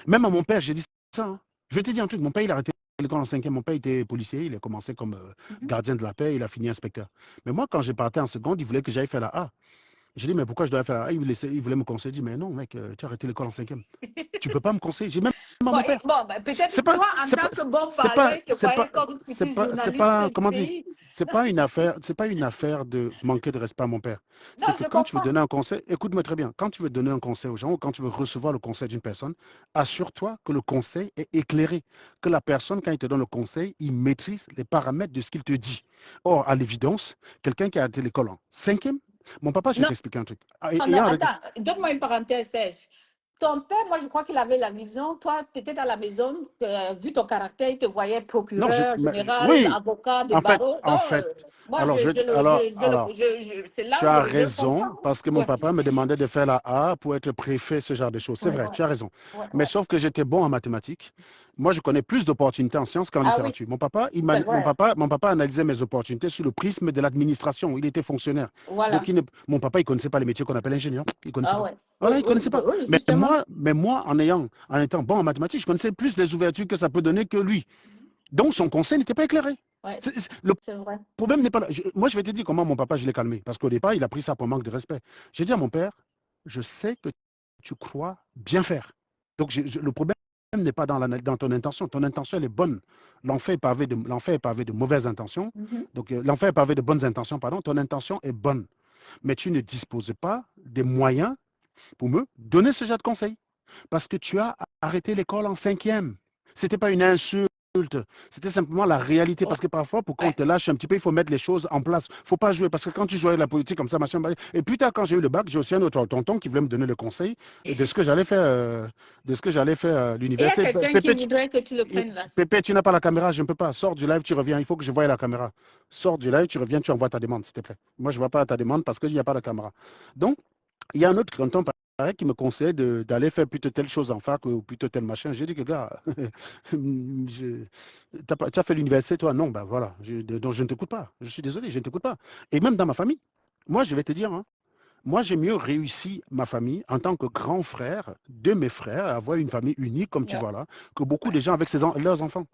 Speaker 1: Même à mon père, j'ai dit ça. Hein. Je vais te dire un truc. Mon père, il a arrêté l'école en cinquième. Mon père était policier. Il a commencé comme gardien de la paix. Il a fini inspecteur. Mais moi, quand j'ai parti en seconde, il voulait que j'aille faire la A. J'ai dit, mais pourquoi je dois faire la A? Il voulait me conseiller. Il dit, mais non, mec, tu as arrêté l'école en cinquième. Tu ne peux pas me conseiller. J'ai même à
Speaker 6: bon,
Speaker 1: mon père.
Speaker 6: bah, peut-être
Speaker 1: C'est pas,
Speaker 6: toi, en
Speaker 1: c'est
Speaker 6: tant
Speaker 1: pas,
Speaker 6: que bon
Speaker 1: c'est pas,
Speaker 6: parler, tu
Speaker 1: c'est
Speaker 6: voyais
Speaker 1: pas,
Speaker 6: comme
Speaker 1: c'est
Speaker 6: futur
Speaker 1: pas, c'est
Speaker 6: journaliste
Speaker 1: pas,
Speaker 6: du
Speaker 1: comment dire,
Speaker 6: pays.
Speaker 1: c'est pas une affaire de manquer de respect à mon père.
Speaker 6: Non,
Speaker 1: C'est que
Speaker 6: je
Speaker 1: quand tu veux
Speaker 6: comprends.
Speaker 1: donner un conseil, écoute-moi très bien, quand tu veux donner un conseil aux gens ou quand tu veux recevoir le conseil d'une personne, assure-toi que le conseil est éclairé, que la personne, quand il te donne le conseil, il maîtrise les paramètres de ce qu'il te dit. Or, à l'évidence, quelqu'un qui a arrêté l'école en cinquième, mon papa, je vais
Speaker 6: Non,
Speaker 1: t'expliquer un truc.
Speaker 6: non, attends, donne-moi une parenthèse, Serge. Ton père, moi, je crois qu'il avait la vision. Toi, tu étais dans la maison, vu ton caractère, il te voyait
Speaker 1: Non,
Speaker 6: procureur, général,
Speaker 1: oui,
Speaker 6: avocat de
Speaker 1: en fait,
Speaker 6: barreau. Donc, moi,
Speaker 1: alors,
Speaker 6: c'est là
Speaker 1: tu
Speaker 6: où
Speaker 1: as
Speaker 6: je comprends.
Speaker 1: raison, parce que mon
Speaker 6: Ouais,
Speaker 1: papa me demandait de faire la A pour être préfet, ce genre de choses. C'est
Speaker 6: ouais,
Speaker 1: vrai,
Speaker 6: ouais,
Speaker 1: tu as raison.
Speaker 6: ouais,
Speaker 1: Mais
Speaker 6: ouais.
Speaker 1: sauf que j'étais bon en mathématiques. Moi, je connais plus d'opportunités en sciences qu'en
Speaker 6: Ah oui,
Speaker 1: littérature. Mon papa,
Speaker 6: c'est vrai.
Speaker 1: mon papa analysait mes opportunités sous le prisme de l'administration. Il était fonctionnaire.
Speaker 6: Voilà.
Speaker 1: Donc, mon papa, il ne connaissait pas les métiers qu'on appelle ingénieur. Il ne connaissait
Speaker 6: Ah
Speaker 1: pas.
Speaker 6: ouais. Oui,
Speaker 1: Voilà, il ne
Speaker 6: oui,
Speaker 1: connaissait
Speaker 6: oui,
Speaker 1: pas.
Speaker 6: oui, justement.
Speaker 1: Mais moi, en étant bon en mathématiques, je connaissais plus les ouvertures que ça peut donner que lui. Donc, son conseil n'était pas éclairé.
Speaker 6: Ouais,
Speaker 1: Le
Speaker 6: c'est vrai.
Speaker 1: problème n'est pas là. Moi, je vais te dire comment mon papa, je l'ai calmé. Parce qu'au départ, il a pris ça pour manque de respect. J'ai dit à mon père, je sais que tu crois bien faire. Donc, le problème n'est pas dans ton intention. Ton intention, elle est bonne. L'enfer est pavé de mauvaises intentions. Donc, l'enfer est pavé de bonnes intentions, pardon. Ton intention est bonne. Mais tu ne disposes pas des moyens pour me donner ce genre de conseil. Parce que tu as arrêté l'école en cinquième. Ce n'était pas une insulte. C'était simplement la réalité. Parce que parfois, pour qu'on
Speaker 6: Ouais.
Speaker 1: te lâche un petit peu, il faut mettre les choses en place. Il ne faut pas jouer. Parce que quand tu jouais à la politique comme ça, machin. Et plus tard, quand j'ai eu le bac, j'ai aussi un autre tonton qui voulait me donner le conseil de ce que j'allais faire, à
Speaker 6: Et il y a
Speaker 1: l'université.
Speaker 6: quelqu'un qui voudrait que tu le prennes là.
Speaker 1: Pépé, tu n'as pas la caméra, je ne peux pas. Sors du live, tu reviens. Il faut que je voie la caméra. Sors du live, tu reviens, tu envoies ta demande, s'il te plaît. Moi, je ne vois pas ta demande parce qu'il n'y a pas de caméra. Donc, il y a un autre tonton pareil qui me conseille d'aller faire plutôt telle chose en fac ou plutôt tel machin. J'ai dit que, gars, tu as fait l'université, toi? Non, ben voilà. Donc, je ne t'écoute pas. Je suis désolé, je ne t'écoute pas. Et même dans ma famille, moi, je vais te dire, hein, moi, j'ai mieux réussi ma famille en tant que grand frère de mes frères, à avoir une famille unique, comme tu
Speaker 6: Ouais,
Speaker 1: vois là, que beaucoup
Speaker 6: ouais,
Speaker 1: de gens avec leurs enfants.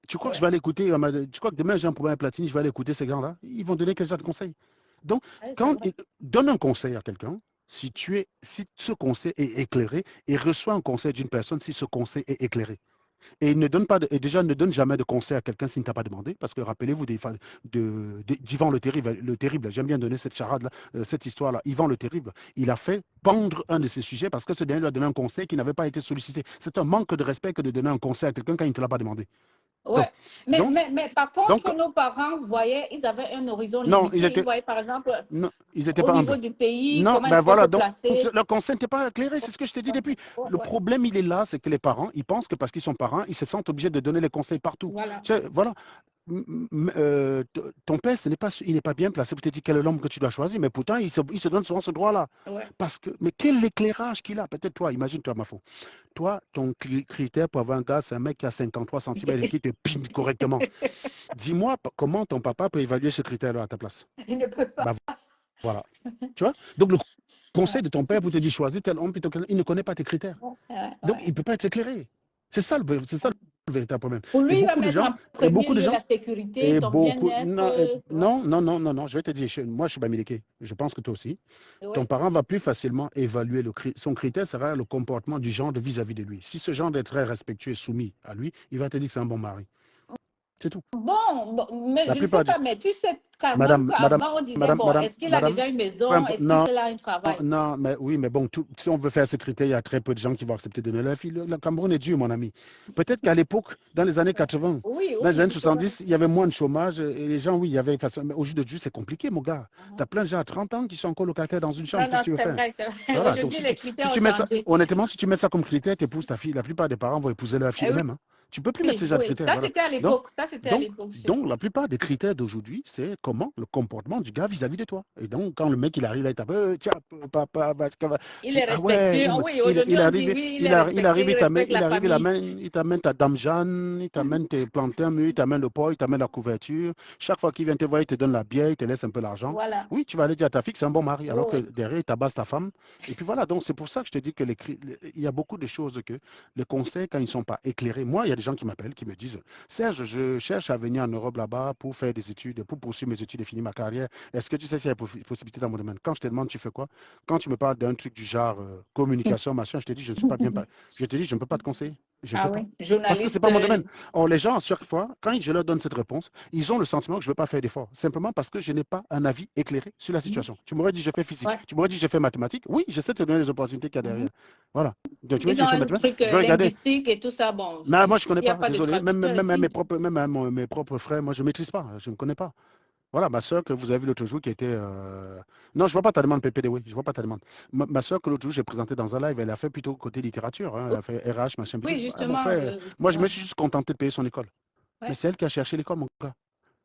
Speaker 1: Tu crois que je
Speaker 6: ouais.
Speaker 1: vais aller écouter, tu crois que demain j'ai un problème à Platine, je vais aller écouter ces gens-là? Ils vont donner quel genre de conseils? Donc,
Speaker 6: Ouais, c'est vrai.
Speaker 1: donne un conseil à quelqu'un, si ce conseil est éclairé, et reçois un conseil d'une personne si ce conseil est éclairé. Et déjà, ne donne jamais de conseil à quelqu'un s'il ne t'a pas demandé, parce que rappelez-vous d'Ivan le Terrible, j'aime bien donner cette charade-là, cette histoire-là. Ivan le Terrible, il a fait pendre un de ses sujets parce que ce dernier lui a donné un conseil qui n'avait pas été sollicité. C'est un manque de respect que de donner un conseil à quelqu'un quand il ne te l'a pas demandé.
Speaker 6: Ouais.
Speaker 1: Donc,
Speaker 6: Mais par
Speaker 1: donc,
Speaker 6: contre, nos parents voyaient, ils avaient un horizon
Speaker 1: non,
Speaker 6: limité. Ils voyaient, par exemple,
Speaker 1: non, ils étaient
Speaker 6: au
Speaker 1: pas
Speaker 6: niveau
Speaker 1: humbles.
Speaker 6: du pays,
Speaker 1: Non,
Speaker 6: comment
Speaker 1: ben
Speaker 6: est-ce qu'on
Speaker 1: voilà,
Speaker 6: peut
Speaker 1: donc
Speaker 6: placer.
Speaker 1: leur conseil n'était pas éclairé, c'est ce que je t'ai dit depuis.
Speaker 6: Ouais,
Speaker 1: Le
Speaker 6: ouais.
Speaker 1: problème, il est là, c'est que les parents, ils pensent que parce qu'ils sont parents, ils se sentent obligés de donner les conseils partout.
Speaker 6: Voilà.
Speaker 1: Tu sais, voilà. Ton père, il n'est pas bien placé pour te dire quel est l'homme que tu dois choisir, mais pourtant, il se donne souvent ce droit-là.
Speaker 6: Ouais.
Speaker 1: Mais quel éclairage qu'il a? Peut-être toi, imagine-toi, ma faux. Toi, ton critère pour avoir un gars, c'est un mec qui a 53 cm et qui te pine correctement. Dis-moi comment ton papa peut évaluer ce critère-là à ta place.
Speaker 6: Il ne peut pas.
Speaker 1: Bah, voilà. Tu vois? Donc, le conseil
Speaker 6: Ouais.
Speaker 1: de ton père pour te dire choisis tel homme plutôt que tel, il ne connaît pas tes critères.
Speaker 6: Ouais,
Speaker 1: Donc,
Speaker 6: ouais.
Speaker 1: il ne peut pas être éclairé. C'est ça le véritable problème.
Speaker 6: Pour
Speaker 1: Et
Speaker 6: lui, il va
Speaker 1: beaucoup de
Speaker 6: mettre
Speaker 1: gens,
Speaker 6: en premier lieu la sécurité,
Speaker 1: et
Speaker 6: ton
Speaker 1: beaucoup,
Speaker 6: bien-être.
Speaker 1: non, je vais te dire, moi, je suis bamileke. Je pense que toi aussi.
Speaker 6: Ouais.
Speaker 1: Ton parent va plus facilement évaluer son critère sera le comportement du genre vis-à-vis de lui. Si ce genre est très respectueux et soumis à lui, il va te dire que c'est un bon mari. C'est tout.
Speaker 6: Bon, mais
Speaker 1: La
Speaker 6: je ne sais
Speaker 1: plupart du
Speaker 6: pas, mais tu sais quand même
Speaker 1: Madame, madame,
Speaker 6: qu'avant, on disait, bon, est-ce qu'il a
Speaker 1: madame,
Speaker 6: déjà une
Speaker 1: peu
Speaker 6: maison?
Speaker 1: importe,
Speaker 6: Est-ce qu'il a un travail?
Speaker 1: non, mais oui, mais bon, si on veut faire ce critère, il y a très peu de gens qui vont accepter de donner leur fille. Le Cameroun est dur, mon ami. Peut-être qu'à l'époque, dans les années 80,
Speaker 6: Oui,
Speaker 1: dans les
Speaker 6: oui,
Speaker 1: années
Speaker 6: c'est vrai.
Speaker 1: 70, il y avait moins de chômage et les gens, oui, il y avait façon. Mais au jour d'aujourd'hui, c'est compliqué, mon gars. Tu as plein de gens à 30 ans qui sont encore locataires dans une chambre.
Speaker 6: Non,
Speaker 1: Qu'est-ce
Speaker 6: non,
Speaker 1: que tu veux
Speaker 6: c'est
Speaker 1: faire?
Speaker 6: vrai, c'est vrai.
Speaker 1: Voilà, donc
Speaker 6: Aujourd'hui, les critères
Speaker 1: si
Speaker 6: ont
Speaker 1: tu mets ça,
Speaker 6: changé.
Speaker 1: honnêtement, si tu mets ça comme critère, tu épouses ta fille. La plupart des parents vont épouser leur fille
Speaker 6: Eh oui,
Speaker 1: eux-mêmes. Hein. Tu ne peux plus mettre ce
Speaker 6: Oui,
Speaker 1: genre de
Speaker 6: oui,
Speaker 1: critères.
Speaker 6: ça
Speaker 1: Voilà.
Speaker 6: c'était à
Speaker 1: Donc,
Speaker 6: l'époque. Ça c'était à
Speaker 1: donc,
Speaker 6: l'époque chez
Speaker 1: donc,
Speaker 6: nous.
Speaker 1: la plupart des critères d'aujourd'hui, c'est comment le comportement du gars vis-à-vis de toi. Et donc, quand le mec, il arrive là, il tape, tiens, papa,
Speaker 6: Il
Speaker 1: tu dis,
Speaker 6: est
Speaker 1: ah ouais,
Speaker 6: respectueux. Ah oui, aujourd'hui
Speaker 1: il
Speaker 6: on dit
Speaker 1: arrive,
Speaker 6: oui, il est respectué, il respecte la famille.
Speaker 1: il t'amène ta dame Jeanne, il t'amène tes plantains mûrs, il t'amène le pot, il t'amène la couverture. Chaque fois qu'il vient te voir, il te donne la bière, il te laisse un peu l'argent.
Speaker 6: Voilà.
Speaker 1: Oui, tu vas aller dire à ta fille que c'est un bon mari,
Speaker 6: Oui,
Speaker 1: alors que
Speaker 6: oui.
Speaker 1: derrière, il tabasse ta femme. Et puis voilà, donc c'est pour ça que je te dis que il y a beaucoup de choses que les conseils, quand ils ne sont pas éclairés, moi, il y a des gens qui m'appellent, qui me disent, Serge, je cherche à venir en Europe là-bas pour faire des études, pour poursuivre mes études et finir ma carrière. Est-ce que tu sais s'il y a possibilité dans mon domaine? Quand je te demande, tu fais quoi? Quand tu me parles d'un truc du genre communication, machin, je te dis, je ne suis pas bien. Je te dis, je ne peux pas te conseiller. Je ne
Speaker 6: Ah
Speaker 1: peux pas.
Speaker 6: oui,
Speaker 1: Parce que ce n'est
Speaker 6: journaliste.
Speaker 1: pas mon domaine. Or, les gens, à chaque fois, quand je leur donne cette réponse, ils ont le sentiment que je ne veux pas faire d'efforts. Simplement parce que je n'ai pas un avis éclairé sur la situation. Tu m'aurais dit, je fais physique.
Speaker 6: Ouais.
Speaker 1: Tu m'aurais dit, je fais mathématiques. Oui, j'essaie de te donner les opportunités qu'il y a derrière. Voilà. Donc, tu me dis,
Speaker 6: Ils
Speaker 1: je
Speaker 6: ont
Speaker 1: fais
Speaker 6: un
Speaker 1: mathématiques.
Speaker 6: truc
Speaker 1: Je vais regarder.
Speaker 6: linguistique et tout ça. Bon,
Speaker 1: Mais moi, je ne connais
Speaker 6: il n'y a
Speaker 1: pas.
Speaker 6: pas de
Speaker 1: Désolé.
Speaker 6: traducteur ici.
Speaker 1: Mes propres frères, moi, je ne maîtrise pas. Je ne connais pas. Voilà, ma soeur que vous avez vu l'autre jour qui était. Non, je ne vois pas ta demande PPD, oui. Je ne vois pas ta demande. Ma soeur que l'autre jour j'ai présentée dans un live, elle a fait plutôt côté littérature. Hein. Elle a fait RH, machin
Speaker 6: Oui,
Speaker 1: bidule. Ah, mon
Speaker 6: justement.
Speaker 1: frère, moi, je me
Speaker 6: Ouais.
Speaker 1: suis juste contenté de payer son école. Mais
Speaker 6: Ouais.
Speaker 1: c'est elle qui a cherché l'école, mon gars.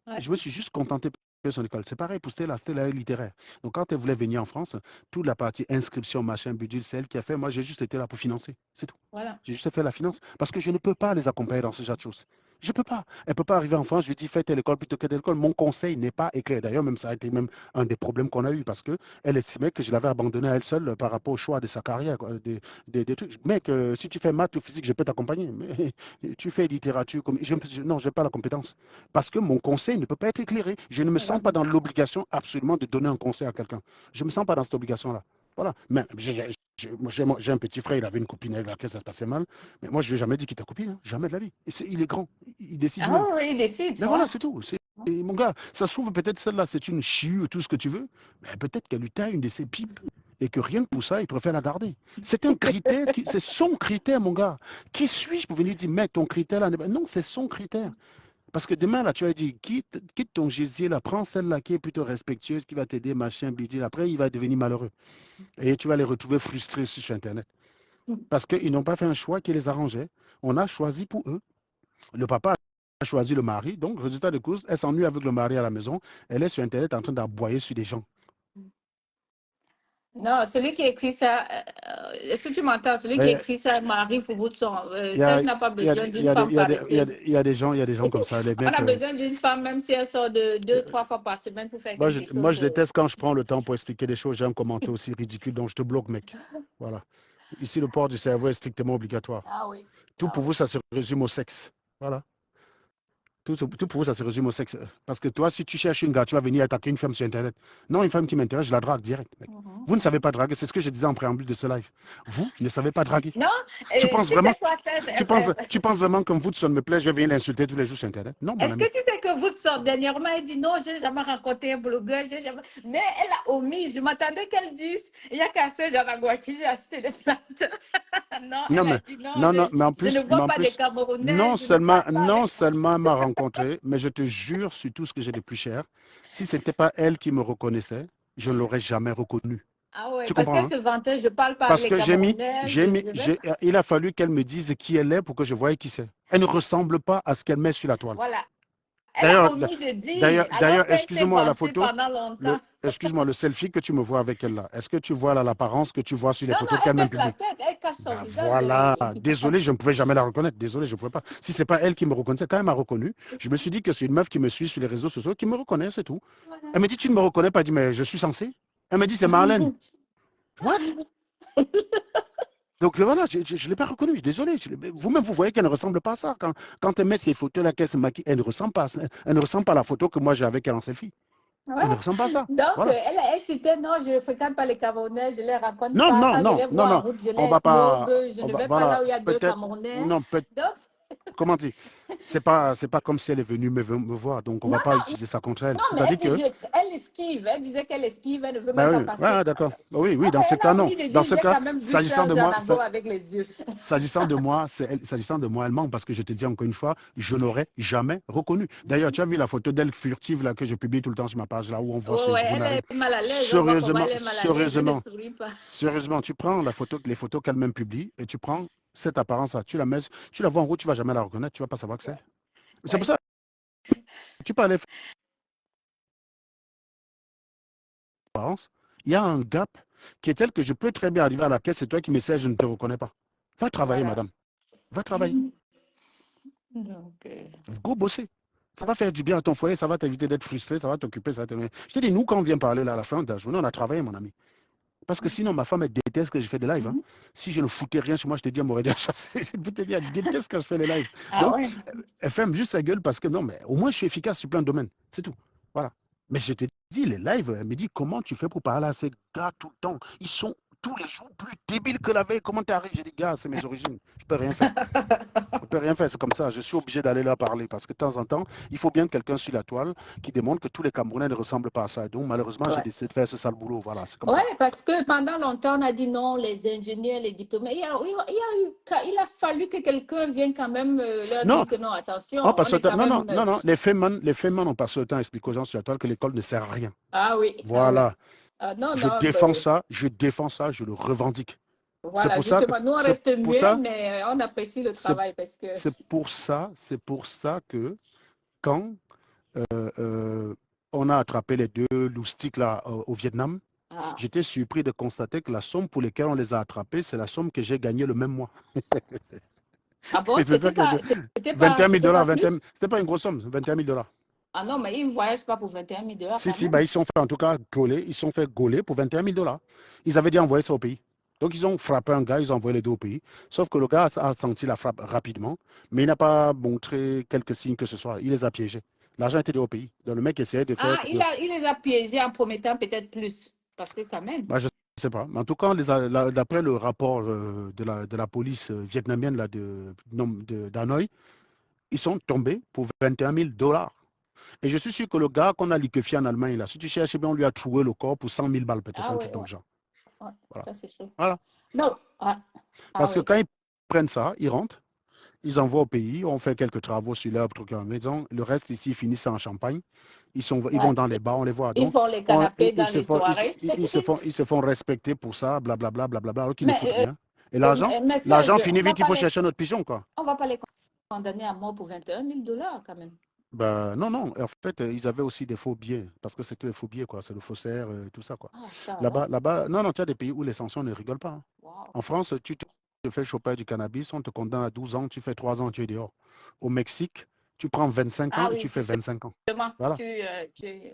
Speaker 6: Ouais.
Speaker 1: Je me suis juste contenté de payer son école. C'est pareil pour Stella. Stella est littéraire. Donc, quand elle voulait venir en France, toute la partie inscription, machin, bidule, c'est elle qui a fait. Moi, j'ai juste été là pour financer. C'est tout.
Speaker 6: Voilà.
Speaker 1: J'ai juste fait la finance. Parce que je ne peux pas les accompagner dans ce genre de choses. Je ne peux pas. Elle ne peut pas arriver en France, je lui dis fais telle école plutôt que telle école. Mon conseil n'est pas éclairé. D'ailleurs, même ça a été même un des problèmes qu'on a eu parce qu'elle estimait que je l'avais abandonnée à elle seule par rapport au choix de sa carrière. Quoi, des trucs. Mec, si tu fais maths ou physique, je peux t'accompagner. Mais tu fais littérature, non, je n'ai pas la compétence. Parce que mon conseil ne peut pas être éclairé. Je ne me sens
Speaker 6: Voilà.
Speaker 1: pas dans l'obligation absolument de donner un conseil à quelqu'un. Je ne me sens pas dans cette obligation-là. Voilà. Mais j'ai un petit frère, il avait une copine avec laquelle ça se passait mal. Mais moi, je ne lui ai jamais dit qu'il était copine. Hein. Jamais de la vie. Il est grand. Il décide
Speaker 6: Ah
Speaker 1: lui-même.
Speaker 6: oui, il décide.
Speaker 1: Mais
Speaker 6: Ouais.
Speaker 1: voilà, c'est tout. Et mon gars, ça se trouve peut-être celle-là, c'est une chiure, tout ce que tu veux. Mais peut-être qu'elle lui taille une de ses pipes et que rien que pour ça, il préfère la garder. C'est un critère, c'est son critère, mon gars. Qui suis-je pour venir dire, mec, ton critère là? Non, c'est son critère. Parce que demain, là, tu as dit, quitte ton gésier, là, prends celle-là qui est plutôt respectueuse, qui va t'aider, machin, bidule. Après, il va devenir malheureux. Et tu vas les retrouver frustrés sur Internet. Parce qu'ils n'ont pas fait un choix qui les arrangeait. On a choisi pour eux. Le papa a choisi le mari. Donc, résultat de course, elle s'ennuie avec le mari à la maison. Elle est sur Internet en train d'aboyer sur des gens.
Speaker 6: Non, celui qui écrit ça, est-ce que tu m'entends? Celui qui
Speaker 1: Mais
Speaker 6: écrit ça m'arrive pour vous de son.
Speaker 1: il y a,
Speaker 6: Serge n'a pas
Speaker 1: il y a,
Speaker 6: besoin
Speaker 1: il
Speaker 6: d'une
Speaker 1: y a,
Speaker 6: femme paresseuse.
Speaker 1: il y a des gens comme ça. Les
Speaker 6: On
Speaker 1: mecs,
Speaker 6: a besoin d'une femme, même si elle sort de 2, 3 fois par semaine pour faire quelque
Speaker 1: moi,
Speaker 6: chose.
Speaker 1: je déteste quand je prends le temps pour expliquer des choses. J'ai un commentaire aussi ridicule, donc je te bloque, mec. Voilà. Ici, le port du cerveau est strictement obligatoire.
Speaker 6: Ah oui.
Speaker 1: Tout
Speaker 6: Ah
Speaker 1: pour
Speaker 6: oui.
Speaker 1: vous, ça se résume au sexe. Voilà. Tout pour vous, ça se résume au sexe. Parce que toi, si tu cherches une gars, tu vas venir attaquer une femme sur Internet. Non, une femme qui m'intéresse, je la drague direct, mec. Vous ne savez pas draguer, c'est ce que je disais en préambule de ce live. Vous ne savez pas draguer.
Speaker 6: Non,
Speaker 1: Tu penses
Speaker 6: tu
Speaker 1: vraiment,
Speaker 6: sais quoi, Serge?
Speaker 1: tu penses vraiment que Woodson me plaît, je vais venir l'insulter tous les jours sur Internet? Non, mon
Speaker 6: Est-ce que
Speaker 1: ami.
Speaker 6: tu sais que Woodson, dernièrement, elle dit non, je n'ai jamais rencontré un blogueur, mais elle a omis. Je m'attendais qu'elle dise il y a qu'à Serge Anagua qui j'ai acheté des plantes. Non,
Speaker 1: Non,
Speaker 6: elle a
Speaker 1: mais,
Speaker 6: dit non,
Speaker 1: non, mais en
Speaker 6: je ne
Speaker 1: plus,
Speaker 6: vois pas de Camerounais,
Speaker 1: non
Speaker 6: je ne parle pas
Speaker 1: non
Speaker 6: avec.
Speaker 1: seulement elle m'a rencontré, mais je te jure sur tout ce que j'ai de plus cher, si ce n'était pas elle qui me reconnaissait, je ne l'aurais jamais reconnue.
Speaker 6: Ah ouais,
Speaker 1: Tu
Speaker 6: parce
Speaker 1: comprends,
Speaker 6: qu'elle
Speaker 1: hein?
Speaker 6: se vantait, je ne parle pas
Speaker 1: Parce
Speaker 6: les
Speaker 1: que
Speaker 6: Camerounais,
Speaker 1: il a fallu qu'elle me dise qui elle est pour que je voie qui c'est. Elle ne ressemble pas à ce qu'elle met sur la toile.
Speaker 6: Voilà. Elle a
Speaker 1: D'ailleurs,
Speaker 6: omis de dire, alors
Speaker 1: d'ailleurs,
Speaker 6: qu'elle s'est
Speaker 1: excuse-moi, la
Speaker 6: vantée
Speaker 1: photo,
Speaker 6: pendant longtemps.
Speaker 1: excuse-moi, le selfie que tu me vois avec elle là, est-ce que tu vois là l'apparence que tu vois sur les
Speaker 6: Non, non,
Speaker 1: photos
Speaker 6: elle
Speaker 1: qu'elle-même
Speaker 6: baisse la
Speaker 1: publie?
Speaker 6: tête, elle cache son
Speaker 1: Ben
Speaker 6: visage.
Speaker 1: voilà, désolé, je ne pouvais jamais la reconnaître. Désolé, je ne pouvais pas. Si ce n'est pas elle qui me reconnaissait, quand elle m'a reconnu, je me suis dit que c'est une meuf qui me suit sur les réseaux sociaux, qui me reconnaît, c'est tout.
Speaker 6: Voilà.
Speaker 1: Elle me dit, tu ne me reconnais pas? Elle dit, mais je suis censé. Elle me dit, c'est Marlène. What? Donc voilà, je ne l'ai pas reconnue, désolé. Vous-même, vous voyez qu'elle ne ressemble pas à ça. Quand elle met ces photos-là, qu'elle se maquille, elle ne ressemble pas à ça. Elle ne ressemble pas à la photo que moi j'ai avec elle en selfie.
Speaker 6: Ouais.
Speaker 1: Elle ne ressemble pas à ça.
Speaker 6: Donc,
Speaker 1: Voilà.
Speaker 6: elle citait, non, je ne fréquente pas les Camerounais, je ne les rencontre
Speaker 1: Non,
Speaker 6: pas.
Speaker 1: non,
Speaker 6: Quand je
Speaker 1: non,
Speaker 6: les
Speaker 1: non,
Speaker 6: vois en
Speaker 1: non.
Speaker 6: route, je
Speaker 1: On
Speaker 6: les
Speaker 1: va pas.
Speaker 6: snob, je ne vais pas
Speaker 1: Voilà.
Speaker 6: là où il y a deux
Speaker 1: Peut-être.
Speaker 6: Camerounais.
Speaker 1: Non,
Speaker 6: Donc,
Speaker 1: comment dire? C'est pas comme si elle est venue me voir. Donc, on ne
Speaker 6: non,
Speaker 1: va pas
Speaker 6: non,
Speaker 1: utiliser ça contre elle.
Speaker 6: non, mais
Speaker 1: C'est-à-dire que.
Speaker 6: elle esquive. Elle disait qu'elle esquive, elle ne veut
Speaker 1: Ben
Speaker 6: même
Speaker 1: oui,
Speaker 6: pas passer.
Speaker 1: ouais, d'accord. Oui,
Speaker 6: Ah
Speaker 1: dans
Speaker 6: ouais,
Speaker 1: ce
Speaker 6: elle a
Speaker 1: cas, non.
Speaker 6: omis de
Speaker 1: Dans
Speaker 6: dire,
Speaker 1: ce
Speaker 6: j'ai
Speaker 1: cas,
Speaker 6: quand même vu
Speaker 1: s'agissant de
Speaker 6: Serge
Speaker 1: moi,
Speaker 6: Anango avec les yeux.
Speaker 1: s'agissant de moi, elle ment parce que je te dis encore une fois, je n'aurais jamais reconnu. D'ailleurs, tu as vu la photo d'elle furtive là que je publie tout le temps sur ma page là où on voit
Speaker 6: Oh,
Speaker 1: ses
Speaker 6: ouais,
Speaker 1: gros
Speaker 6: elle
Speaker 1: narines.
Speaker 6: est mal à l'aise. On voit comment
Speaker 1: Sérieusement,
Speaker 6: elle est mal à l'aise. Elle ne sourit pas.
Speaker 1: sérieusement, tu prends les photos qu'elle-même publie et tu prends cette apparence-là, tu la vois en route, tu ne vas jamais la reconnaître, tu ne vas pas savoir que c'est elle. C'est
Speaker 6: Ouais.
Speaker 1: pour ça que tu peux aller faire l'apparence. Il y a un gap qui est tel que je peux très bien arriver à la caisse, c'est toi qui m'essayes, je ne te reconnais pas. Va travailler,
Speaker 6: Voilà.
Speaker 1: madame. Va travailler.
Speaker 6: Donc,
Speaker 1: Go bosser. Ça va faire du bien à ton foyer, ça va t'éviter d'être frustré, ça va t'occuper, ça va te... Je te dis, nous, quand on vient parler là, à la fin de la journée, on a travaillé, mon ami. Parce que sinon, ma femme, elle déteste que je fais des lives. Hein. Si je ne foutais rien chez moi, je te dis, elle m'aurait déjà chassé. Je peux te dire, elle déteste quand je fais les lives.
Speaker 6: ah
Speaker 1: Donc,
Speaker 6: ouais.
Speaker 1: elle ferme juste sa gueule parce que non, mais au moins, je suis efficace sur plein de domaines. C'est tout. Voilà. Mais je te dis, les lives, elle me dit, comment tu fais pour parler à ces gars tout le temps? Ils sont tous les jours plus débiles que la veille. Comment tu arrives? J'ai dit, gars, c'est mes origines. Je peux rien faire. Je peux rien faire, c'est comme ça. Je suis obligé d'aller là parler parce que de temps en temps, il faut bien quelqu'un sur la toile qui démontre que tous les Camerounais ne ressemblent pas à ça. Donc, malheureusement, j'ai
Speaker 6: Ouais.
Speaker 1: décidé de faire ce sale boulot. Voilà, c'est comme
Speaker 6: Ouais,
Speaker 1: ça.
Speaker 6: parce que pendant longtemps, on a dit non, les ingénieurs, les diplômés. Il a fallu que quelqu'un vienne quand même leur
Speaker 1: Non,
Speaker 6: dire que non, attention,
Speaker 1: on
Speaker 6: on
Speaker 1: passe le
Speaker 6: est
Speaker 1: temps.
Speaker 6: quand
Speaker 1: Non,
Speaker 6: même.
Speaker 1: non, non, non. Les femmes ont passé le temps à expliquer aux gens sur la toile que l'école ne sert à rien.
Speaker 6: Ah oui, ah oui.
Speaker 1: Voilà.
Speaker 6: Non,
Speaker 1: Je
Speaker 6: non,
Speaker 1: défends ça, je le revendique. C'est
Speaker 6: voilà,
Speaker 1: pour ça que,
Speaker 6: justement, nous, on
Speaker 1: c'est
Speaker 6: reste
Speaker 1: pour
Speaker 6: muets,
Speaker 1: ça,
Speaker 6: mais on apprécie le
Speaker 1: c'est
Speaker 6: travail parce que.
Speaker 1: c'est pour ça que quand on a attrapé les deux loustiques là au Vietnam,
Speaker 6: Ah,
Speaker 1: j'étais surpris de constater que la somme pour laquelle on les a attrapés, c'est la somme que j'ai gagnée le même mois.
Speaker 6: ah bon,
Speaker 1: Et c'est ça
Speaker 6: c'était
Speaker 1: qui est
Speaker 6: pas,
Speaker 1: de
Speaker 6: c'était pas,
Speaker 1: 21 000
Speaker 6: c'était pas
Speaker 1: dollars,
Speaker 6: plus?
Speaker 1: c'était pas une grosse somme, 21 000 dollars.
Speaker 6: Ah non, mais ils ne voyagent pas pour 21 000 $
Speaker 1: Si,
Speaker 6: quand
Speaker 1: si, bah,
Speaker 6: même.
Speaker 1: ils sont fait en tout cas gauler, ils sont fait gauler pour 21 000 dollars. Ils avaient dit envoyer ça au pays. Donc ils ont frappé un gars, ils ont envoyé les deux au pays. Sauf que le gars a senti la frappe rapidement, mais il n'a pas montré quelques signes que ce soit. Il les a piégés. L'argent était au pays. Donc le mec essayait de faire.
Speaker 6: Ah, il les a piégés en promettant peut-être plus. Parce que quand même.
Speaker 1: Bah, je ne sais pas. Mais en tout cas, d'après le rapport de la police vietnamienne là, d'Hanoï, ils sont tombés pour 21 000 dollars. Et je suis sûr que le gars qu'on a liquéfié en Allemagne, là, si tu cherches bien, on lui a trouvé le corps pour 100 000 balles, peut-être
Speaker 6: Ah
Speaker 1: un
Speaker 6: oui,
Speaker 1: truc dans
Speaker 6: ouais,
Speaker 1: le genre.
Speaker 6: ouais,
Speaker 1: Voilà.
Speaker 6: ça c'est sûr.
Speaker 1: Voilà.
Speaker 6: Non, ah,
Speaker 1: Parce que
Speaker 6: oui.
Speaker 1: quand ils prennent ça, ils rentrent, ils envoient au pays, on fait quelques travaux sur leur truc à la maison. Le reste ici, ils finissent en Champagne. Ils vont dans les bars, on les voit.
Speaker 6: Ils
Speaker 1: Donc,
Speaker 6: font les canapés dans
Speaker 1: ils se
Speaker 6: les
Speaker 1: font,
Speaker 6: soirées.
Speaker 1: ils se font respecter pour ça, blablabla, blablabla, alors qu'ils ne foutent
Speaker 6: Mais,
Speaker 1: rien. Et l'argent
Speaker 6: Serge,
Speaker 1: finit vite, il faut chercher notre pigeon, quoi.
Speaker 6: on va pas les condamner à mort pour 21 000 $ quand même.
Speaker 1: Ben, non, non. En fait, ils avaient aussi des faux billets, parce que c'était des faux billets, quoi. C'est le faussaire, tout ça, quoi.
Speaker 6: Ah,
Speaker 1: Là-bas, non, non, tu as des pays où les sanctions ne rigolent pas. Hein.
Speaker 6: wow.
Speaker 1: En France, tu te fais choper du cannabis, on te condamne à 12 ans, tu fais 3 ans, tu es dehors. Au Mexique, tu prends 25 ans et
Speaker 6: Oui,
Speaker 1: tu fais 25 ans.
Speaker 6: justement.
Speaker 1: Voilà.
Speaker 6: Tu...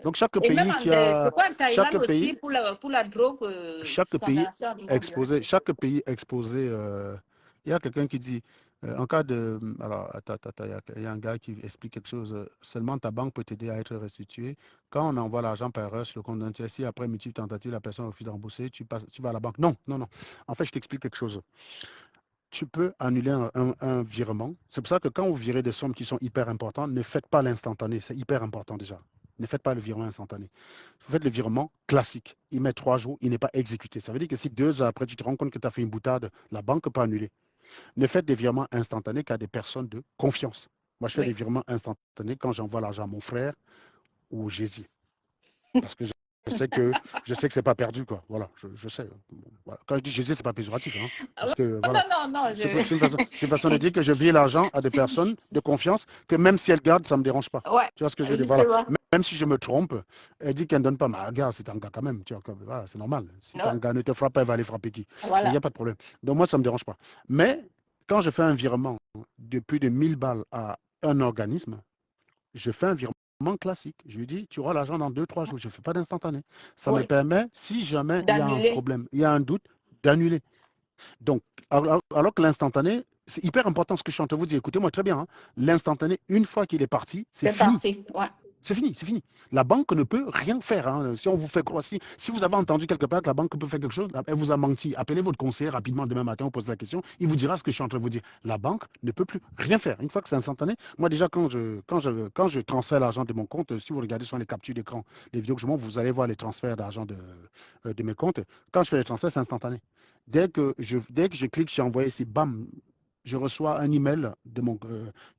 Speaker 1: Donc, chaque
Speaker 6: Et même
Speaker 1: pays qui a.
Speaker 6: je crois en Thaïlande
Speaker 1: Chaque
Speaker 6: aussi,
Speaker 1: pays,
Speaker 6: pour la drogue,
Speaker 1: chaque pays
Speaker 6: condamnation à vie
Speaker 1: exposé. Chaque pays exposé. Il y a quelqu'un qui dit. En cas de. Alors, attends, il y a un gars qui explique quelque chose. Seulement ta banque peut t'aider à être restitué. Quand on envoie l'argent par erreur sur le compte d'un tiers, si après multiples tentatives, la personne refuse de rembourser, tu vas à la banque. Non, non, non. En fait, je t'explique quelque chose. Tu peux annuler un virement. C'est pour ça que quand vous virez des sommes qui sont hyper importantes, ne faites pas l'instantané. C'est hyper important déjà. Ne faites pas le virement instantané. Vous faites le virement classique. Il met 3 jours, il n'est pas exécuté. Ça veut dire que si 2 heures après, tu te rends compte que tu as fait une boutade, la banque peut annuler. Ne faites des virements instantanés qu'à des personnes de confiance. Moi, je fais des virements instantanés quand j'envoie l'argent à mon frère ou au Jésus. Parce que je sais que c'est pas perdu, quoi. Voilà, je sais. Voilà. Quand je dis Jésus, c'est pas péjoratif, hein, parce que voilà.
Speaker 6: Non,
Speaker 1: C'est une façon de dire que je vire l'argent à des personnes de confiance que même si elles gardent, ça me dérange pas.
Speaker 6: Ouais,
Speaker 1: tu vois ce que je veux dire? Voilà. Même si je me trompe, elle dit qu'elle ne donne pas, mais regarde, c'est un gars quand même. Tu vois, voilà, c'est normal. Si un gars ne te frappe pas, elle va aller frapper qui?
Speaker 6: Voilà.
Speaker 1: Il n'y a pas de problème. Donc moi, ça ne me dérange pas. Mais quand je fais un virement de plus de 1000 balles à un organisme, je fais un virement classique. Je lui dis, tu auras l'argent dans 2-3 jours. Je ne fais pas d'instantané. Ça me permet, si jamais il y a un problème, il y a un doute, d'annuler. Donc, alors que l'instantané, c'est hyper important ce que je suis en train de vous dire. Écoutez-moi très bien. Hein. L'instantané, une fois qu'il est parti, c'est fini.
Speaker 6: Ouais.
Speaker 1: C'est fini, c'est fini. La banque ne peut rien faire. Hein. Si on vous fait croire, si vous avez entendu quelque part que la banque peut faire quelque chose, elle vous a menti. Appelez votre conseiller rapidement demain matin, vous posez la question, il vous dira ce que je suis en train de vous dire. La banque ne peut plus rien faire. Une fois que c'est instantané, moi déjà quand je transfère l'argent de mon compte, si vous regardez sur les captures d'écran, les vidéos que je montre, vous allez voir les transferts d'argent de mes comptes. Quand je fais les transferts, c'est instantané. Dès que je clique sur envoyer, c'est bam, je reçois un email de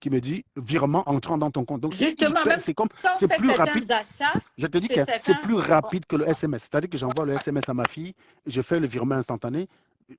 Speaker 1: qui me dit virement entrant dans ton compte. Donc
Speaker 6: justement,
Speaker 1: c'est plus rapide. Je te dis que c'est plus rapide que le SMS. C'est-à-dire que j'envoie le SMS à ma fille, je fais le virement instantané.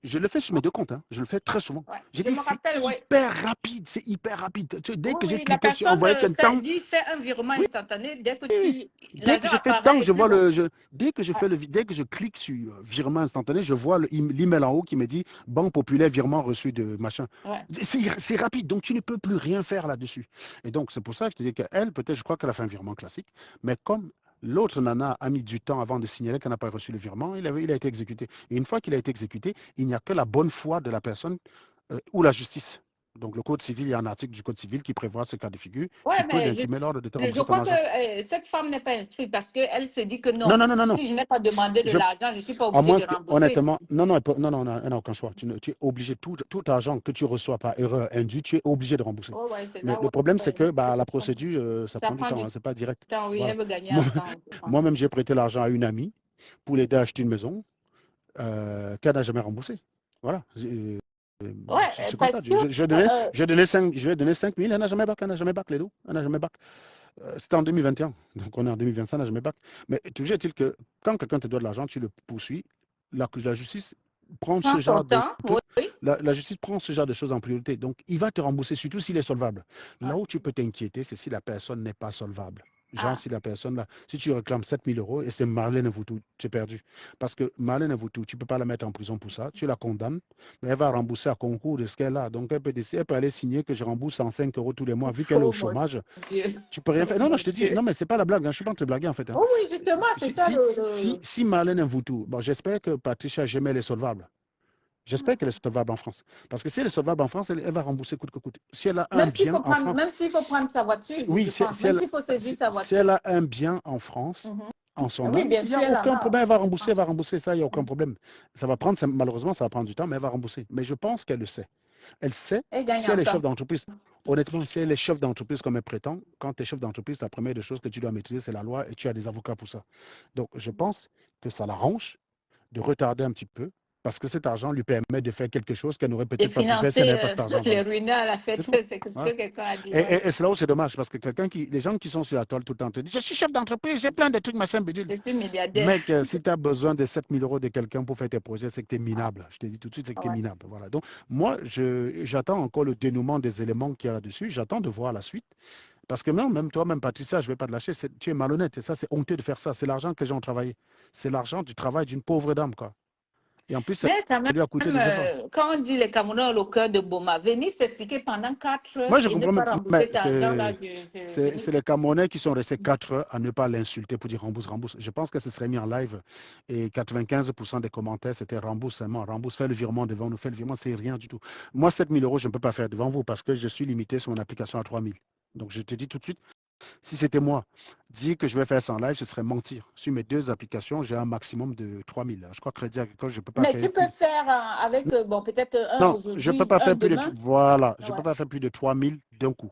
Speaker 1: Je le fais sur mes deux comptes, hein. Je le fais très souvent.
Speaker 6: Ouais.
Speaker 1: J'ai
Speaker 6: Je
Speaker 1: dit,
Speaker 6: me
Speaker 1: c'est
Speaker 6: rappelle, oui.
Speaker 1: hyper rapide, c'est hyper rapide. Dès
Speaker 6: Oui,
Speaker 1: que j'ai
Speaker 6: oui, la
Speaker 1: cliqué sur
Speaker 6: personne
Speaker 1: envoyer quelqu'un,
Speaker 6: fait un virement
Speaker 1: oui,
Speaker 6: instantané. Dès que
Speaker 1: oui. Dès que
Speaker 6: l'argent
Speaker 1: je fais tant,
Speaker 6: apparaît, et
Speaker 1: je
Speaker 6: puis
Speaker 1: vois
Speaker 6: bon.
Speaker 1: dès que je
Speaker 6: Ouais.
Speaker 1: fais dès que je clique sur virement instantané, je vois l'email en haut qui me dit Banque Populaire, virement reçu de machin.
Speaker 6: Ouais.
Speaker 1: C'est rapide, donc tu ne peux plus rien faire là-dessus. Et donc, c'est pour ça que je te dis qu'elle, peut-être, je crois qu'elle a fait un virement classique, mais comme l'autre nana a mis du temps avant de signaler qu'elle n'a pas reçu le virement, il a été exécuté. Et une fois qu'il a été exécuté, il n'y a que la bonne foi de la personne ou la justice. Donc, le Code civil, il y a un article du Code civil qui prévoit ce cas de figure,
Speaker 6: Ouais,
Speaker 1: qui peut
Speaker 6: mais
Speaker 1: intimer l'ordre de te
Speaker 6: je
Speaker 1: rembourser ton
Speaker 6: crois que
Speaker 1: argent.
Speaker 6: cette femme n'est pas instruite parce qu'elle se dit que
Speaker 1: Non,
Speaker 6: non,
Speaker 1: non, non, non, non.
Speaker 6: si je n'ai pas demandé de
Speaker 1: Je,
Speaker 6: l'argent, je ne suis pas
Speaker 1: à
Speaker 6: obligée
Speaker 1: moins
Speaker 6: de
Speaker 1: que,
Speaker 6: rembourser.
Speaker 1: honnêtement, non, non, non, non, elle n'a aucun choix. Tu es obligé, tout argent que tu reçois par erreur indue, tu es obligé de rembourser.
Speaker 6: Oh, ouais, c'est
Speaker 1: Mais
Speaker 6: là où
Speaker 1: le problème, c'est que
Speaker 6: elle
Speaker 1: bah,
Speaker 6: se
Speaker 1: la
Speaker 6: trompe.
Speaker 1: procédure, ça
Speaker 6: Ça
Speaker 1: prend du
Speaker 6: prend
Speaker 1: temps,
Speaker 6: du
Speaker 1: hein, c'est pas direct.
Speaker 6: temps, oui,
Speaker 1: Voilà.
Speaker 6: elle veut gagner
Speaker 1: Moi,
Speaker 6: en temps, je pense.
Speaker 1: moi-même, j'ai prêté l'argent à une amie pour l'aider à acheter une maison qu'elle n'a jamais remboursée. Voilà.
Speaker 6: Ouais,
Speaker 1: C'est comme ça.
Speaker 6: parce que
Speaker 1: Je lui ai donné 5 000, elle n'a jamais bac, elle n'a jamais bac, les deux. Elle n'a jamais bac. C'était en 2021, donc on est en 2025, elle n'a jamais bac. Mais toujours est-il que quand quelqu'un te doit de l'argent, tu le poursuis, la justice prend
Speaker 6: prend
Speaker 1: ce
Speaker 6: son
Speaker 1: genre de
Speaker 6: temps,
Speaker 1: trucs.
Speaker 6: oui.
Speaker 1: La justice prend ce genre de choses en priorité. Donc, il va te rembourser, surtout s'il est solvable. Là
Speaker 6: Ouais.
Speaker 1: où tu peux t'inquiéter, c'est si la personne n'est pas solvable. Genre,
Speaker 6: Ah,
Speaker 1: si la personne, là, si tu réclames 7 000 euros et c'est Marlène Voutou, tu es perdu. Parce que Marlène Voutou, tu ne peux pas la mettre en prison pour ça. Tu la condamnes, mais elle va rembourser à concours de ce qu'elle a. Donc, elle peut aller signer que je rembourse 105 euros tous les mois. Vu qu'elle est au
Speaker 6: oh mon
Speaker 1: chômage,
Speaker 6: Dieu.
Speaker 1: tu peux rien
Speaker 6: Oh
Speaker 1: faire. Non, non,
Speaker 6: mon
Speaker 1: je te dis,
Speaker 6: Dieu.
Speaker 1: non, mais c'est pas la blague. Hein. Je suis pas en train de blaguer, en fait. Hein.
Speaker 6: Oh oui, justement, c'est ça
Speaker 1: Si Marlène Voutou, bon, j'espère que Patricia Gemel est solvable. J'espère qu'elle est solvable en France. Parce que si elle est solvable en France, elle va rembourser coûte que coûte. Si elle a un bien en France,
Speaker 6: Même s'il faut prendre sa voiture,
Speaker 1: oui,
Speaker 6: je pense, même s'il faut saisir sa
Speaker 1: si
Speaker 6: voiture.
Speaker 1: elle a un bien en France,
Speaker 6: Mhm.
Speaker 1: en son
Speaker 6: Oui,
Speaker 1: nom,
Speaker 6: bien
Speaker 1: il n'y
Speaker 6: sûr,
Speaker 1: a
Speaker 6: elle en
Speaker 1: aucun
Speaker 6: a.
Speaker 1: problème. Elle va rembourser ça, il n'y a aucun problème. Ça va prendre, malheureusement, ça va prendre du temps, mais elle va rembourser. Mais je pense qu'elle le sait. Elle sait,
Speaker 6: Elle gagne
Speaker 1: si elle
Speaker 6: en
Speaker 1: est chef
Speaker 6: temps.
Speaker 1: d'entreprise, honnêtement, si elle est chef d'entreprise comme elle prétend, quand tu es chef d'entreprise, la première des choses que tu dois maîtriser, c'est la loi et tu as des avocats pour ça. Donc, je pense que ça l'arrange de retarder un petit peu parce que cet argent lui permet de faire quelque chose qu'elle n'aurait
Speaker 6: Et
Speaker 1: peut-être pas pu faire si elle
Speaker 6: financer
Speaker 1: n'avait pas cet argent.
Speaker 6: les
Speaker 1: Voilà.
Speaker 6: ruinés à la
Speaker 1: C'est
Speaker 6: fête,
Speaker 1: tout.
Speaker 6: c'est ce
Speaker 1: Voilà.
Speaker 6: que quelqu'un a dit. Ouais.
Speaker 1: Et c'est là où c'est dommage parce que les gens qui sont sur la toile tout le temps te disent je suis chef d'entreprise, j'ai plein de trucs, machin, bidule.
Speaker 6: Je suis milliardaire.
Speaker 1: Mec, si tu as besoin de 7 000 euros de quelqu'un pour faire tes projets, c'est que tu es minable. Je te dis tout de suite, c'est que tu es
Speaker 6: Ouais.
Speaker 1: minable. Voilà. Donc, moi, j'attends encore le dénouement des éléments qu'il y a là-dessus. J'attends de voir la suite. Parce que même toi, même Patricia, je ne vais pas te lâcher. Tu es malhonnête. Et ça, c'est honteux de faire ça. C'est l'argent que les gens ont travaillé. C'est l'argent du travail d'une pauvre dame, quoi. Et en plus, ça
Speaker 6: Mais quand
Speaker 1: lui a coûté des efforts.
Speaker 6: quand on dit les Camerounais ont le cœur de Boma, venir s'expliquer pendant 4 heures
Speaker 1: Moi, je
Speaker 6: et ne
Speaker 1: comprends,
Speaker 6: pas rembourser
Speaker 1: mais
Speaker 6: cet argent-là,
Speaker 1: c'est les Camerounais qui sont restés 4 heures à ne pas l'insulter pour dire rembourse, rembourse. Je pense que ce serait mis en live et 95% des commentaires, c'était rembourse seulement. Rembourse, fais le virement devant nous, fais le virement, c'est rien du tout. Moi, 7 000 euros, je ne peux pas faire devant vous parce que je suis limité sur mon application à 3 000. Donc, je te dis tout de suite, si c'était moi, dire que je vais faire ça en live, ce serait mentir. Sur mes deux applications, j'ai un maximum de 3 000. Je crois que Crédit Agricole, je ne peux pas
Speaker 6: Mais
Speaker 1: faire
Speaker 6: tu peux
Speaker 1: plus.
Speaker 6: faire avec, bon, peut-être un
Speaker 1: Non, je ne peux
Speaker 6: aujourd'hui,
Speaker 1: pas
Speaker 6: un
Speaker 1: faire plus de...
Speaker 6: demain.
Speaker 1: Voilà, je ne
Speaker 6: Ouais.
Speaker 1: peux pas faire plus de 3 000 d'un coup.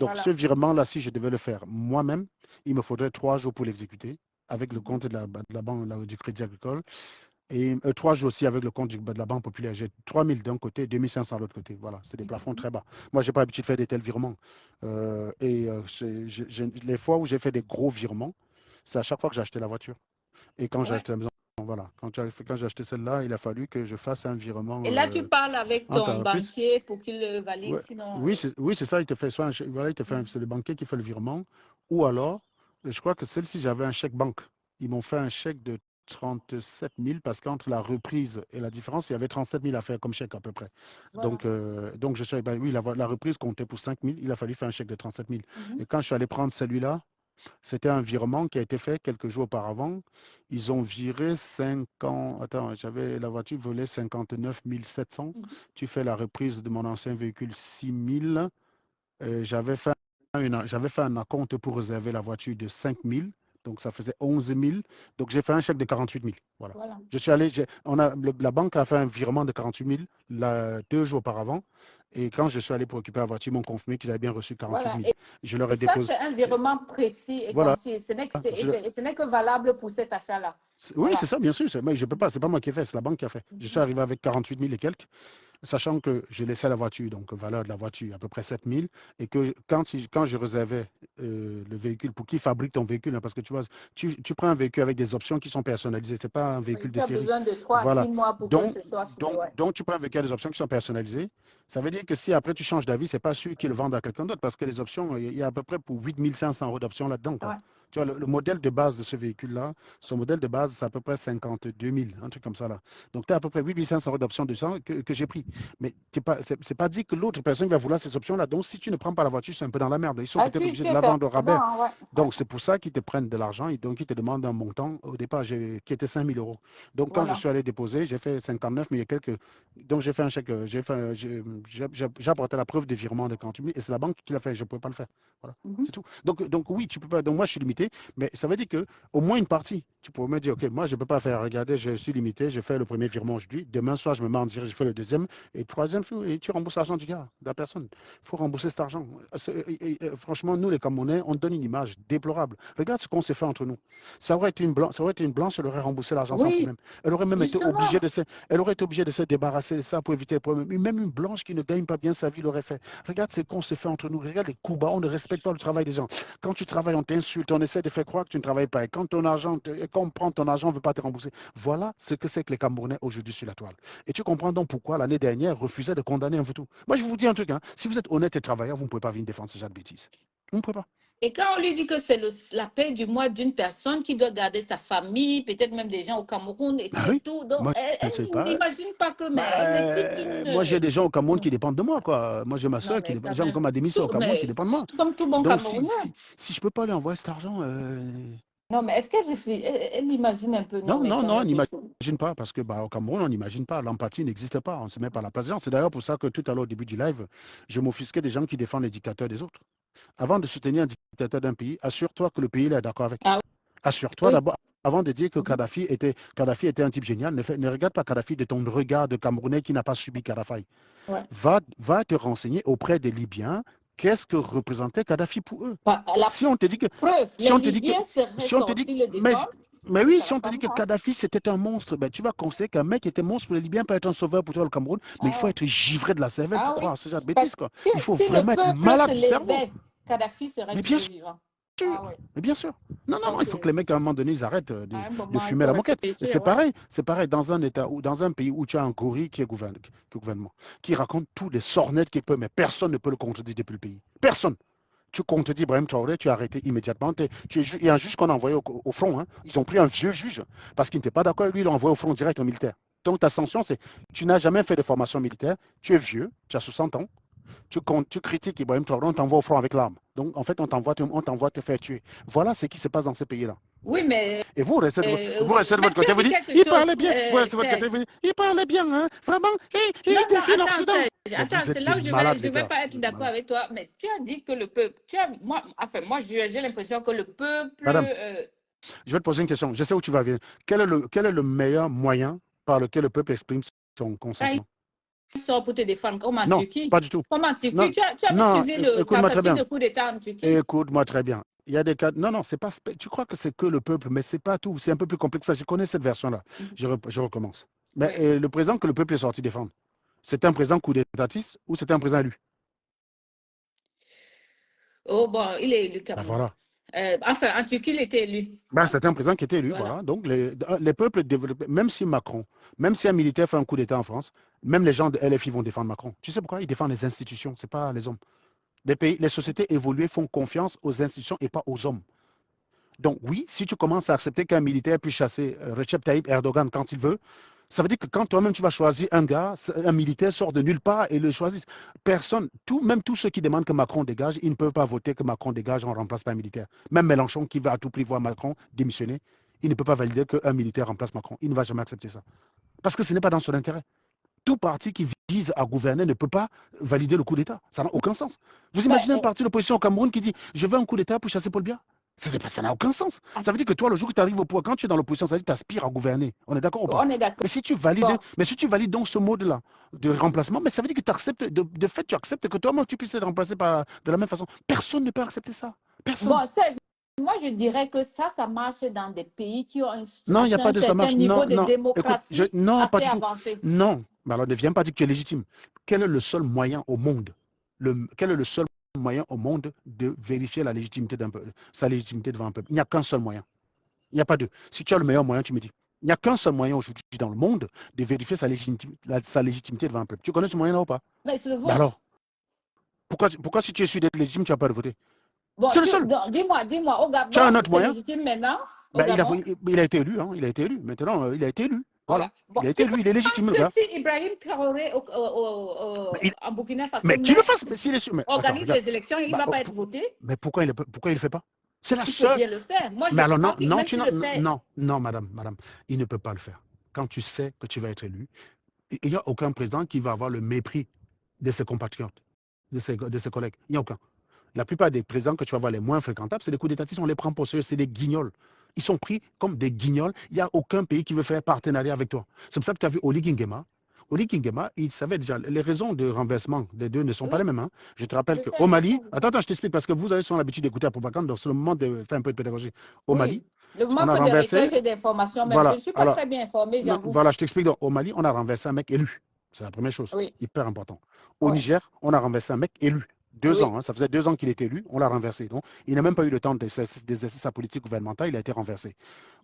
Speaker 1: Donc,
Speaker 6: Voilà.
Speaker 1: ce virement-là, si je devais le faire moi-même, il me faudrait 3 jours pour l'exécuter avec le compte de la banque du Crédit Agricole et 3 jours aussi avec le compte de la Banque Populaire. J'ai 3 000 d'un côté, 2 500 de l'autre côté. Voilà, c'est des plafonds très bas. Moi, je n'ai pas l'habitude de faire des tels virements. Les fois où j'ai fait des gros virements, c'est à chaque fois que j'ai acheté la voiture. Et quand j'ai
Speaker 6: Ouais.
Speaker 1: acheté la maison, voilà. Quand j'ai acheté celle-là, il a fallu que je fasse un virement
Speaker 6: Et là, tu parles avec
Speaker 1: en
Speaker 6: ton
Speaker 1: entreprise.
Speaker 6: banquier pour qu'il le valide,
Speaker 1: Ouais.
Speaker 6: sinon.
Speaker 1: Oui, c'est ça, il te fait soit voilà, c'est le banquier qui fait le virement, ou alors, je crois que celle-ci, j'avais un chèque banque. Ils m'ont fait un chèque de 37 000 parce qu'entre la reprise et la différence, il y avait 37 000 à faire comme chèque à peu près.
Speaker 6: Voilà.
Speaker 1: Donc je suis, ben oui, la reprise comptait pour 5 000, il a fallu faire un chèque de 37 000.
Speaker 6: Mhm.
Speaker 1: Et quand je suis allé prendre celui-là, c'était un virement qui a été fait quelques jours auparavant. Ils ont viré 50. Attends, j'avais la voiture volée 59 700.
Speaker 6: Mhm.
Speaker 1: Tu fais la reprise de mon ancien véhicule 6 000. J'avais fait un acompte pour réserver la voiture de 5 000. Donc ça faisait 11 000. Donc j'ai fait un chèque de 48 000. Voilà.
Speaker 6: Voilà.
Speaker 1: Je suis allé, la banque a fait un virement de 48 000 2 jours auparavant. Et quand je suis allé pour récupérer la voiture, ils m'ont confirmé qu'ils avaient bien reçu 48 000.
Speaker 6: Voilà.
Speaker 1: Je leur
Speaker 6: Et
Speaker 1: ai
Speaker 6: ça,
Speaker 1: déposé.
Speaker 6: c'est un virement précis et
Speaker 1: Voilà.
Speaker 6: concis. Ce n'est
Speaker 1: Je-
Speaker 6: que valable pour cet achat-là.
Speaker 1: Oui,
Speaker 6: Voilà.
Speaker 1: c'est ça, bien sûr. Mais je peux pas, c'est pas moi qui ai fait, c'est la banque qui a fait. Je suis arrivé avec 48 000 et quelques. sachant que je laissais la voiture, donc valeur de la voiture à peu près 7 000, et que quand je réservais le véhicule, pour qui fabrique ton véhicule, hein, parce que tu vois, tu prends un véhicule avec des options qui sont personnalisées, ce n'est pas un
Speaker 6: Oui,
Speaker 1: véhicule
Speaker 6: tu
Speaker 1: de
Speaker 6: as
Speaker 1: série.
Speaker 6: besoin de 3 à
Speaker 1: Voilà.
Speaker 6: 6 mois pour que
Speaker 1: Donc,
Speaker 6: ce soit fini.
Speaker 1: donc,
Speaker 6: Ouais.
Speaker 1: donc, tu prends un véhicule avec des options qui sont personnalisées. Ça veut dire que si après tu changes d'avis, ce n'est pas sûr qu'ils le vendent à quelqu'un d'autre, parce que les options, il y a à peu près pour 8 500 € d'options là-dedans, quoi.
Speaker 6: Ouais.
Speaker 1: Tu vois, le modèle de base de ce véhicule-là, son modèle de base, c'est à peu près 52 000, un truc comme ça là. Donc, tu as à peu près 8 500 € d'options que j'ai pris. Mais c'est pas dit que l'autre personne va vouloir ces options-là. Donc, si tu ne prends pas la voiture, c'est un peu dans la merde. Ils sont
Speaker 6: Ah,
Speaker 1: peut-être obligés
Speaker 6: tu
Speaker 1: de
Speaker 6: es
Speaker 1: la vendre au rabais.
Speaker 6: perdant, hein, ouais.
Speaker 1: Donc, c'est pour ça qu'ils te prennent de l'argent et donc ils te demandent un montant au départ qui était 5 000 €. Donc, quand je
Speaker 6: Voilà.
Speaker 1: suis allé déposer, j'ai fait 59, mais il y a quelques. Donc, j'ai fait un chèque. J'ai apporté la preuve de virement de 48 000 et c'est la banque qui l'a fait. Je ne pouvais pas le faire. Voilà, c'est tout. Donc, oui, tu peux pas. Donc, moi, je suis limité, mais ça veut dire que au moins une partie, tu pourrais me dire, OK, moi, je ne peux pas faire. Regardez, je suis limité, je fais le premier virement aujourd'hui. Demain soir, je me mets en direct, je fais le deuxième et le troisième, et tu rembourses l'argent du gars, de la personne. Il faut rembourser cet argent. Franchement, nous, les Camerounais, on donne une image déplorable. Regarde ce qu'on s'est fait entre nous. Ça aurait été une blanche, elle aurait remboursé l'argent sans
Speaker 6: Oui,
Speaker 1: problème. Elle aurait même été
Speaker 6: justement.
Speaker 1: obligée elle aurait été obligée de se débarrasser de ça pour éviter le problème. Même une blanche qui ne gagne pas bien sa vie l'aurait fait. Regarde ce qu'on s'est fait entre nous. Regarde les coups bas, on ne respecte pas le travail des gens. Quand tu travailles, on t'insulte, on essaie de faire croire que tu ne travailles pas. Et quand on prend ton argent, on ne veut pas te rembourser. Voilà ce que c'est que les Camerounais aujourd'hui sur la toile. Et tu comprends donc pourquoi l'année dernière refusait de condamner un tout. Moi, je vous dis un truc. Hein. Si vous êtes honnête et travailleur, vous ne pouvez pas venir défendre ce genre de bêtises. Vous ne pouvez pas.
Speaker 6: Et quand on lui dit que c'est la paix du mois d'une personne qui doit garder sa famille, peut-être même des gens au Cameroun et tout,
Speaker 1: Ah oui.
Speaker 6: et tout, donc
Speaker 1: Moi,
Speaker 6: elle
Speaker 1: je sais pas.
Speaker 6: n'imagine pas que mais elle est toute
Speaker 1: Moi, j'ai
Speaker 6: une...
Speaker 1: des gens au Cameroun qui dépendent de moi, quoi. Moi, j'ai ma
Speaker 6: Non,
Speaker 1: soeur qui
Speaker 6: mais
Speaker 1: dépend,
Speaker 6: quand
Speaker 1: j'ai
Speaker 6: même,
Speaker 1: encore ma demi-soeur au Cameroun qui
Speaker 6: mais
Speaker 1: dépend de moi.
Speaker 6: comme tout bon
Speaker 1: Donc,
Speaker 6: Camerounais.
Speaker 1: si je ne peux pas lui envoyer cet argent,
Speaker 6: Non, mais est-ce qu'elle réfléchit, elle imagine un peu, non,
Speaker 1: non,
Speaker 6: mais
Speaker 1: non,
Speaker 6: quand
Speaker 1: non, on
Speaker 6: même,
Speaker 1: n'imagine pas, parce que au Cameroun, on n'imagine pas. L'empathie n'existe pas. On ne se met pas à la place des gens. C'est d'ailleurs pour ça que tout à l'heure, au début du live, je m'offusquais des gens qui défendent les dictateurs des autres. Avant de soutenir un dictateur d'un pays, assure-toi que le pays est d'accord avec.
Speaker 6: Ah
Speaker 1: Assure-toi
Speaker 6: oui.
Speaker 1: d'abord, avant de dire que
Speaker 6: Mhm.
Speaker 1: Kadhafi était un type génial, ne regarde pas Kadhafi de ton regard de Camerounais qui n'a pas subi Kadhafi.
Speaker 6: Ouais.
Speaker 1: Va te renseigner auprès des Libyens. Qu'est-ce que représentait Kadhafi pour eux?
Speaker 6: Bah, la
Speaker 1: Si on te dit que,
Speaker 6: preuve,
Speaker 1: si
Speaker 6: les
Speaker 1: on te dit que,
Speaker 6: Libyens seraient
Speaker 1: si on te dit,
Speaker 6: sortis le défendre,
Speaker 1: mais
Speaker 6: et
Speaker 1: oui,
Speaker 6: ça
Speaker 1: si
Speaker 6: va
Speaker 1: on te
Speaker 6: pas
Speaker 1: dit que
Speaker 6: moi.
Speaker 1: Kadhafi c'était un monstre, ben, tu vas constater qu'un mec était monstre pour les Libyens peut être un sauveur pour toi le Cameroun, mais il
Speaker 6: Ah
Speaker 1: faut
Speaker 6: ouais.
Speaker 1: être givré de la cervelle pour
Speaker 6: Ah oui.
Speaker 1: croire ce genre de
Speaker 6: Parce
Speaker 1: bêtises, quoi.
Speaker 6: que
Speaker 1: Il faut
Speaker 6: si le
Speaker 1: vraiment être
Speaker 6: peuple
Speaker 1: malade
Speaker 6: se
Speaker 1: du cerveau.
Speaker 6: levait, Kadhafi serait
Speaker 1: Mais bien
Speaker 6: toujours vivant.
Speaker 1: sûr,
Speaker 6: Ah oui.
Speaker 1: mais bien sûr. Non,
Speaker 6: Donc,
Speaker 1: il faut que les mecs, à un moment donné, ils arrêtent
Speaker 6: à un
Speaker 1: de
Speaker 6: moment, il
Speaker 1: fumer
Speaker 6: faut
Speaker 1: la moquette. Et
Speaker 6: réfléchir, ouais.
Speaker 1: c'est pareil dans un État ou dans un pays où tu as un gorille qui est gouvernement, qui raconte tous les sornettes qu'il peut, mais personne ne peut le contredire depuis le pays. Personne. Tu contredis Ibrahim Traoré, tu es arrêté immédiatement. Il y a un juge qu'on a envoyé au front. Hein. Ils ont pris un vieux juge parce qu'il n'était pas d'accord avec lui, ils l'ont envoyé au front direct au militaire. Donc ta sanction, c'est tu n'as jamais fait de formation militaire, tu es vieux, tu as 60 ans, tu critiques Ibrahim Traoré, on t'envoie au front avec l'arme. Donc, en fait, on t'envoie te faire tuer. Voilà ce qui se passe dans ce pays-là.
Speaker 6: Oui, mais
Speaker 1: Et vous restez de
Speaker 6: mais
Speaker 1: votre
Speaker 6: tu
Speaker 1: côté,
Speaker 6: as
Speaker 1: vous
Speaker 6: dit
Speaker 1: dites,
Speaker 6: quelque
Speaker 1: il
Speaker 6: chose,
Speaker 1: parlait bien. Vous restez de votre côté,
Speaker 6: Serge.
Speaker 1: vous dites, il parlait bien, hein. Vraiment, il
Speaker 6: Non,
Speaker 1: défie
Speaker 6: attends,
Speaker 1: l'Occident.
Speaker 6: Serge,
Speaker 1: Mais
Speaker 6: attends,
Speaker 1: vous êtes
Speaker 6: c'est là où
Speaker 1: des malades,
Speaker 6: je
Speaker 1: les
Speaker 6: vais
Speaker 1: gars.
Speaker 6: pas être
Speaker 1: Vous êtes
Speaker 6: d'accord
Speaker 1: malades.
Speaker 6: avec toi, mais tu as dit que le peuple, moi, j'ai l'impression que le peuple,
Speaker 1: Madame, je vais te poser une question. Je sais où tu vas venir. Quel est le meilleur moyen par lequel le peuple exprime son
Speaker 6: quand
Speaker 1: consentement?
Speaker 6: il sort pour te défendre, comme en
Speaker 1: Non,
Speaker 6: Turquie.
Speaker 1: pas du tout.
Speaker 6: Comme en
Speaker 1: Non,
Speaker 6: Turquie, tu avais
Speaker 1: non,
Speaker 6: suivi le
Speaker 1: écoute-moi très
Speaker 6: tentative
Speaker 1: bien.
Speaker 6: de coup d'État en Turquie.
Speaker 1: Écoute-moi très bien. Il y a des cas. Non, non, c'est pas. Tu crois que c'est que le peuple, mais c'est pas tout. C'est un peu plus complexe que ça. Je connais cette version-là. Je recommence. Mais
Speaker 6: Oui.
Speaker 1: le président que le peuple est sorti défendre, c'était un président coup d'étatiste ou c'était un président élu?
Speaker 6: Oh, bon, il est élu
Speaker 1: Ben
Speaker 6: quand même.
Speaker 1: voilà.
Speaker 6: Enfin, en Turquie, il était élu.
Speaker 1: Ben, c'était un président qui était élu,
Speaker 6: Voilà.
Speaker 1: voilà. Donc les peuples développés, même si un militaire fait un coup d'État en France, même les gens de LFI vont défendre Macron. Tu sais pourquoi? Ils défendent les institutions, c'est pas les hommes. Les sociétés évoluées font confiance aux institutions et pas aux hommes. Donc oui, si tu commences à accepter qu'un militaire puisse chasser Recep Tayyip Erdogan quand il veut, ça veut dire que quand toi-même tu vas choisir un gars, un militaire sort de nulle part et le choisit. Personne, même tous ceux qui demandent que Macron dégage, ils ne peuvent pas voter que Macron dégage en remplace pas un militaire. Même Mélenchon qui va à tout prix voir Macron démissionner, il ne peut pas valider qu'un militaire remplace Macron. Il ne va jamais accepter ça. Parce que ce n'est pas dans son intérêt. Tout parti qui vise à gouverner ne peut pas valider le coup d'État. Ça n'a aucun sens. Vous imaginez un parti d'opposition au Cameroun qui dit « Je veux un coup d'État pour chasser Paul Biya ». Ça n'a aucun sens. Ça veut dire que toi, le jour où tu arrives au pouvoir, quand tu es dans l'opposition, ça veut dire que tu aspires à gouverner. On est d'accord ou pas?
Speaker 6: On est d'accord.
Speaker 1: Mais si tu valides donc ce mode-là de remplacement, mais ça veut dire que tu acceptes, de fait, tu acceptes que toi-même tu puisses être remplacé de la même façon. Personne ne peut accepter ça. Personne.
Speaker 6: Bon, Serge, moi, je dirais que ça marche dans des pays qui ont
Speaker 1: Non, il n'y a pas de ça
Speaker 6: certain
Speaker 1: marche.
Speaker 6: niveau
Speaker 1: Non,
Speaker 6: de
Speaker 1: non.
Speaker 6: démocratie
Speaker 1: Écoute, non, pas
Speaker 6: assez
Speaker 1: du tout.
Speaker 6: avancé.
Speaker 1: Non, Mais alors, ne viens pas dire que tu es légitime. Quel est le seul moyen au monde, quel est le seul moyen au monde de vérifier la légitimité d'un peuple, sa légitimité devant un peuple? Il n'y a qu'un seul moyen. Il n'y a pas deux. Si tu as le meilleur moyen, tu me dis. Il n'y a qu'un seul moyen aujourd'hui dans le monde de vérifier sa légitimité devant un peuple. Tu connais ce moyen-là ou pas?
Speaker 6: Mais c'est le
Speaker 1: Mais
Speaker 6: vôtre.
Speaker 1: alors, pourquoi si tu es sûr d'être légitime, tu n'as pas de voter?
Speaker 6: Bon,
Speaker 1: C'est le seul.
Speaker 6: dis-moi, au
Speaker 1: Tu as un
Speaker 6: Gabon,
Speaker 1: autre
Speaker 6: c'est
Speaker 1: moyen?
Speaker 6: légitime maintenant? Au
Speaker 1: Ben,
Speaker 6: Gabon?
Speaker 1: il a été élu, hein, il a été élu. Maintenant, il a été élu. Voilà.
Speaker 6: Bon,
Speaker 1: Il a été élu, il est légitime, le
Speaker 6: que
Speaker 1: gars.
Speaker 6: si Ibrahim Traoré
Speaker 1: Mais,
Speaker 6: en Burkina Faso
Speaker 1: mais qu'il le fasse, mais s'il est sûr. Mais, attends,
Speaker 6: organise
Speaker 1: regarde.
Speaker 6: les élections, il ne
Speaker 1: Bah,
Speaker 6: va pas être voté?
Speaker 1: mais pourquoi il ne le fait pas? C'est la
Speaker 6: Il peut
Speaker 1: seule.
Speaker 6: bien le faire. Moi,
Speaker 1: Mais
Speaker 6: je
Speaker 1: alors,
Speaker 6: crois
Speaker 1: non,
Speaker 6: que
Speaker 1: non,
Speaker 6: même s'il le fait,
Speaker 1: non, madame, il ne peut pas le faire. Quand tu sais que tu vas être élu, il n'y a aucun président qui va avoir le mépris de ses compatriotes, de ses collègues. Il n'y a aucun. La plupart des présidents que tu vas voir les moins fréquentables, c'est des coups d'état. On les prend pour sérieux, c'est des guignols. Ils sont pris comme des guignols. Il n'y a aucun pays qui veut faire partenariat avec toi. C'est pour ça que tu as vu Oligui Nguema. Oligui Nguema, il savait déjà, les raisons de renversement des deux ne sont pas
Speaker 6: oui,
Speaker 1: les mêmes. Hein. Je te rappelle
Speaker 6: je sais,
Speaker 1: qu'au Mali,
Speaker 6: je sais.
Speaker 1: attends, je t'explique, parce que vous avez souvent l'habitude d'écouter la propagande, donc c'est le moment de faire un peu de pédagogie. Au Mali,
Speaker 6: Oui, le
Speaker 1: on a
Speaker 6: manque de
Speaker 1: renversé,
Speaker 6: recherche et d'information, même. Je
Speaker 1: voilà,
Speaker 6: ne suis pas
Speaker 1: alors,
Speaker 6: très bien informée,
Speaker 1: non,
Speaker 6: j'avoue.
Speaker 1: voilà, je t'explique, donc, au Mali, on a renversé un mec élu. C'est la première chose,
Speaker 6: Oui,
Speaker 1: hyper important. Au
Speaker 6: ouais,
Speaker 1: Niger, on a renversé un mec élu. 2 ans,
Speaker 6: oui,
Speaker 1: hein, ça faisait 2 ans qu'il était élu, on l'a renversé. Donc, il n'a même pas eu le temps d'exercer sa politique gouvernementale, il a été renversé.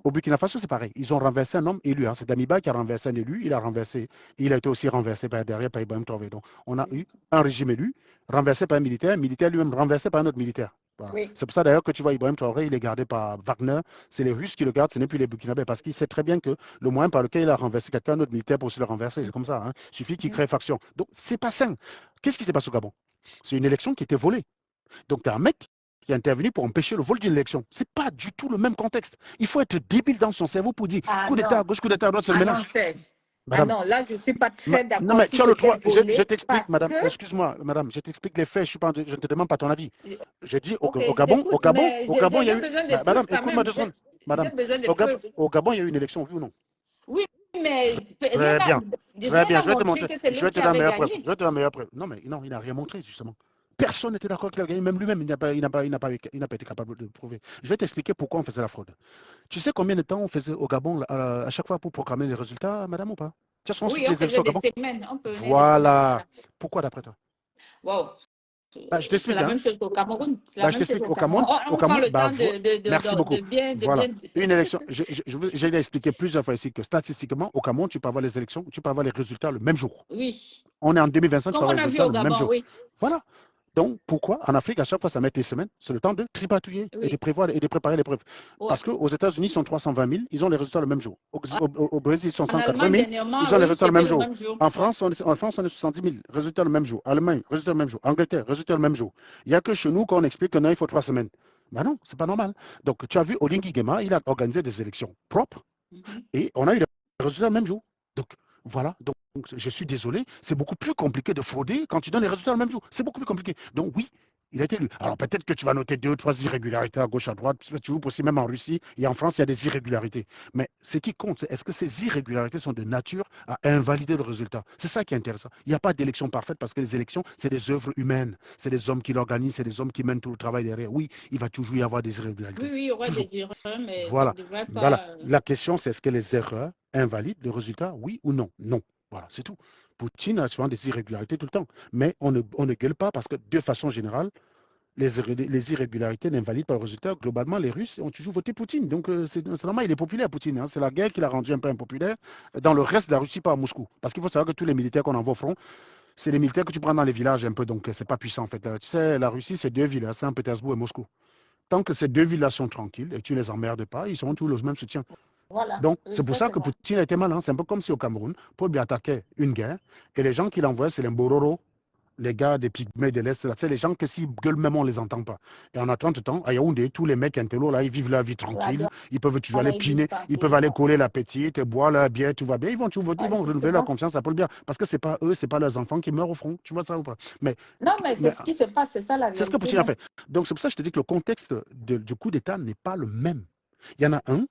Speaker 1: Au Burkina Faso, c'est pareil. Ils ont renversé un homme élu. Hein. C'est Damiba qui a renversé un élu, il a renversé. Il a été aussi renversé derrière par Ibrahim Traoré. Donc, on a eu un régime élu, renversé par un militaire lui-même renversé par un autre militaire. Voilà.
Speaker 6: oui.
Speaker 1: C'est pour ça d'ailleurs que tu vois Ibrahim Traoré, il est gardé par Wagner. C'est les Russes qui le gardent, ce n'est plus les Burkinabés, parce qu'il sait très bien que le moyen par lequel il a renversé quelqu'un d'autre militaire pour se le renverser, c'est comme ça. Hein. Il suffit qu'il crée faction. Donc, c'est pas sain. Qu'est-ce qui s'est passé au Gabon? C'est une élection qui était volée. Donc, tu as un mec qui est intervenu pour empêcher le vol d'une élection. Ce n'est pas du tout le même contexte. Il faut être débile dans son cerveau pour dire
Speaker 6: Ah
Speaker 1: coup d'État à
Speaker 6: non,
Speaker 1: gauche, coup d'État à droite, c'est le
Speaker 6: ah non,
Speaker 1: mélange.
Speaker 6: Serge. Ah
Speaker 1: Madame,
Speaker 6: non, là, je ne suis pas très
Speaker 1: non,
Speaker 6: d'accord
Speaker 1: mais
Speaker 6: si
Speaker 1: tu as le
Speaker 6: c'était
Speaker 1: droit. Je
Speaker 6: volé
Speaker 1: t'explique,
Speaker 6: parce
Speaker 1: madame.
Speaker 6: que...
Speaker 1: Excuse-moi, madame. Je t'explique les faits. Je ne te demande pas ton avis. Je dis
Speaker 6: Ok,
Speaker 1: au
Speaker 6: je
Speaker 1: Gabon,
Speaker 6: t'écoute, mais
Speaker 1: au Gabon, il y a
Speaker 6: j'ai
Speaker 1: eu.
Speaker 6: besoin de
Speaker 1: Madame,
Speaker 6: preuves quand
Speaker 1: écoute-moi
Speaker 6: même.
Speaker 1: 2 secondes.
Speaker 6: J'ai
Speaker 1: Madame,
Speaker 6: besoin de preuves.
Speaker 1: au Gabon, il y a eu une élection, oui ou non?
Speaker 6: Oui, mais
Speaker 1: Très bien. Très
Speaker 6: rien
Speaker 1: bien.
Speaker 6: n'a
Speaker 1: Je vais te
Speaker 6: montré
Speaker 1: montrer.
Speaker 6: que c'est
Speaker 1: Je
Speaker 6: lui
Speaker 1: vais te
Speaker 6: qui
Speaker 1: donner la
Speaker 6: avait
Speaker 1: meilleure preuve.
Speaker 6: gagné.
Speaker 1: Je vais te donner la meilleure preuve. Non, mais non, il n'a rien montré, justement. Personne n'était d'accord qu'il a gagné, même lui-même, il n'a pas été capable de le prouver. Je vais t'expliquer pourquoi on faisait la fraude. Tu sais combien de temps on faisait au Gabon à chaque fois pour proclamer les résultats, madame, ou pas? Tu as souvent
Speaker 6: Oui,
Speaker 1: suivi
Speaker 6: on
Speaker 1: les élections
Speaker 6: faisait
Speaker 1: au
Speaker 6: des
Speaker 1: Gabon?
Speaker 6: semaines. On prenait des semaines.
Speaker 1: Voilà. Pourquoi d'après toi?
Speaker 6: Wow.
Speaker 1: Bah, je
Speaker 6: C'est
Speaker 1: t'explique,
Speaker 6: la
Speaker 1: hein.
Speaker 6: même chose qu'au Cameroun. C'est la
Speaker 1: Bah, je
Speaker 6: même chose
Speaker 1: t'explique.
Speaker 6: au Cameroun. On prend le
Speaker 1: Bah,
Speaker 6: temps
Speaker 1: merci beaucoup.
Speaker 6: de bien...
Speaker 1: Voilà. Une élection. J'ai expliqué plusieurs fois ici que statistiquement, au Cameroun, tu peux avoir les élections, tu peux avoir les résultats le même jour.
Speaker 6: Oui.
Speaker 1: On est en 2025, tu peux
Speaker 6: Comme
Speaker 1: avoir
Speaker 6: on
Speaker 1: les
Speaker 6: a vu
Speaker 1: résultats
Speaker 6: au
Speaker 1: le même
Speaker 6: Gabon,
Speaker 1: jour.
Speaker 6: oui.
Speaker 1: Voilà. Donc, pourquoi en Afrique, à chaque fois, ça met des semaines? C'est le temps de tripatouiller et de
Speaker 6: Oui.
Speaker 1: prévoir et de préparer l'épreuve.
Speaker 6: Ouais.
Speaker 1: Parce qu'aux États-Unis, ils sont 320 000, ils ont les résultats le même jour. Au Brésil, ils sont
Speaker 6: En
Speaker 1: 180
Speaker 6: Allemagne,
Speaker 1: 000,
Speaker 6: dernièrement,
Speaker 1: ils ont les
Speaker 6: oui,
Speaker 1: résultats le
Speaker 6: c'était
Speaker 1: même
Speaker 6: le
Speaker 1: jour.
Speaker 6: même jour.
Speaker 1: En
Speaker 6: Ouais.
Speaker 1: France, on est 70 000, résultats le même jour. Allemagne, résultats le même jour. Angleterre, résultats le même jour. Il n'y a que chez nous qu'on explique que non, il faut 3 semaines. Ben non, c'est pas normal. Donc, tu as vu Oligui Nguema, il a organisé des élections propres et on a eu les résultats le même jour. Donc, voilà. Donc, je suis désolé, c'est beaucoup plus compliqué de frauder quand tu donnes les résultats le même jour. C'est beaucoup plus compliqué. Donc, oui, il a été élu. Alors, peut-être que tu vas noter 2 ou 3 irrégularités à gauche, à droite. Tu vois, aussi, même en Russie et en France, il y a des irrégularités. Mais ce qui compte, c'est est-ce que ces irrégularités sont de nature à invalider le résultat? C'est ça qui est intéressant. Il n'y a pas d'élection parfaite parce que les élections, c'est des œuvres humaines. C'est des hommes qui l'organisent, c'est des hommes qui mènent tout le travail derrière. Oui, il va toujours y avoir des irrégularités.
Speaker 6: Oui, oui, il y aura
Speaker 1: Toujours.
Speaker 6: des erreurs, mais
Speaker 1: Voilà.
Speaker 6: ça ne devrait
Speaker 1: Voilà.
Speaker 6: pas...
Speaker 1: La question, c'est est-ce que les erreurs invalident le résultat? Oui ou non? Non. Voilà, c'est tout. Poutine a souvent des irrégularités tout le temps. Mais on ne gueule pas parce que, de façon générale, les irrégularités n'invalident pas le résultat. Globalement, les Russes ont toujours voté Poutine. Donc, c'est normal, il est populaire, Poutine. Hein. C'est la guerre qui l'a rendu un peu impopulaire dans le reste de la Russie, pas à Moscou. Parce qu'il faut savoir que tous les militaires qu'on envoie au front, c'est les militaires que tu prends dans les villages un peu. Donc, c'est pas puissant, en fait. Tu sais, la Russie, c'est 2 villes, hein, Saint-Pétersbourg et Moscou. Tant que ces 2 villes-là sont tranquilles et que tu les emmerdes pas, ils seront tous le même soutien.
Speaker 6: Voilà.
Speaker 1: Donc,
Speaker 6: Oui,
Speaker 1: c'est pour
Speaker 6: ça,
Speaker 1: ça
Speaker 6: c'est
Speaker 1: que
Speaker 6: vrai.
Speaker 1: Poutine a été malin. C'est un peu comme si au Cameroun, Paul lui attaquait une guerre et les gens qu'il envoyait, c'est les Mbororo, les gars des Pygmées de l'Est. C'est les gens que s'ils gueulent même, on ne les entend pas. Et en 30 ans, à Yaoundé, tous les mecs intello, là, ils vivent leur vie tranquille. Ils peuvent toujours aller piner, ils peuvent aller coller la petite, boire leur bière, tout va bien. Ils vont renouveler leur confiance à Paul Biya. Parce que ce n'est pas eux, ce n'est pas leurs enfants qui meurent au front. Tu vois ça ou pas?
Speaker 6: Non, mais c'est ce qui se passe, c'est ça la
Speaker 1: c'est ce que
Speaker 6: vérité.
Speaker 1: Poutine a fait. Donc, c'est pour ça que je te dis que le contexte du coup d'État n'est pas le même. Il y en a un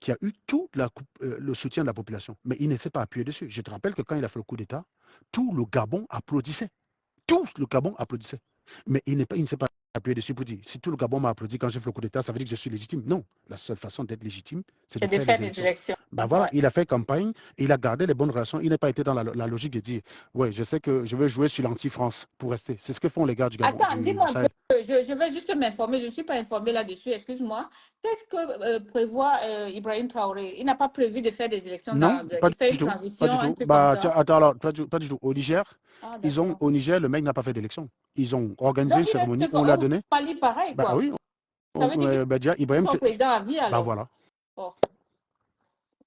Speaker 1: qui a eu tout le soutien de la population, mais il ne s'est pas appuyé dessus. Je te rappelle que quand il a fait le coup d'État, tout le Gabon applaudissait. Tout le Gabon applaudissait. Mais il ne s'est pas appuyé dessus pour dire, si tout le Gabon m'a applaudi quand j'ai fait le coup d'État, ça veut dire que je suis légitime. Non, la seule façon d'être légitime, c'est de faire les élections. Ben voilà,
Speaker 6: Ouais.
Speaker 1: il a fait campagne, il a gardé les bonnes relations. Il n'a pas été dans la logique de dire, ouais, je sais que je veux jouer sur l'anti-France pour rester. C'est ce que font les gars du Gabon,
Speaker 6: Attends, dis-moi un peu,
Speaker 1: Sahel.
Speaker 6: je vais juste m'informer, je ne suis pas informée là-dessus, excuse-moi. Qu'est-ce que prévoit Ibrahim Traoré? Il n'a pas prévu de faire des élections
Speaker 1: Non, pas
Speaker 6: il fait une
Speaker 1: du tout. Pas
Speaker 6: transition,
Speaker 1: du
Speaker 6: un
Speaker 1: tout.
Speaker 6: truc comme
Speaker 1: Bah,
Speaker 6: ça.
Speaker 1: attends, alors, pas du tout. Au Niger,
Speaker 6: Ah, d'accord.
Speaker 1: au Niger, le mec n'a pas fait d'élection. Ils ont organisé
Speaker 6: Donc,
Speaker 1: une
Speaker 6: il
Speaker 1: cérémonie,
Speaker 6: reste
Speaker 1: on l'a
Speaker 6: au
Speaker 1: donné.
Speaker 6: Mali pareil,
Speaker 1: Bah
Speaker 6: quoi.
Speaker 1: oui,
Speaker 6: Ça veut dire qu'il
Speaker 1: bah, déjà,
Speaker 6: est
Speaker 1: Ibrahim,
Speaker 6: son président à vie,
Speaker 1: bah
Speaker 6: alors.
Speaker 1: voilà,
Speaker 6: Oh,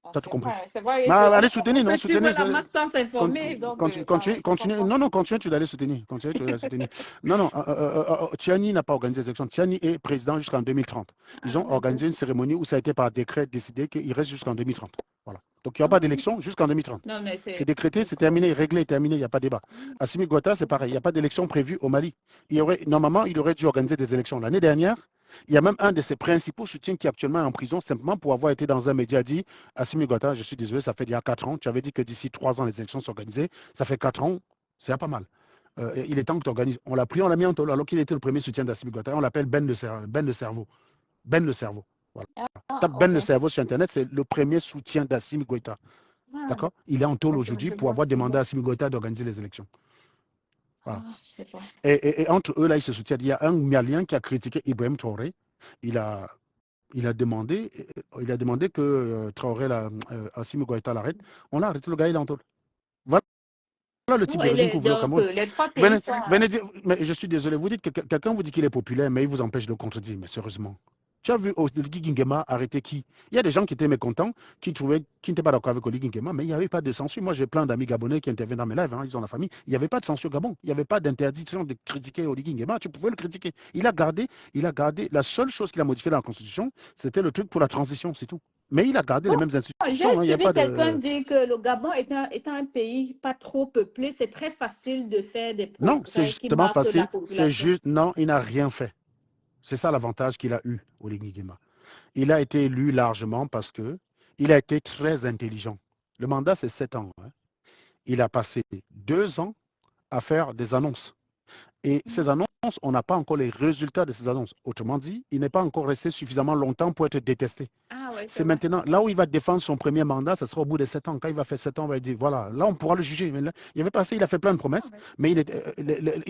Speaker 6: ah,
Speaker 1: t'as tout compris.
Speaker 6: c'est vrai
Speaker 1: Bah, allez
Speaker 6: on
Speaker 1: soutenir, non,
Speaker 6: peut suivre
Speaker 1: soutenir.
Speaker 6: la masse sans s'informer, donc,
Speaker 1: Continue,
Speaker 6: je
Speaker 1: continue.
Speaker 6: comprends.
Speaker 1: Non, non, continue, tu dois aller soutenir. Continue, tu dois aller soutenir. Non, non, Tiani n'a pas organisé les élections. Tiani est président jusqu'en 2030. Ils
Speaker 6: Ah,
Speaker 1: ont
Speaker 6: d'accord.
Speaker 1: organisé une cérémonie où ça a été par décret décidé qu'il reste jusqu'en 2030. Voilà. Donc, il n'y aura
Speaker 6: Ah,
Speaker 1: pas d'élection jusqu'en 2030.
Speaker 6: non, mais
Speaker 1: C'est décrété, c'est terminé, réglé, terminé, il n'y a pas de débat. Assimi Goïta, c'est pareil, il n'y a pas d'élection prévue au Mali. Normalement, il aurait dû organiser des élections. L'année dernière, il y a même un de ses principaux soutiens qui est actuellement en prison, simplement pour avoir été dans un média dit, Assimi Goïta, je suis désolé, ça fait il y a 4 ans, tu avais dit que d'ici 3 ans, les élections sont organisées, ça fait 4 ans, c'est pas mal. Il est temps que tu organises. On l'a pris, on l'a mis en taule, alors qu'il était le premier soutien d'Assimi Goïta. On l'appelle Ben le cerveau. Ben le cerveau. Voilà.
Speaker 6: ah,
Speaker 1: Tape Ben
Speaker 6: ok.
Speaker 1: le cerveau sur Internet, c'est le premier soutien d'Assimi Goïta.
Speaker 6: Ah,
Speaker 1: D'accord? Il est en taule
Speaker 6: d'accord,
Speaker 1: aujourd'hui
Speaker 6: je
Speaker 1: pour
Speaker 6: vois,
Speaker 1: avoir
Speaker 6: c'est
Speaker 1: demandé
Speaker 6: bon.
Speaker 1: à Assimi Goïta d'organiser les élections. Voilà.
Speaker 6: Ah, je sais pas.
Speaker 1: Et entre eux, là, ils se soutiennent. Il y a un Malien qui a critiqué Ibrahim Traoré. Il a, il a demandé que Traoré, Assimi Goïta l'arrête. On l'a arrêté, le gars, il est en taule. Voilà le type de
Speaker 6: Oui,
Speaker 1: régime que vous voulez au
Speaker 6: donc,
Speaker 1: Cameroun.
Speaker 6: les trois pays sont...
Speaker 1: Venez dire, mais je suis désolé, vous dites que quelqu'un vous dit qu'il est populaire, mais il vous empêche de le contredire. Mais sérieusement. Tu as vu Oligui Nguema arrêter qui? Il y a des gens qui étaient mécontents, qui n'étaient pas d'accord avec Oligui Nguema, mais il n'y avait pas de censure. Moi, j'ai plein d'amis gabonais qui interviennent dans mes lives, hein, ils ont la famille. Il n'y avait pas de censure au Gabon. Il n'y avait pas d'interdiction de critiquer Oligui Nguema. Tu pouvais le critiquer. Il a gardé. La seule chose qu'il a modifiée dans la Constitution, c'était le truc pour la transition, c'est tout. Mais il a gardé les mêmes
Speaker 6: J'ai
Speaker 1: institutions. Hein, il n'y a
Speaker 6: suivi
Speaker 1: pas
Speaker 6: quelqu'un
Speaker 1: de.
Speaker 6: dire que le Gabon étant un pays pas trop peuplé, c'est très facile de faire des
Speaker 1: Non, c'est
Speaker 6: progrès qui
Speaker 1: justement
Speaker 6: marquent la
Speaker 1: facile. C'est
Speaker 6: population.
Speaker 1: juste. Non, il n'a rien fait. C'est ça l'avantage qu'il a eu, Oligui Nguema. Il a été élu largement parce que il a été très intelligent. Le mandat, c'est 7 ans. Hein. Il a passé 2 ans à faire des annonces. Et ces annonces, on n'a pas encore les résultats de ces annonces. Autrement dit, il n'est pas encore resté suffisamment longtemps pour être détesté.
Speaker 6: Ah ouais, c'est
Speaker 1: C'est
Speaker 6: vrai.
Speaker 1: maintenant, là où il va défendre son premier mandat, ça sera au bout de 7 ans. Quand il va faire 7 ans, on va dire, voilà, là on pourra le juger. Mais là, il avait passé, il a fait plein de promesses, mais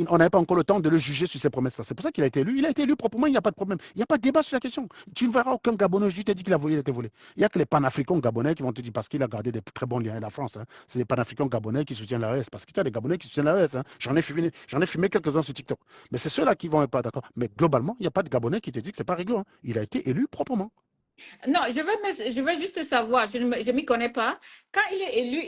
Speaker 1: on n'avait pas encore le temps de le juger sur ces promesses-là. C'est pour ça qu'il a été élu. Il a été élu proprement, il n'y a pas de problème. Il n'y a pas de débat sur la question. Tu ne verras aucun Gabonais, je te dis qu'il a volé, il a été volé. Il n'y a que les panafricains gabonais qui vont te dire, parce qu'il a gardé des très bons liens avec la France. Hein. C'est les panafricains gabonais qui soutiennent l'AES. Parce qu'il y a des Gabonais qui soutiennent l'AES. Hein. J'en ai fumé quelques-uns sur TikTok. Mais c'est ceux-là qui ne vont être pas d'accord. Mais globalement, il n'y a pas de Gabonais qui te dit que ce n'est pas réglo. Hein. Il a été élu proprement.
Speaker 6: Non, je veux juste savoir, je ne m'y connais pas. Quand il est élu,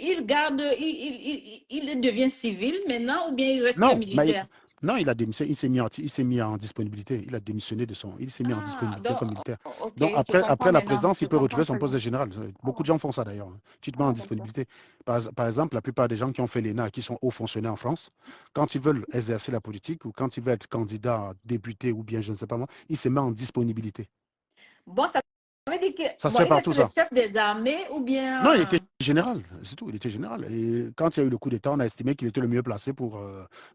Speaker 6: il devient civil maintenant ou bien il reste
Speaker 1: Non,
Speaker 6: militaire?
Speaker 1: non, il a démissionné, il s'est mis en disponibilité. Il a démissionné il s'est mis en
Speaker 6: Ah,
Speaker 1: disponibilité
Speaker 6: donc,
Speaker 1: comme militaire.
Speaker 6: ok,
Speaker 1: Donc
Speaker 6: je comprends
Speaker 1: après la
Speaker 6: maintenant.
Speaker 1: présidence,
Speaker 6: Je
Speaker 1: il peut
Speaker 6: comprends
Speaker 1: retrouver son
Speaker 6: très
Speaker 1: poste
Speaker 6: bien.
Speaker 1: de général. Beaucoup de gens font ça d'ailleurs. Hein. Tu te mets en
Speaker 6: Ah, d'accord.
Speaker 1: disponibilité. Par exemple, la plupart des gens qui ont fait l'ENA, qui sont hauts fonctionnaires en France, quand ils veulent exercer la politique ou quand ils veulent être candidat, député ou bien je ne sais pas moi, ils se mettent en disponibilité.
Speaker 6: Bon, ça veut dire
Speaker 1: Ça
Speaker 6: que
Speaker 1: se
Speaker 6: bon,
Speaker 1: fait
Speaker 6: il
Speaker 1: partout
Speaker 6: est le
Speaker 1: ça.
Speaker 6: chef des armées ou
Speaker 1: Non, il
Speaker 6: bien...
Speaker 1: était général, c'est tout, il était général. Et quand il y a eu le coup d'État, on a estimé qu'il était le mieux placé pour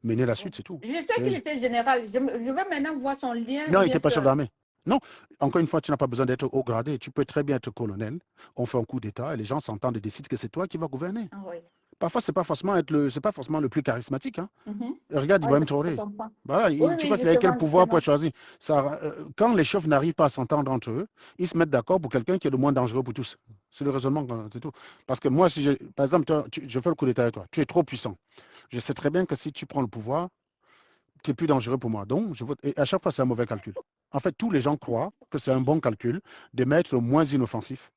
Speaker 1: mener la suite, c'est tout.
Speaker 6: Je sais qu'il était général. Je vais maintenant voir son lien
Speaker 1: Non,
Speaker 6: ou
Speaker 1: il
Speaker 6: bien
Speaker 1: n'était pas chef
Speaker 6: ça.
Speaker 1: d'armée. Non, encore une fois, tu n'as pas besoin d'être haut gradé. Tu peux très bien être colonel. On fait un coup d'État et les gens s'entendent et décident que c'est toi qui vas gouverner.
Speaker 6: Ah oui.
Speaker 1: Parfois, c'est pas forcément le plus charismatique. Hein.
Speaker 6: Mhm.
Speaker 1: Regarde
Speaker 6: Oui,
Speaker 1: Ibrahim
Speaker 6: je
Speaker 1: Traoré.
Speaker 6: comprends.
Speaker 1: Voilà,
Speaker 6: Oui,
Speaker 1: tu
Speaker 6: oui,
Speaker 1: crois qu'il avait quel
Speaker 6: justement,
Speaker 1: pouvoir pour
Speaker 6: justement.
Speaker 1: être choisi? Quand les chefs n'arrivent pas à s'entendre entre eux, ils se mettent d'accord pour quelqu'un qui est le moins dangereux pour tous. C'est le raisonnement, c'est tout. Parce que moi, par exemple, je fais le coup d'État avec toi, tu es trop puissant. Je sais très bien que si tu prends le pouvoir, tu es plus dangereux pour moi. Donc, je vote. Et à chaque fois, c'est un mauvais calcul. En fait, tous les gens croient que c'est un bon calcul de mettre le moins inoffensif,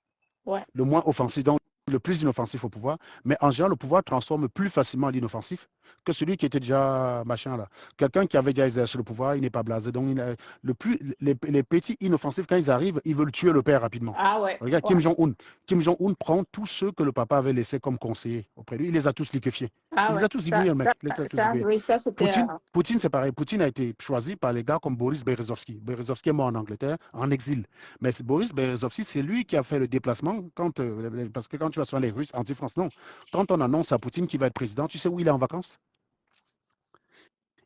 Speaker 6: Ouais.
Speaker 1: le moins offensif, donc le plus inoffensif au pouvoir. Mais en général, le pouvoir transforme plus facilement l'inoffensif que celui qui était déjà machin là. Quelqu'un qui avait déjà exercé le pouvoir, il n'est pas blasé. Donc, les petits inoffensifs, quand ils arrivent, ils veulent tuer le père rapidement.
Speaker 6: Ah ouais.
Speaker 1: Regarde,
Speaker 6: Ouais.
Speaker 1: Kim Jong-un. Kim Jong-un prend tous ceux que le papa avait laissés comme conseillers auprès de lui. Il les a tous liquéfiés.
Speaker 6: Ah
Speaker 1: Il les
Speaker 6: ouais.
Speaker 1: a tous zigouillés, le mec. Il les a tous zigouillés.
Speaker 6: Oui, ça c'était...
Speaker 1: Poutine, c'est pareil. Poutine a été choisi par les gars comme Boris Berezovsky. Berezovsky est mort en Angleterre, en exil. Mais Boris Berezovsky, c'est lui qui a fait le déplacement parce que quand tu vas sur les Russes anti-France, non. Quand on annonce à Poutine qu'il va être président, tu sais où il est en vacances?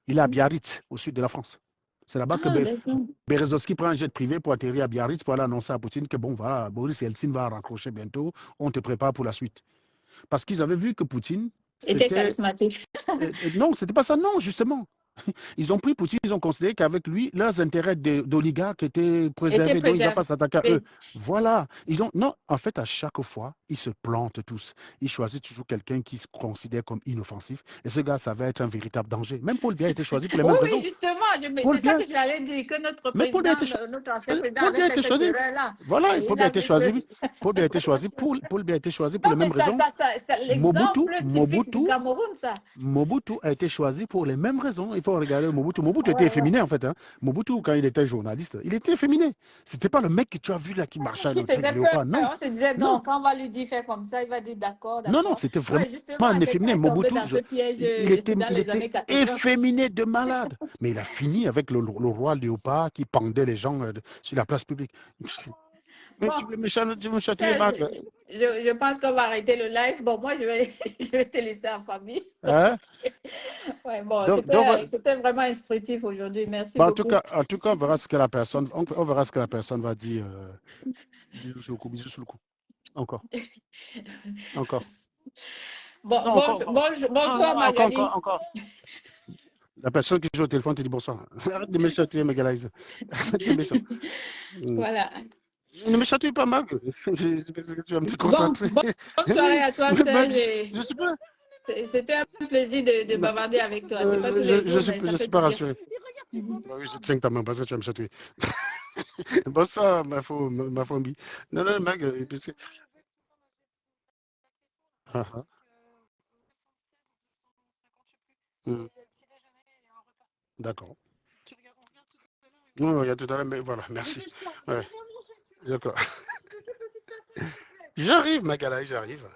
Speaker 1: Il est à Biarritz, au sud de la France. C'est là-bas que
Speaker 6: Ah, d'accord.
Speaker 1: Berezovski prend un jet privé pour atterrir à Biarritz pour aller annoncer à Poutine que bon, voilà, Boris Yeltsin va raccrocher bientôt, on te prépare pour la suite. Parce qu'ils avaient vu que Poutine,
Speaker 6: Était
Speaker 1: c'était...
Speaker 6: charismatique.
Speaker 1: non, c'était pas ça, non, justement. Ils ont pris Poutine, ils ont considéré qu'avec lui, leurs intérêts d'oligarques étaient
Speaker 6: Était
Speaker 1: préservés, donc il ne va
Speaker 6: préservé.
Speaker 1: pas s'attaquer à eux. Voilà. Non, en fait, à chaque fois, ils se plantent tous. Ils choisissent toujours quelqu'un qui se considère comme inoffensif. Et ce gars, ça va être un véritable danger. Même Paul Biya a été choisi pour les mêmes
Speaker 6: Oui,
Speaker 1: raisons.
Speaker 6: justement,
Speaker 1: Paul
Speaker 6: c'est ça
Speaker 1: Biya,
Speaker 6: que j'allais dire, que notre
Speaker 1: mais Paul Biya a
Speaker 6: président,
Speaker 1: été,
Speaker 6: notre ancien président
Speaker 1: Paul Biya
Speaker 6: avait
Speaker 1: a
Speaker 6: fait
Speaker 1: été
Speaker 6: cette
Speaker 1: choisi.
Speaker 6: erreur-là.
Speaker 1: Voilà,
Speaker 6: Et
Speaker 1: Paul
Speaker 6: il
Speaker 1: Biya a été
Speaker 6: avait que...
Speaker 1: choisi. Paul Biya a été choisi Paul Biya a été choisi pour
Speaker 6: Non,
Speaker 1: les mêmes
Speaker 6: mais
Speaker 1: raisons.
Speaker 6: l'exemple typique du
Speaker 1: Mobutu
Speaker 6: Cameroun, ça.
Speaker 1: Mobutu a été choisi pour les mêmes raisons. Il faut regarder Mobutu. Mobutu était
Speaker 6: Ouais.
Speaker 1: efféminé en fait. Hein. Mobutu, quand il était journaliste, il était efféminé. C'était pas le mec que tu as vu là qui marchait
Speaker 6: Qui
Speaker 1: le truc
Speaker 6: faisait peur.
Speaker 1: léopard. Non,
Speaker 6: On se disait,
Speaker 1: non,
Speaker 6: non, quand on va lui dire faire comme ça, il va dire d'accord,
Speaker 1: non,
Speaker 6: d'accord.
Speaker 1: c'était vraiment
Speaker 6: Ouais, justement,
Speaker 1: un
Speaker 6: quelqu'un
Speaker 1: efféminé.
Speaker 6: est tombé
Speaker 1: Mobutu,
Speaker 6: dans ce piège
Speaker 1: il était
Speaker 6: dans les années 80.
Speaker 1: efféminé de malade. Mais il a fini avec le roi léopard qui pendait les gens sur la place publique. Mais
Speaker 6: Bon,
Speaker 1: tu veux me chatouiller,
Speaker 6: Serge,
Speaker 1: Marc?
Speaker 6: je pense qu'on va arrêter le live. Bon, moi, je vais, je vais te laisser en famille.
Speaker 1: Hein?
Speaker 6: Ouais, bon,
Speaker 1: Donc,
Speaker 6: c'était vraiment instructif aujourd'hui. Merci
Speaker 1: bah,
Speaker 6: beaucoup.
Speaker 1: en tout cas, on verra ce que la personne, on verra ce que la personne va dire. Bisous sur le coup, bisous sur le coup. Encore.
Speaker 6: Bon,
Speaker 1: Non,
Speaker 6: bonsoir, Magali.
Speaker 1: encore. La personne qui joue au téléphone te dit bonsoir. Arrête de me chatouiller, Magalise. Arrête de me chatouiller.
Speaker 6: Voilà.
Speaker 1: Ne me chatouille pas, Marc. Tu vas me concentrer.
Speaker 6: Bonne soirée à toi, Serge.
Speaker 1: Je suis pas.
Speaker 6: C'était un plaisir de bavarder avec toi. C'est pas tous les jours,
Speaker 1: Je
Speaker 6: mais ça
Speaker 1: suis
Speaker 6: fait
Speaker 1: pas
Speaker 6: du
Speaker 1: rassuré. Bah oui, je tiens que ta main parce que tu vas me chatouiller. Bonsoir, ma famille. Non, Marc. Ah, ah. D'accord. Non, il y a tout à l'heure, mais voilà, merci. Ouais, d'accord. J'arrive, Magala, j'arrive.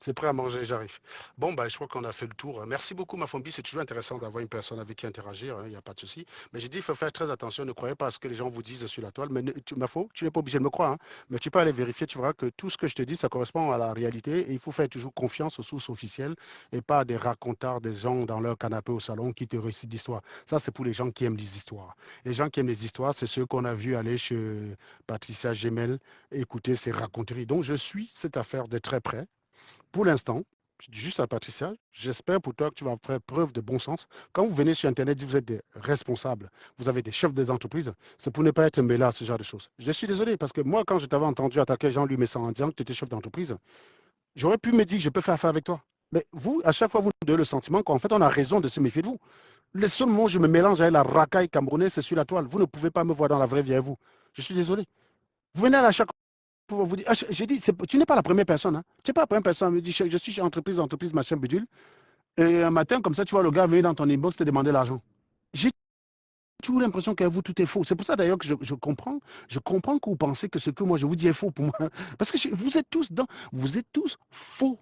Speaker 1: C'est prêt à manger, j'arrive. Bon, bah, je crois qu'on a fait le tour. Merci beaucoup, ma famille. C'est toujours intéressant d'avoir une personne avec qui interagir. Il n'y a pas de souci. Mais j'ai dit, il faut faire très attention. Ne croyez pas à ce que les gens vous disent sur la toile. Mais tu n'es pas obligé de me croire. Hein. Mais tu peux aller vérifier. Tu verras que tout ce que je te dis, ça correspond à la réalité. Et il faut faire toujours confiance aux sources officielles et pas à des racontars des gens dans leur canapé au salon qui te récitent d'histoires. Ça, c'est pour les gens qui aiment les histoires. Les gens qui aiment les histoires, c'est ceux qu'on a vus aller chez Patricia Gemel écouter ses raconteries. Donc, je suis cette affaire de très près. Pour l'instant, je dis juste à Patricia, j'espère pour toi que tu vas faire preuve de bon sens. Quand vous venez sur Internet, vous êtes des responsables, vous avez des chefs des entreprises, c'est pour ne pas être mêlé à ce genre de choses. Je suis désolé parce que moi, quand je t'avais entendu attaquer Jean-Louis Messon en disant que tu étais chef d'entreprise, j'aurais pu me dire que je peux faire affaire avec toi. Mais vous, à chaque fois, vous nous donnez le sentiment qu'en fait, on a raison de se méfier de vous. Le seul moment où je me mélange avec la racaille camerounaise, c'est sur la toile. Vous ne pouvez pas me voir dans la vraie vie avec vous. Je suis désolé. Vous venez à chaque pour vous dire, j'ai dit, tu n'es pas la première personne. Hein. Tu n'es pas la première personne. Me dit, je suis chez entreprise, machin, bidule. Et un matin, comme ça, tu vois le gars venir dans ton inbox te demander l'argent. J'ai toujours l'impression qu'à vous, tout est faux. C'est pour ça d'ailleurs que je comprends que vous pensez que ce que moi je vous dis est faux pour moi. Parce que vous êtes tous faux.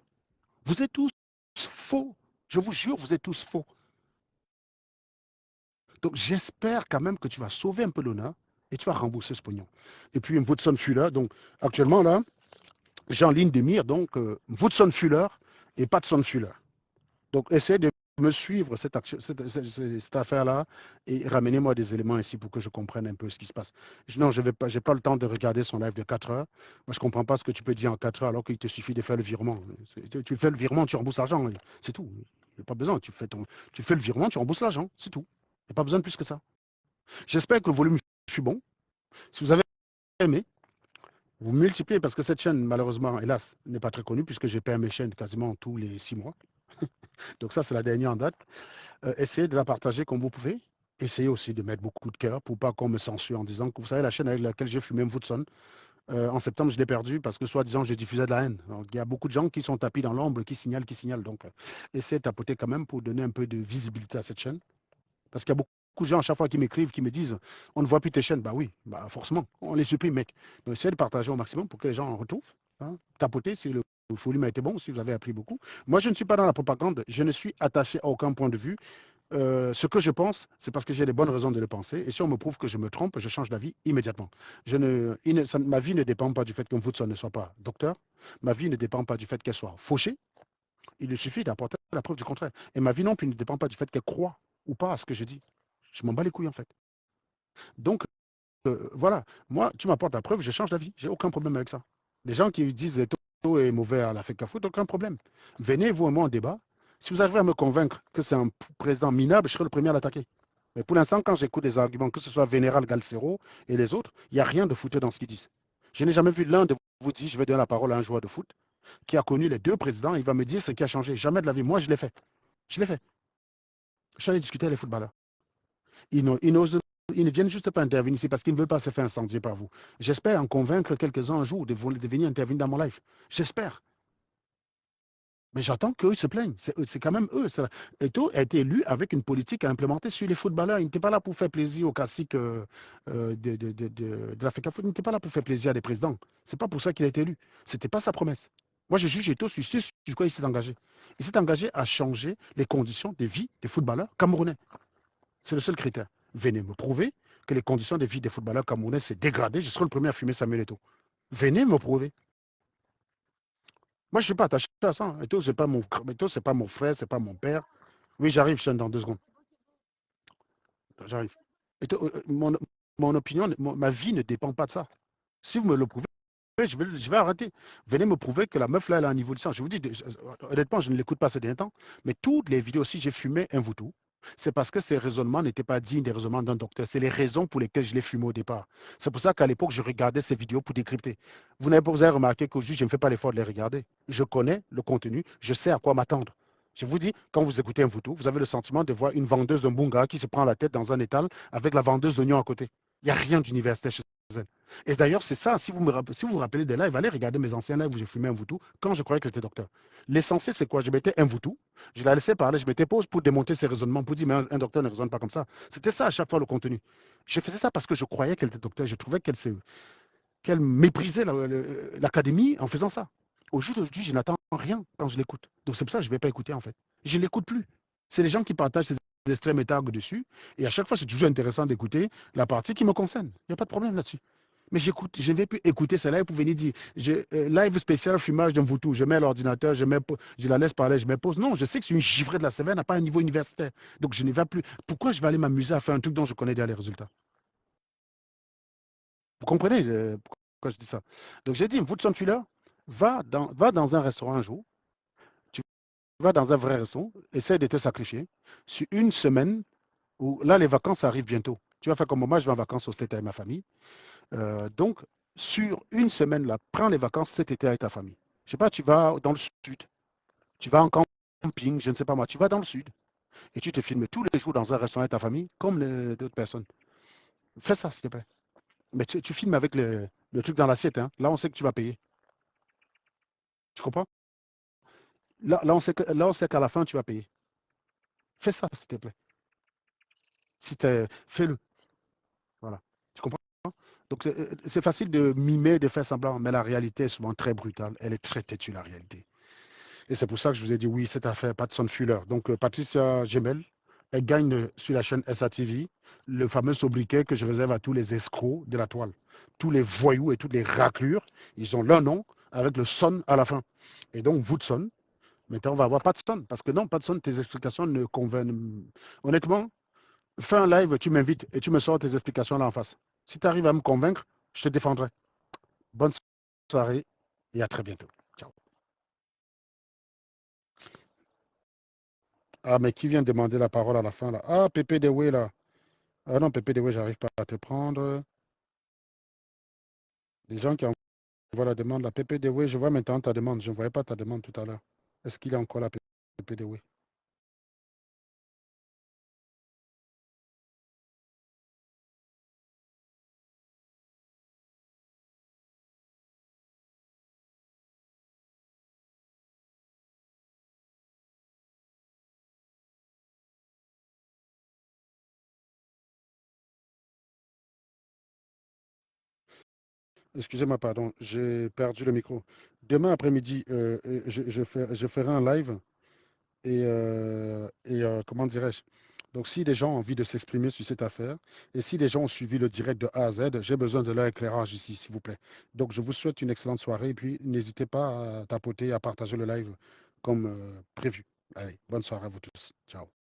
Speaker 1: Vous êtes tous faux. Je vous jure, vous êtes tous faux. Donc j'espère quand même que tu vas sauver un peu l'honneur et tu vas rembourser ce pognon. Et puis Woodson Fuller, donc actuellement là, j'ai en ligne de mire, donc Woodson Fuller et Patson Fuller. Donc essayez de me suivre cette affaire-là et ramenez-moi des éléments ici pour que je comprenne un peu ce qui se passe. Non, je n'ai pas le temps de regarder son live de 4 heures. Moi, je ne comprends pas ce que tu peux dire en 4 heures alors qu'il te suffit de faire le virement. Tu fais le virement, tu rembourses l'argent, c'est tout. Il n'y a pas besoin, tu fais le virement, tu rembourses l'argent, c'est tout. Il n'y a pas besoin de plus que ça. J'espère que le volume fut bon. Si vous avez aimé, vous multipliez parce que cette chaîne, malheureusement, hélas, n'est pas très connue puisque j'ai perds mes chaînes quasiment tous les 6 mois. Donc ça, c'est la dernière en date. Essayez de la partager comme vous pouvez. Essayez aussi de mettre beaucoup de cœur pour pas qu'on me censure en disant que vous savez, la chaîne avec laquelle j'ai fumé Woodson, en septembre, je l'ai perdue parce que soi-disant, j'ai diffusé de la haine. Donc, il y a beaucoup de gens qui sont tapis dans l'ombre, qui signalent. Donc, essayez de tapoter quand même pour donner un peu de visibilité à cette chaîne. Parce qu'il y a beaucoup de gens à chaque fois qui m'écrivent, qui me disent on ne voit plus tes chaînes. Bah oui, bah forcément, on les supprime, mec. Donc essayez de partager au maximum pour que les gens en retrouvent. Hein. Tapoter si le volume a été bon, si vous avez appris beaucoup. Moi, je ne suis pas dans la propagande, je ne suis attaché à aucun point de vue. Ce que je pense, c'est parce que j'ai des bonnes raisons de le penser. Et si on me prouve que je me trompe, je change d'avis immédiatement. Ma vie ne dépend pas du fait que Woodson ne soit pas docteur. Ma vie ne dépend pas du fait qu'elle soit fauchée. Il lui suffit d'apporter la preuve du contraire. Et ma vie non plus ne dépend pas du fait qu'elle croit ou pas à ce que je dis. Je m'en bats les couilles, en fait. Donc, voilà. Moi, tu m'apportes la preuve, je change d'avis. J'ai aucun problème avec ça. Les gens qui disent Eto'o est mauvais à la FECAFOOT, aucun problème. Venez, vous et moi, en débat. Si vous arrivez à me convaincre que c'est un président minable, je serai le premier à l'attaquer. Mais pour l'instant, quand j'écoute des arguments, que ce soit Vénéral Galcero et les autres, il n'y a rien de fouteux dans ce qu'ils disent. Je n'ai jamais vu l'un de vous dire, je vais donner la parole à un joueur de foot qui a connu les deux présidents, il va me dire ce qui a changé. Jamais de la vie. Moi, je l'ai fait. Je l'ai fait. Je suis allé discuter avec les footballeurs. Ils ne viennent juste pas intervenir ici parce qu'ils ne veulent pas se faire incendier par vous. J'espère en convaincre quelques-uns un jour de venir intervenir dans mon live. J'espère. Mais j'attends qu'eux se plaignent. C'est quand même eux. Eto'o a été élu avec une politique à implémenter sur les footballeurs. Il n'était pas là pour faire plaisir aux classiques de l'Africa Foot. Il n'était pas là pour faire plaisir à des présidents. Ce n'est pas pour ça qu'il a été élu. Ce n'était pas sa promesse. Moi, je juge Eto'o sur quoi il s'est engagé. Il s'est engagé à changer les conditions de vie des footballeurs camerounais. C'est le seul critère. Venez me prouver que les conditions de vie des footballeurs camerounais s'est dégradées. Je serai le premier à fumer Samuel Eto'o. Venez me prouver. Moi, je ne suis pas attaché à ça. Eto'o, ce n'est pas mon frère, ce n'est pas mon père. Oui, j'arrive, Sean, dans 2 secondes. J'arrive. Mon opinion, ma vie ne dépend pas de ça. Si vous me le prouvez, je vais arrêter. Venez me prouver que la meuf là, elle a un niveau de sang. Je vous dis, honnêtement, je ne l'écoute pas ces derniers temps, mais toutes les vidéos, si j'ai fumé un Voutou, c'est parce que ces raisonnements n'étaient pas dignes des raisonnements d'un docteur. C'est les raisons pour lesquelles je l'ai fumé au départ. C'est pour ça qu'à l'époque, je regardais ces vidéos pour décrypter. Vous avez remarqué qu'aujourd'hui, je ne fais pas l'effort de les regarder. Je connais le contenu, je sais à quoi m'attendre. Je vous dis, quand vous écoutez un Voutou, vous avez le sentiment de voir une vendeuse de Mbunga qui se prend la tête dans un étal avec la vendeuse d'oignons à côté. Il n'y a rien d'universitaire chez elle. Et d'ailleurs, c'est ça, si vous vous rappelez des lives, allez regarder mes anciens lives où j'ai fumé un Voutou quand je croyais que j'étais docteur. L'essentiel, c'est quoi? Je mettais un Voutou, je la laissais parler, je mettais pause pour démonter ses raisonnements, pour dire, mais un docteur ne raisonne pas comme ça. C'était ça à chaque fois le contenu. Je faisais ça parce que je croyais qu'elle était docteur. Je trouvais qu'elle méprisait l'académie en faisant ça. Au jour d'aujourd'hui, je n'attends rien quand je l'écoute. Donc c'est pour ça que je ne vais pas écouter en fait. Je ne l'écoute plus. C'est les gens qui partagent ces extrêmes étargues dessus. Et à chaque fois, c'est toujours intéressant d'écouter la partie qui me concerne. Il n'y a pas de problème là-dessus. Mais je ne vais plus écouter ça live pour venir dire live spécial fumage d'un Voutou. Je mets l'ordinateur, je la laisse parler, je mets pause. Non, je sais que c'est une givrée de la sévère, n'a pas un niveau universitaire. Donc je ne vais plus. Pourquoi je vais aller m'amuser à faire un truc dont je connais déjà les résultats? Vous comprenez pourquoi je dis ça? Donc j'ai dit, Woodson Fuller, va dans un restaurant un jour, tu vas dans un vrai restaurant, essaie de te sacrifier sur une semaine où là les vacances arrivent bientôt. Tu vas faire comme moi, je vais en vacances au States avec ma famille. Donc sur une semaine là, prends les vacances cet été avec ta famille. Je sais pas, tu vas dans le sud, tu vas en camping, je ne sais pas moi, tu vas dans le sud et tu te filmes tous les jours dans un restaurant avec ta famille comme d'autres personnes. Fais ça s'il te plaît. Mais tu filmes avec le truc dans l'assiette. Hein. Là, on sait que tu vas payer. Tu comprends? Là, on sait qu'à la fin, tu vas payer. Fais ça, s'il te plaît. Fais-le. Voilà. Tu comprends? Donc, c'est facile de mimer, de faire semblant, mais la réalité est souvent très brutale. Elle est très têtue, la réalité. Et c'est pour ça que je vous ai dit, oui, cette affaire, Patson Fuller. Donc, Patricia Gemel, elle gagne sur la chaîne SATV le fameux sobriquet que je réserve à tous les escrocs de la toile. Tous les voyous et toutes les raclures, ils ont leur nom avec le son à la fin. Et donc, Woodson, maintenant, on va avoir Patson. Parce que non, Patson, tes explications ne convainquent. Honnêtement, fais un live, tu m'invites et tu me sors tes explications là en face. Si tu arrives à me convaincre, je te défendrai. Bonne soirée et à très bientôt. Ciao. Ah, mais qui vient demander la parole à la fin là? Ah, Pépé Dewey là. Ah non, Pépé Dewey, j'arrive pas à te prendre. Des gens qui envoient la demande là. Pépé Dewey, je vois maintenant ta demande. Je ne voyais pas ta demande tout à l'heure. Est-ce qu'il est encore là, Pépé Dewey? Excusez-moi, pardon, j'ai perdu le micro. Demain après-midi, je ferai un live et comment dirais-je? Donc, si des gens ont envie de s'exprimer sur cette affaire et si des gens ont suivi le direct de A à Z, j'ai besoin de leur éclairage ici, s'il vous plaît. Donc, je vous souhaite une excellente soirée et puis n'hésitez pas à tapoter, à partager le live comme prévu. Allez, bonne soirée à vous tous. Ciao.